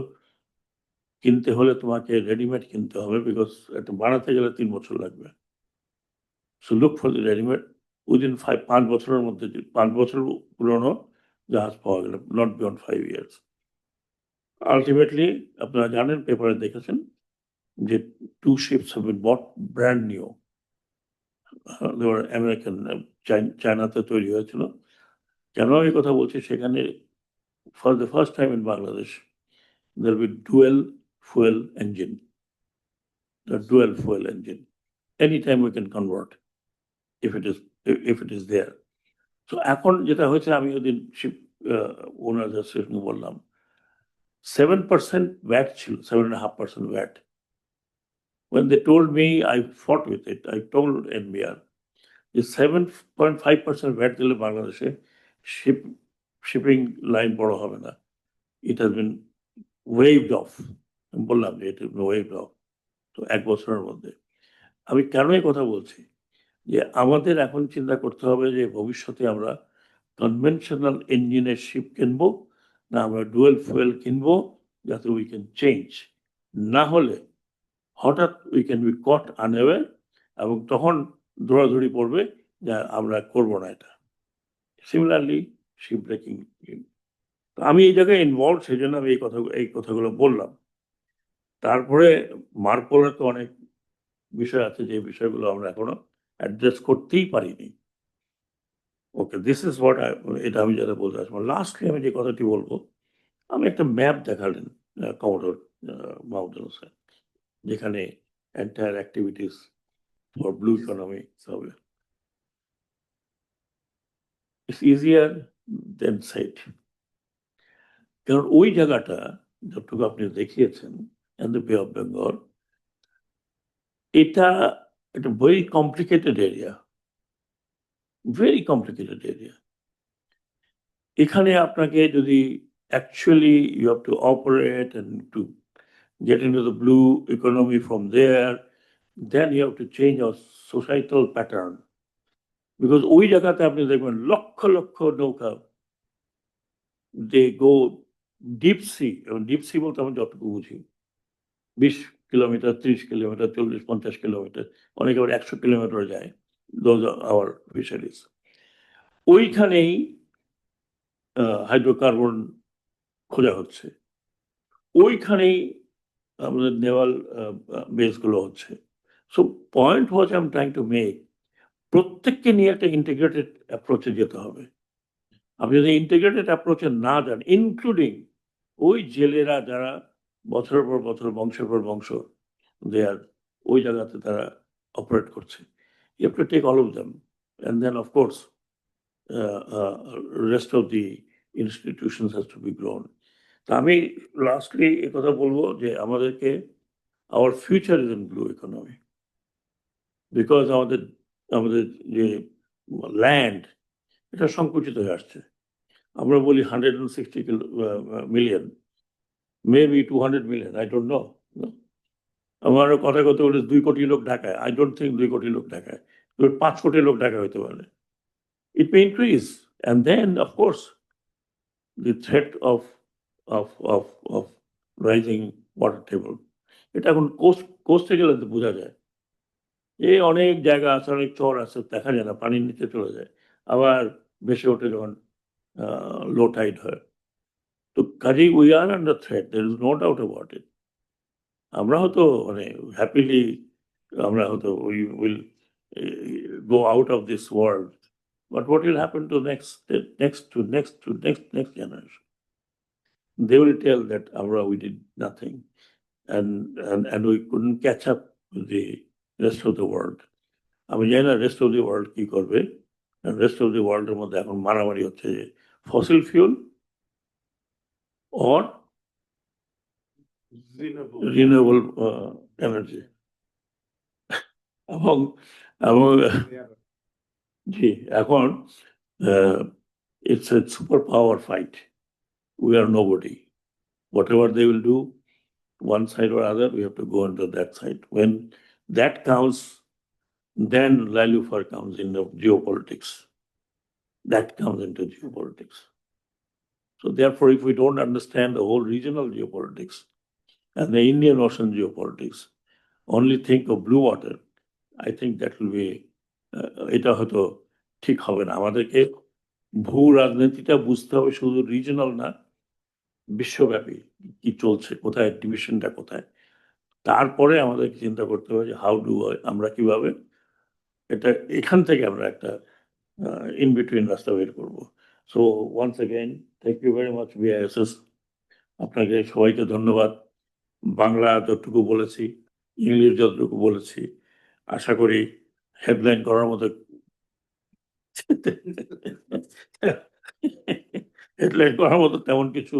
কিনতে হলে তোমাকে রেডিমেড কিনতে হবে, বিকজ এটা বানাতে গেলে 3 বছর লাগবে। So look for the readymade. Within 5 বছরের মধ্যে 5 বছর পুরনো জাহাজ পাওয়া গেল, নট বিয়ন্ড 5 ইয়ার্স। আলটিমেটলি আপনারা জানেন, পেপারে দেখেছেন যে 2 ships have been bought brand new. They were American, চায়নাতে তৈরি হয়েছিল। কেন এই কথা বলছি, সেখানে for the first time in Bangladesh there will be dual fuel engine. The dual fuel engine. Anytime we can convert if it is there. So এখন যেটা হয়েছে, আমি ওদিন শিপ ওনার অ্যাসোসিয়েশন বললাম, 7% VAT ছিল, 7.5% VAT. When they told me, I fought with it. I told NBR, the 7.5% VAT দিলে বাংলাদেশে shipping line বড় হবে না। It has been waived off. বললাম যে it has been waived off. তো 1 বছরের মধ্যে। আমি কেন এই কথা বলছি, যে আমাদের এখন চিন্তা করতে হবে যে ভবিষ্যতে আমরা কনভেনশনাল ইঞ্জিনের শিপ কিনবো না আমরা ডুয়েল ফুয়েল কিনবো, যাতে উই ক্যান চেঞ্জ। না হলে হঠাৎ উই ক্যান বি কট আনঅ্যাওয়্যার, এবং তখন দৌড়াদৌড়ি পড়বে যে আমরা করবো না এটা। Similarly ship breaking. আমি এই জায়গায় ইনভলভ, সেই জন্য আমি এই কথাগুলো বললাম। তারপরে মার্পোলের তো অনেক বিষয় আছে, যে বিষয়গুলো আমরা এখনো অ্যাড্রেস করতেই পারিনি। ওকে, দিস ইজ হোয়াট এটা আমি যেটা বলতে আসবো। লাস্টলি আমি যে কথাটি বলবো, আমি একটা ম্যাপ দেখালেন কমোডর মাহমুদুল হোসেন, যেখানে entire activities for blue economy হবে। It's easier then said. কারণ ওই জায়গাটা যতটুকু আপনি দেখিয়েছেন, in the bay of Bengal, এটা একটা very complicated area, very complicated area. এখানে আপনাকে যদি actually you have to operate and to get into the blue economy from there, then you have to change our societal pattern. Because ওই জায়গাতে আপনি দেখবেন লক্ষ লক্ষ নৌকা, they go deep sea, এবং deep sea বলতে আমি যতটুকু বুঝি 20 কিলোমিটার, 30 কিলোমিটার, 40-50 কিলোমিটার, অনেকে আবার 100 কিলোমিটার যায়, those are our fisheries. ওইখানেই হাইড্রোকার্বন খোঁজা হচ্ছে, ওইখানেই আমাদের নেভাল বেসগুলো হচ্ছে। So point was I am trying to make, প্রত্যেককে নিয়ে একটা ইন্টিগ্রেটেড অ্যাপ্রোচে যেতে হবে। আপনি যদি ইন্টিগ্রেটেড অ্যাপ্রোচে না যান, ইনক্লুডিং ওই জেলেরা যারা বছরের পর বছর, বংশের পর বংশ দেয়ার ওই জায়গাতে তারা অপারেট করছে, you have to take all of them. And then of course rest of the institutions has to be grown. তা আমি লাস্টলি কথা বলবো যে আমাদেরকে our future is in blue economy because আমাদের যে ল্যান্ড এটা সংকুচিত হয়ে আসছে আমরা বলি 160 million maybe 200 million I don't know আমার কথা বলে 2 কোটি লোক ঢাকায় I don't think 2 কোটি লোক ঢাকায় 5 কোটি লোক ঢাকায় হতে পারে it may increase and then of course the threat of rising water table এটা এখন কোস্টে গেলে তো বোঝা যায় এই অনেক জায়গা আছে অনেক চর আছে দেখা যায় না পানির নিচে চলে যায় আবার ভেসে ওঠে যখন লো টাইড হয় তো কাজেই we are under threat there is no doubt about it আমরা হয়তো মানে হ্যাপিলি আমরা হয়তো we will go out of this world but what will happen to next generation they will tell that we did nothing and we couldn't catch up with the rest of the world আমি জানি না rest of the world কি করবে and rest of the world এর মধ্যে এখন মারামারি হচ্ছে যে fossil fuel or renewable energy এবং জি এখন it's a superpower fight we are nobody whatever they will do one side or other we have to go into that side when that comes then Lalufar comes in the geopolitics that comes into geopolitics so therefore if we don't understand the whole regional geopolitics and the Indian Ocean geopolitics only think of blue water I think that will be এটা হয়তো ঠিক হবে না আমাদেরকে ভূ রাজনীতিটা বুঝতে হবে শুধু রিজনাল না বিশ্বব্যাপী কি চলছে কোথায় ডিভিশনটা কোথায় তারপরে আমাদেরকে চিন্তা করতে হবে যে হাউ ডু আমরা কিভাবে এটা এখান থেকে আমরা একটা ইন বিটুইন রাস্তা বের করবো so once again thank you very much BISS আপনাকে সবাইকে ধন্যবাদ বাংলা যতটুকু বলেছি ইংলিশ যতটুকু বলেছি আশা করি হেডলাইন করার মতো হেডলাইন করার মতো তেমন কিছু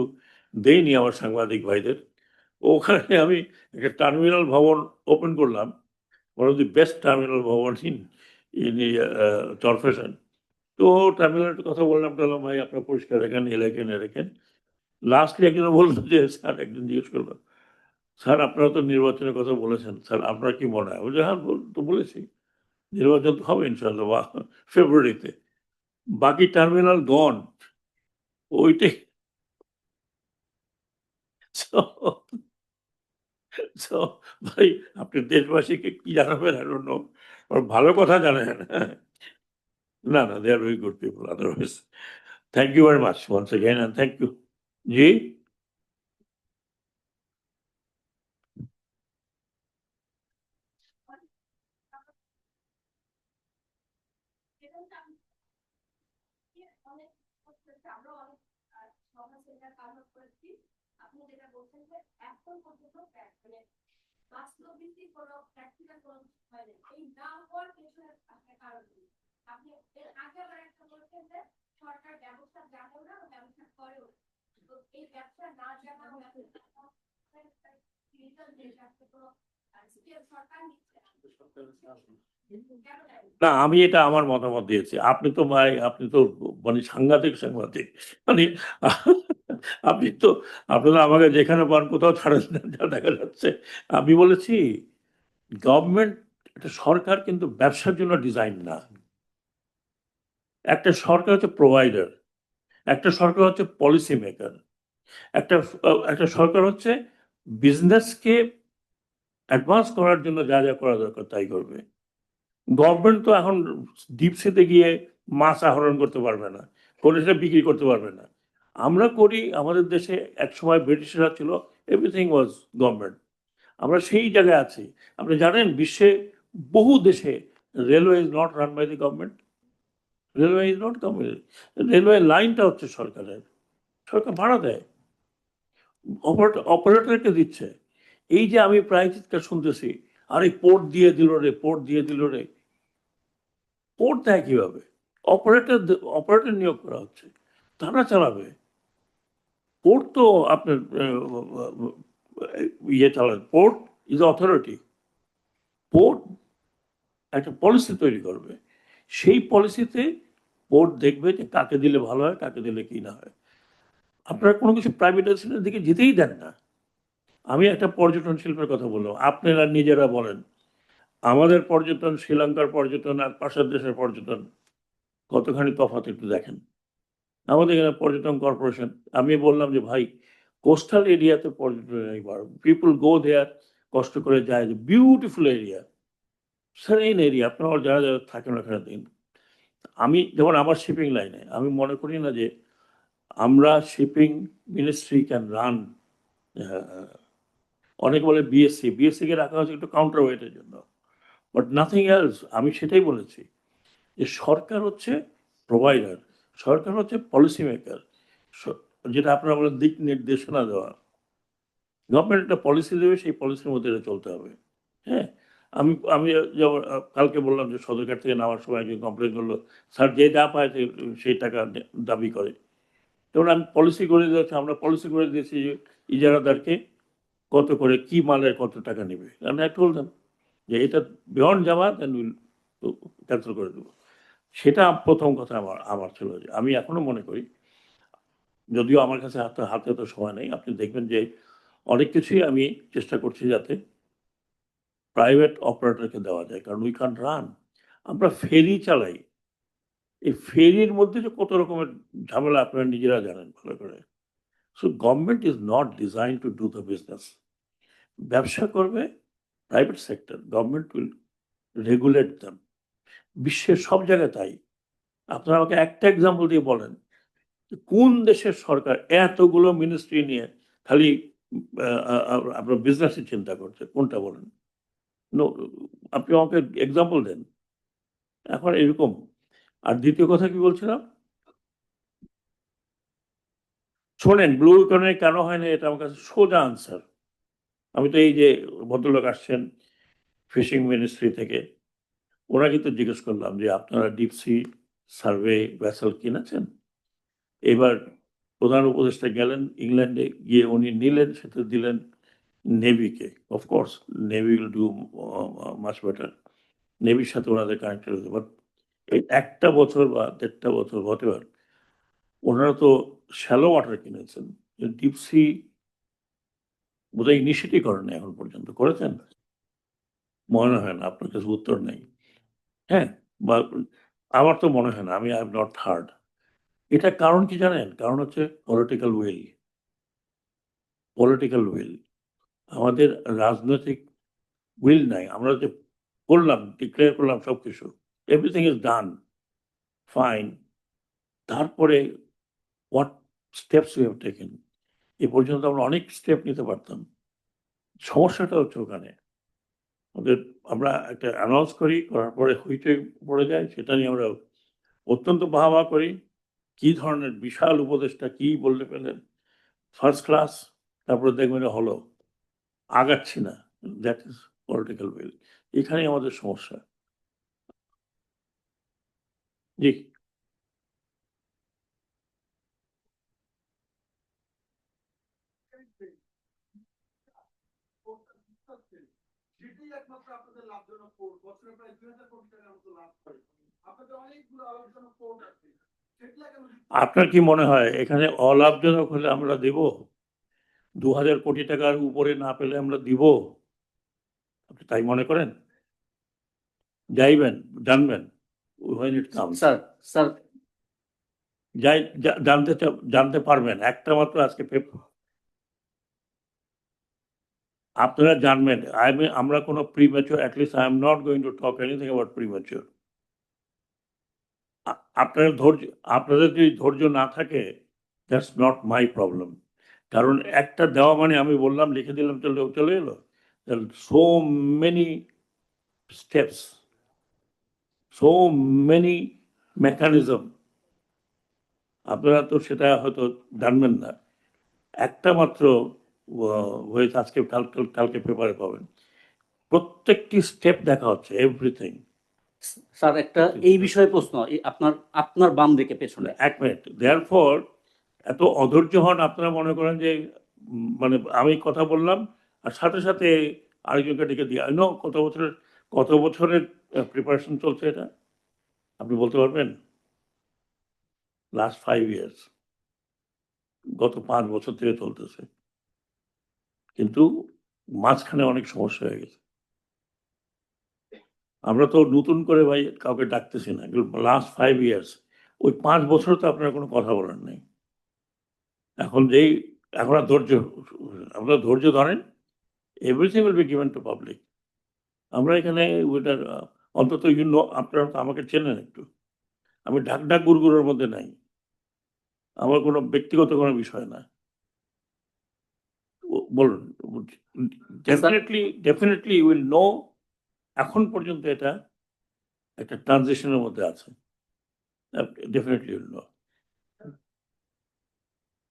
দেইনি আমার সাংবাদিক ভাইদের ওখানে আমি একটা টার্মিনাল ভবন ওপেন করলাম one of the best terminal ভবন ইন চরফেশন তো টার্মিনালের কথা বললাম ভাই আপনার পরিষ্কার রেখেন রেখেন লাস্টলি একজন বললো যে স্যার একদিন জিজ্ঞেস করলো স্যার আপনারা তো নির্বাচনের কথা বলেছেন স্যার আপনার কি মনে হয় বলছে হ্যাঁ তো বলেছি নির্বাচন তো হবে ইনশাল্লাহ ফেব্রুয়ারিতে বাকি টার্মিনাল গন ওইটাই ভাই আপনি দেশবাসীকে কি জানাবেন ভালো কথা জানেন না they are very good people otherwise thank you very much once again and thank you ji আপনি যেটা বলছেন যে এখন পর্যন্ত মানে বাস্তবভিত্তিক কোনো প্র্যাকটিক্যাল কোনো হয়নি এই না হওয়ার পেছনে আপনার কারণ কি আপনি এর আগে আবার একটা বলছেন যে সরকার ব্যবস্থা জানেও না ব্যবস্থা করেও তো এই ব্যবসা না জানা না আমি এটা আমার মতামত দিয়েছি আপনি তো মানে সাংঘাতিক মানে আপনি তো আপনারা আমাকে যেখানে পান কোথাও ছাড়েন না যা দেখা যাচ্ছে আমি বলেছি গভর্নমেন্ট একটা সরকার কিন্তু ব্যবসার জন্য ডিজাইন না একটা সরকার হচ্ছে প্রোভাইডার একটা সরকার হচ্ছে পলিসি মেকার একটা সরকার হচ্ছে বিজনেসকে অ্যাডভান্স করার জন্য যা যা করা দরকার তাই করবে গভর্নমেন্ট তো এখন ডিপ সিতে গিয়ে মাছ আহরণ করতে পারবে না করে সেটা বিক্রি করতে পারবে না আমরা করি আমাদের দেশে একসময় ব্রিটিশরা ছিল এভরিথিং ওয়াজ গভর্নমেন্ট আমরা সেই জায়গায় আছি আপনি জানেন বিশ্বে বহু দেশে railway is not run by the government railway is not government railway লাইনটা হচ্ছে সরকারের সরকার ভাড়া দেয় অপারেটরকে দিচ্ছে এই যে আমি প্রায় চিৎকার শুনতেছি আরে পোর্ট দিয়ে দিল রে পোর্ট দেয় কিভাবে অপারেটর নিয়োগ করা হচ্ছে, তারা চালাবে। পোর্ট তো আপনার ইয়ে চালান, পোর্ট ইজ অথরিটি। পোর্ট একটা পলিসি তৈরি করবে, সেই পলিসিতে পোর্ট দেখবে যে কাকে দিলে ভালো হয়, কাকে দিলে কি না হয়। আপনারা কোনো কিছু প্রাইভেটাইজেশনের দিকে যেতেই দেন না। আমি একটা পর্যটন শিল্পের কথা বললাম, আপনারা নিজেরা বলেন আমাদের পর্যটন, শ্রীলঙ্কার পর্যটন আর পাশের দেশের পর্যটন কতখানি তফাৎ একটু দেখেন। আমাদের এখানে পর্যটন কর্পোরেশন, আমি বললাম যে ভাই কোস্টাল এরিয়াতে পর্যটন পিপুল গো দেয়ার, কষ্ট করে যায়, বিউটিফুল এরিয়া, সেরেন এরিয়া, আপনারা যারা যারা থাকেন ওখানে দিন। আমি যেমন আমার শিপিং লাইনে, আমি মনে করি না যে আমরা শিপিং মিনিস্ট্রি ক্যান রান, অনেকে বলে বিএসসি কে রাখা হয়েছে একটু কাউন্টার ওয়েটের জন্য, বাট নাথিং এলস। আমি সেটাই বলেছি যে সরকার হচ্ছে প্রোভাইডার, সরকার হচ্ছে পলিসি মেকার, যেটা আপনারা বলেন দিক নির্দেশনা দেওয়া। গভর্নমেন্ট একটা পলিসি দেবে, সেই পলিসির মধ্যে এটা চলতে হবে। হ্যাঁ, আমি আমি যেমন কালকে বললাম যে সদরঘাট থেকে নামার সময় একজন কমপ্লেন করলো, স্যার যে যা পায় সেই টাকা দাবি করে। যেমন আমি পলিসি করে দিয়েছি, আমরা পলিসি করে দিয়েছি যে ইজারাদারকে কত করে কি মালের কত টাকা নেবে। আমি একটা বললাম যে এটা বিয়ন্ড যাওয়া দেন উইল ক্যান্সেল করে দেবো। সেটা প্রথম কথা আমার ছিল। যে আমি এখনো মনে করি, যদিও আমার কাছে হাতে তো সময় নেই, আপনি দেখবেন যে অনেক কিছুই আমি চেষ্টা করছি যাতে প্রাইভেট অপারেটরকে দেওয়া যায়, কারণ উই ক্যান রান। আমরা ফেরি চালাই, এই ফেরির মধ্যে যে কত রকমের ঝামেলা আপনারা নিজেরা জানেন ভালো করে। So government is not design to do the business. ব্যবসা করবে private sector, government will regulate them. বিশ্বের সব জায়গায় তাই। আপনারা আমাকে একটা এক্সাম্পল দিয়ে বলেন কোন দেশের সরকার এতগুলো মিনিস্ট্রি নিয়ে খালি আপনার বিজনেসের চিন্তা করছে, কোনটা বলেন? আপনি আমাকে এক্সাম্পল দেন। এখন এরকম। আর দ্বিতীয় কথা কি বলছিলাম, শোনেন ব্লু ইকোনমি কেন হয় না, এটা আমার কাছে সোজা আনসার। আমি তো এই যে ভদ্রলোক আসছেন ফিশিং মিনিস্ট্রি থেকে, ওনাকে তো জিজ্ঞেস করলাম যে আপনারা ডিপসি সার্ভে ভেসেল কিনেছেন? এবার প্রধান উপদেষ্টা গেলেন ইংল্যান্ডে, গিয়ে উনি নিলেন, সেটা দিলেন নেভিকে। Of course navy will do much better, নেভির সাথে ওনাদের কানেক্টেড হতে। বাট এই একটা বছর বা 1.5 বছর হতে পারে ওনারা তো শ্যালো ওয়াটার কিনেছেন, ডিপসি বোধহয় ইনিশিয়েটিভ করেন এখন পর্যন্ত, করেছেন? মনে হয় না, আপনার কাছে উত্তর নেই। হ্যাঁ, বা আমার তো মনে হয় না, আমি আই হ্যাভ নট হার্ড। এটা কারণ কি জানেন? কারণ হচ্ছে পলিটিক্যাল উইল। পলিটিক্যাল উইল, আমাদের রাজনৈতিক উইল নাই। আমরা যে করলাম, ডিক্লেয়ার করলাম সবকিছু, এভরিথিং ইজ ডান ফাইন, তারপরে what steps we have taken. এ পর্যন্ত আমরা অনেক স্টেপ নিতে পারতাম। সমস্যাটা হচ্ছে ওখানে আমরা একটা অ্যানাউন্স করি, করার পরে হইচই পড়ে যায়, সেটা নিয়ে আমরা অত্যন্ত বাহবা করি। কি ধরনের বিশাল উপদেশটা কি বলতে পেলেন, ফার্স্ট ক্লাস, তারপরে দেখবেন হলো, আগাচ্ছি না। That is political will. এখানেই আমাদের সমস্যা। জি, আপনার কি মনে হয় এখানে অলাভজনক হলে আমরা দেব? 2000 কোটি টাকার উপরে না পেলে আমরা দিব? আপনি তাই মনে করেন? যাইবেন, জানবেন when it comes। স্যার যাই জানতে পারবেন। একটা মাত্র আজকে আপনারা জানবেন। আমরা কোনো premature, at least I am not going to talk anything about premature. আপনাদের যদি ধৈর্য না থাকে, দ্যাটস নট মাই প্রবলেম। কারণ একটা দেওয়া মানে আমি বললাম, লিখে দিলাম, চলে এলো। So many steps, so many mechanism, আপনারা তো সেটা হয়তো জানবেন না। একটা মাত্র হয়েছে, আজকে কালকে পেপারে পাবেন, প্রত্যেকটি স্টেপ দেখা হচ্ছে, এভরিথিং। স্যার একটা এই বিষয়ে প্রশ্ন, আপনার আপনার বাম দিকে পেছনে। এক মিনিট, দেয়ারফর এত অধৈর্য হন আপনারা, মনে করেন যে মানে আমি কথা বললাম আর সাথে সাথে আরেকজনকে ডেকে দিয়ে কত বছরের প্রিপারেশন চলছে এটা আপনি বলতে পারবেন? লাস্ট 5 years, গত 5 বছর থেকে চলতেছে, কিন্তু মাঝখানে অনেক সমস্যা হয়ে গেছে। আমরা তো নতুন করে ভাই কাউকে ডাকতেছি না, লাস্ট 5 years, ওই 5 বছর তো আপনার কোনো কথা বলার নেই। এখন আর আপনারা ধৈর্য ধরেন, everything will be given to public. আমরা এখানে ওইটার অন্তত আপনারা তো আমাকে চেনেন একটু, আমি ঢাক গুড়গুড়োর মধ্যে নাই, আমার কোনো ব্যক্তিগত কোনো বিষয় না। বলুন, ডেফিনেটলি উইল নো। এখন পর্যন্ত এটা একটা ট্রানজিশনের মধ্যে আছে, ডেফিনেটলি উইল নো।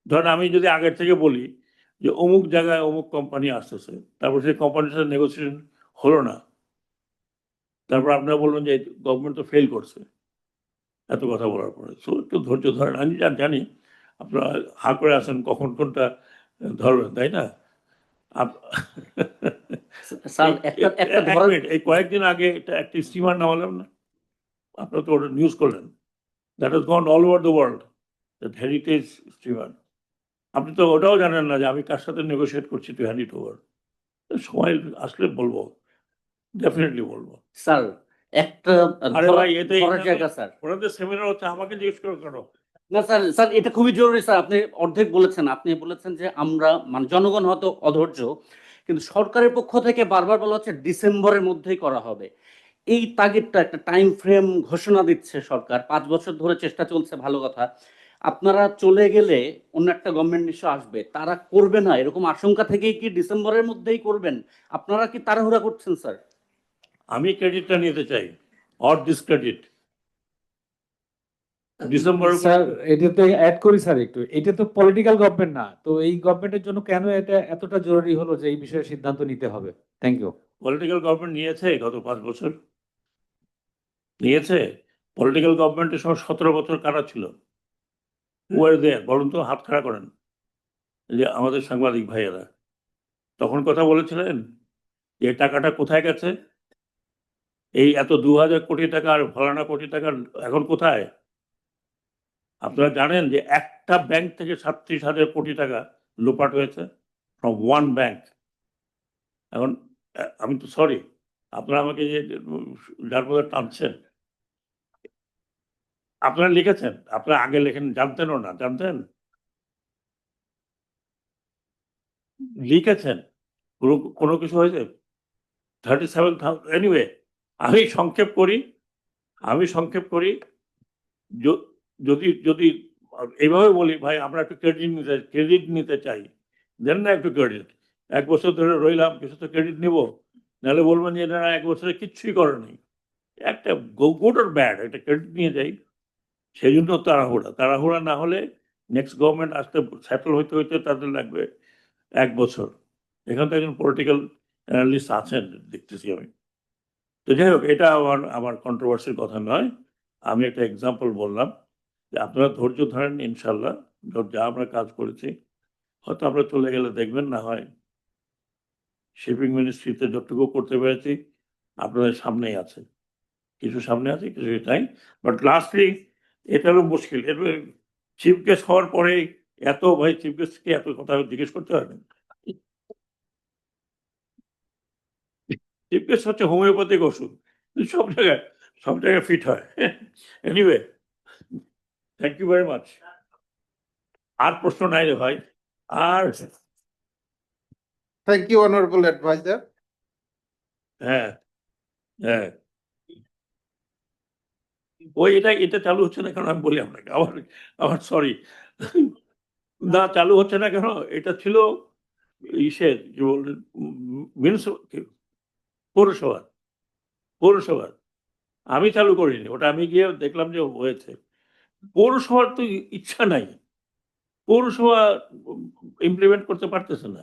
ধরেন আমি যদি আগের থেকে বলি যে অমুক জায়গায় অমুক কোম্পানি আসতেছে, তারপর সেই কোম্পানির সাথে নেগোসিয়েশন হলো না, তারপর আপনারা বলবেন যে গভর্নমেন্ট তো ফেল করছে এত কথা বলার পরে। সো একটু ধৈর্য ধরেন, আমি জানি আপনারা হা করে আছেন কখন কোনটা ধরবেন, তাই না? এই কয়েকদিন আগে একটা স্টিমার নামালাম না, আপনারা তো ওটা নিউজ করলেন, that has gone all over the world, that heritage steamer. আপনি তো ওটাও জানেন না যে আমি কার সাথে নেগোশিয়েট করছি টু হ্যান্ড ইট ওভার। সময় আসলে বলবো, ডেফিনেটলি বলবো। স্যার একটা আরে ভাই, এতে জায়গা স্যার, ওনাদের সেমিনার হচ্ছে, আমাকে জিজ্ঞেস করো কেন? না স্যার, স্যার এটা খুবই জরুরি স্যার। আপনি অর্ধেক বলেছেন, আপনি বলেছেন যে আমরা মানে জনগণ হয়তো অধৈর্য, কিন্তু সরকারের পক্ষ থেকে বারবার বলা হচ্ছে ডিসেম্বরের মধ্যেই করা হবে। এই তাগিদটা একটা টাইম ফ্রেম ঘোষণা দিচ্ছে সরকার, 5 বছর ধরে চেষ্টা চলছে, ভালো কথা। আপনারা চলে গেলে অন্য একটা গভর্নমেন্ট নিশ্চয় আসবে, তারা করবে না এরকম আশঙ্কা থেকেই কি ডিসেম্বরের মধ্যেই করবেন? আপনারা কি তাড়াহুড়া করছেন স্যার? আমি ক্রেডিটটা নিতে চাই, অর ডিসক্রেডিট। ডিসেম্বর স্যার এটাতে অ্যাড করি স্যার একটু, এটা তো পলিটিক্যাল গভর্নমেন্ট না, তো এই গভর্নমেন্টের জন্য কেন এটা এতটা জরুরি হলো যে এই বিষয়ে সিদ্ধান্ত নিতে হবে? Thank you. পলিটিক্যাল গভর্নমেন্ট নিয়েছে গত 5 বছর, নিয়েছে। পলিটিক্যাল গভর্নমেন্টের সময় 17 বছর কারা ছিল? ওয়ার দেয়ার, বলুন তো, হাত খাড়া করেন। যে আমাদের সাংবাদিক ভাইয়েরা তখন কথা বলেছিলেন যে টাকাটা কোথায় গেছে, এই এত 2000 কোটি টাকা আর ফলানা কোটি টাকা এখন কোথায়? আপনারা জানেন যে একটা ব্যাংক থেকে 37,000 কোটি টাকা লোপাট হয়েছে, ফ্রম ওয়ান ব্যাংক। এখন আমি তো সরি, আপনারা আমাকে যে যার মধ্যে টানছেন, আপনারা লিখেছেন, আপনারা আগে লেখেন, জানতেনও না, জানতেন, লিখেছেন, কোনো কিছু হয়েছে 37,000। এনিওয়ে, আমি সংক্ষেপ করি, যদি এইভাবে বলি, ভাই আমরা একটু ক্রেডিট নিতে চাই, দেন না একটু ক্রেডিট। 1 বছর ধরে রইলাম, কিছু তো ক্রেডিট নিব, নাহলে বলবেন যে না 1 বছরে কিচ্ছুই করেনি। একটা গুড অর ব্যাড একটা ক্রেডিট নিয়ে যাই, সেই জন্য তাড়াহুড়া না হলে নেক্সট গভর্নমেন্ট আসতে সেটেল হইতে হইতে তাদের লাগবে 1 বছর। এখানে তো একজন পলিটিক্যাল অ্যানালিস্ট আছেন দেখতেছি আমি। তো যাই হোক, এটা আমার কন্ট্রোভার্সির কথা নয়, আমি একটা এক্সাম্পল বললাম যে আপনারা ধৈর্য ধরেন, ইনশাল্লাহ যা আমরা কাজ করেছি হয়তো আমরা চলে গেলে দেখবেন, না হয় শিপিং মিনিস্ট্রিতে যতটুকু করতে পেরেছি আপনাদের সামনেই আছে, কিছু সামনে আছে, কিছু নাই। বাট লাস্টলি এটারও মুশকিল, চিফ গেস্ট হওয়ার পরে ভাই চিফ গেস্টকে এত কথা জিজ্ঞেস করতে হয় না। চিফ গেস্ট হচ্ছে হোমিওপ্যাথিক ওষুধ, সব জায়গায় ফিট হয়। Anyway, thank you very much. আর প্রশ্ন নাই রে ভাই, আর Thank you, Honorable Advisor. হ্যাঁ হ্যাঁ, এটা চালু হচ্ছে না কেন আমি বলি আপনাকে, আমার সরি, না চালু হচ্ছে না কেন, এটা ছিল ইসের কি বললেন, পৌরসভার, আমি চালু করিনি ওটা, আমি গিয়ে দেখলাম যে হয়েছে। পৌরসভার তো ইচ্ছা নাই, পৌরসভা ইমপ্লিমেন্ট করতে পারতেছে না।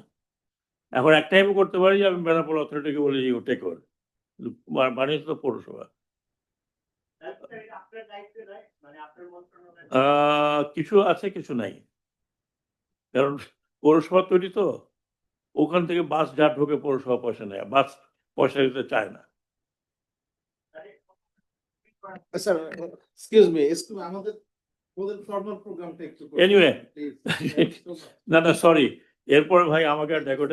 এখন একটাই আমি করতে পারি যে আমি বেনাপোল অথরিটিকে বলি টেক ওভার, বানিয়েছে তো পৌরসভা। কিছু আছে কিছু নাই, কারণ পৌরসভা তৈরি তো, ওখান থেকে বাস যা ঢোকে পৌরসভা পয়সা নেয়, বাস পয়সা দিতে চায় না। স্যার এক্সকিউজ মি, আমাদের ফর্মাল প্রোগ্রামটা একটু Anyway. প্লিজ। না সরি, এরপরে ভাই আমাকে আর ডেকো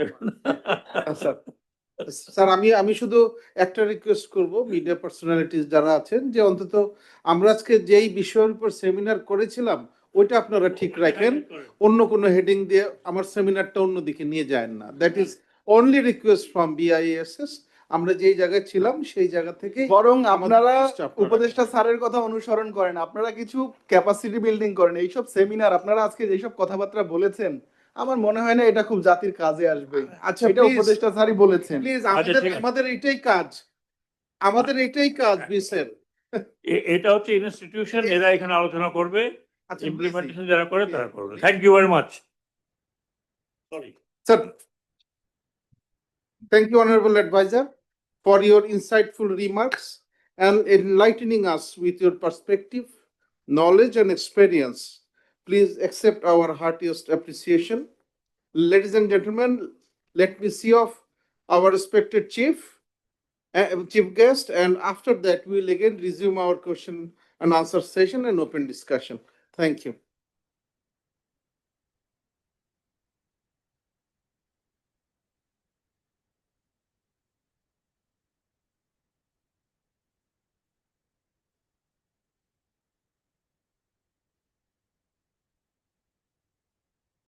স্যার আমি শুধু একটা রিকোয়েস্ট করব মিডিয়া পার্সোনালিটিস যারা আছেন, যে অন্তত আমরা আজকে যেই বিষয়ের উপর সেমিনার করেছিলাম ওইটা আপনারা ঠিক রাখেন, অন্য কোনো হেডিং দিয়ে আমার সেমিনারটা অন্যদিকে নিয়ে যায় না। That is only request from BISS। আমরা যেই জায়গায় ছিলাম সেই জায়গা থেকে বরং আপনারা উপদেষ্টা স্যারের কথা অনুসরণ করেন, আপনারা কিছু ক্যাপাসিটি বিল্ডিং করেন। এইসব সেমিনার আপনারা আজকে যেসব কথাবার্তা বলেছেন, আমার মনে হয় না এটা খুব জাতির কাজে আসবে। আচ্ছা, এটা উপদেষ্টা স্যারই বলেছেন। প্লিজ ঠিক আছে। আমাদের এটাই কাজ বিসের। এটা হচ্ছে ইনস্টিটিউশন, এরা এখানে আলোচনা করবে, আচ্ছা, ইমপ্লিমেন্টেশন যারা করে তারা করবে। Thank you very much. Sorry Sir, thank you, Honorable Advisor, for your insightful remarks and enlightening us with your perspective, knowledge, and experience. Please accept our heartiest appreciation. Ladies and gentlemen, let me see off our respected chief guest, and after that, we'll again resume our question and answer session and open discussion. Thank you.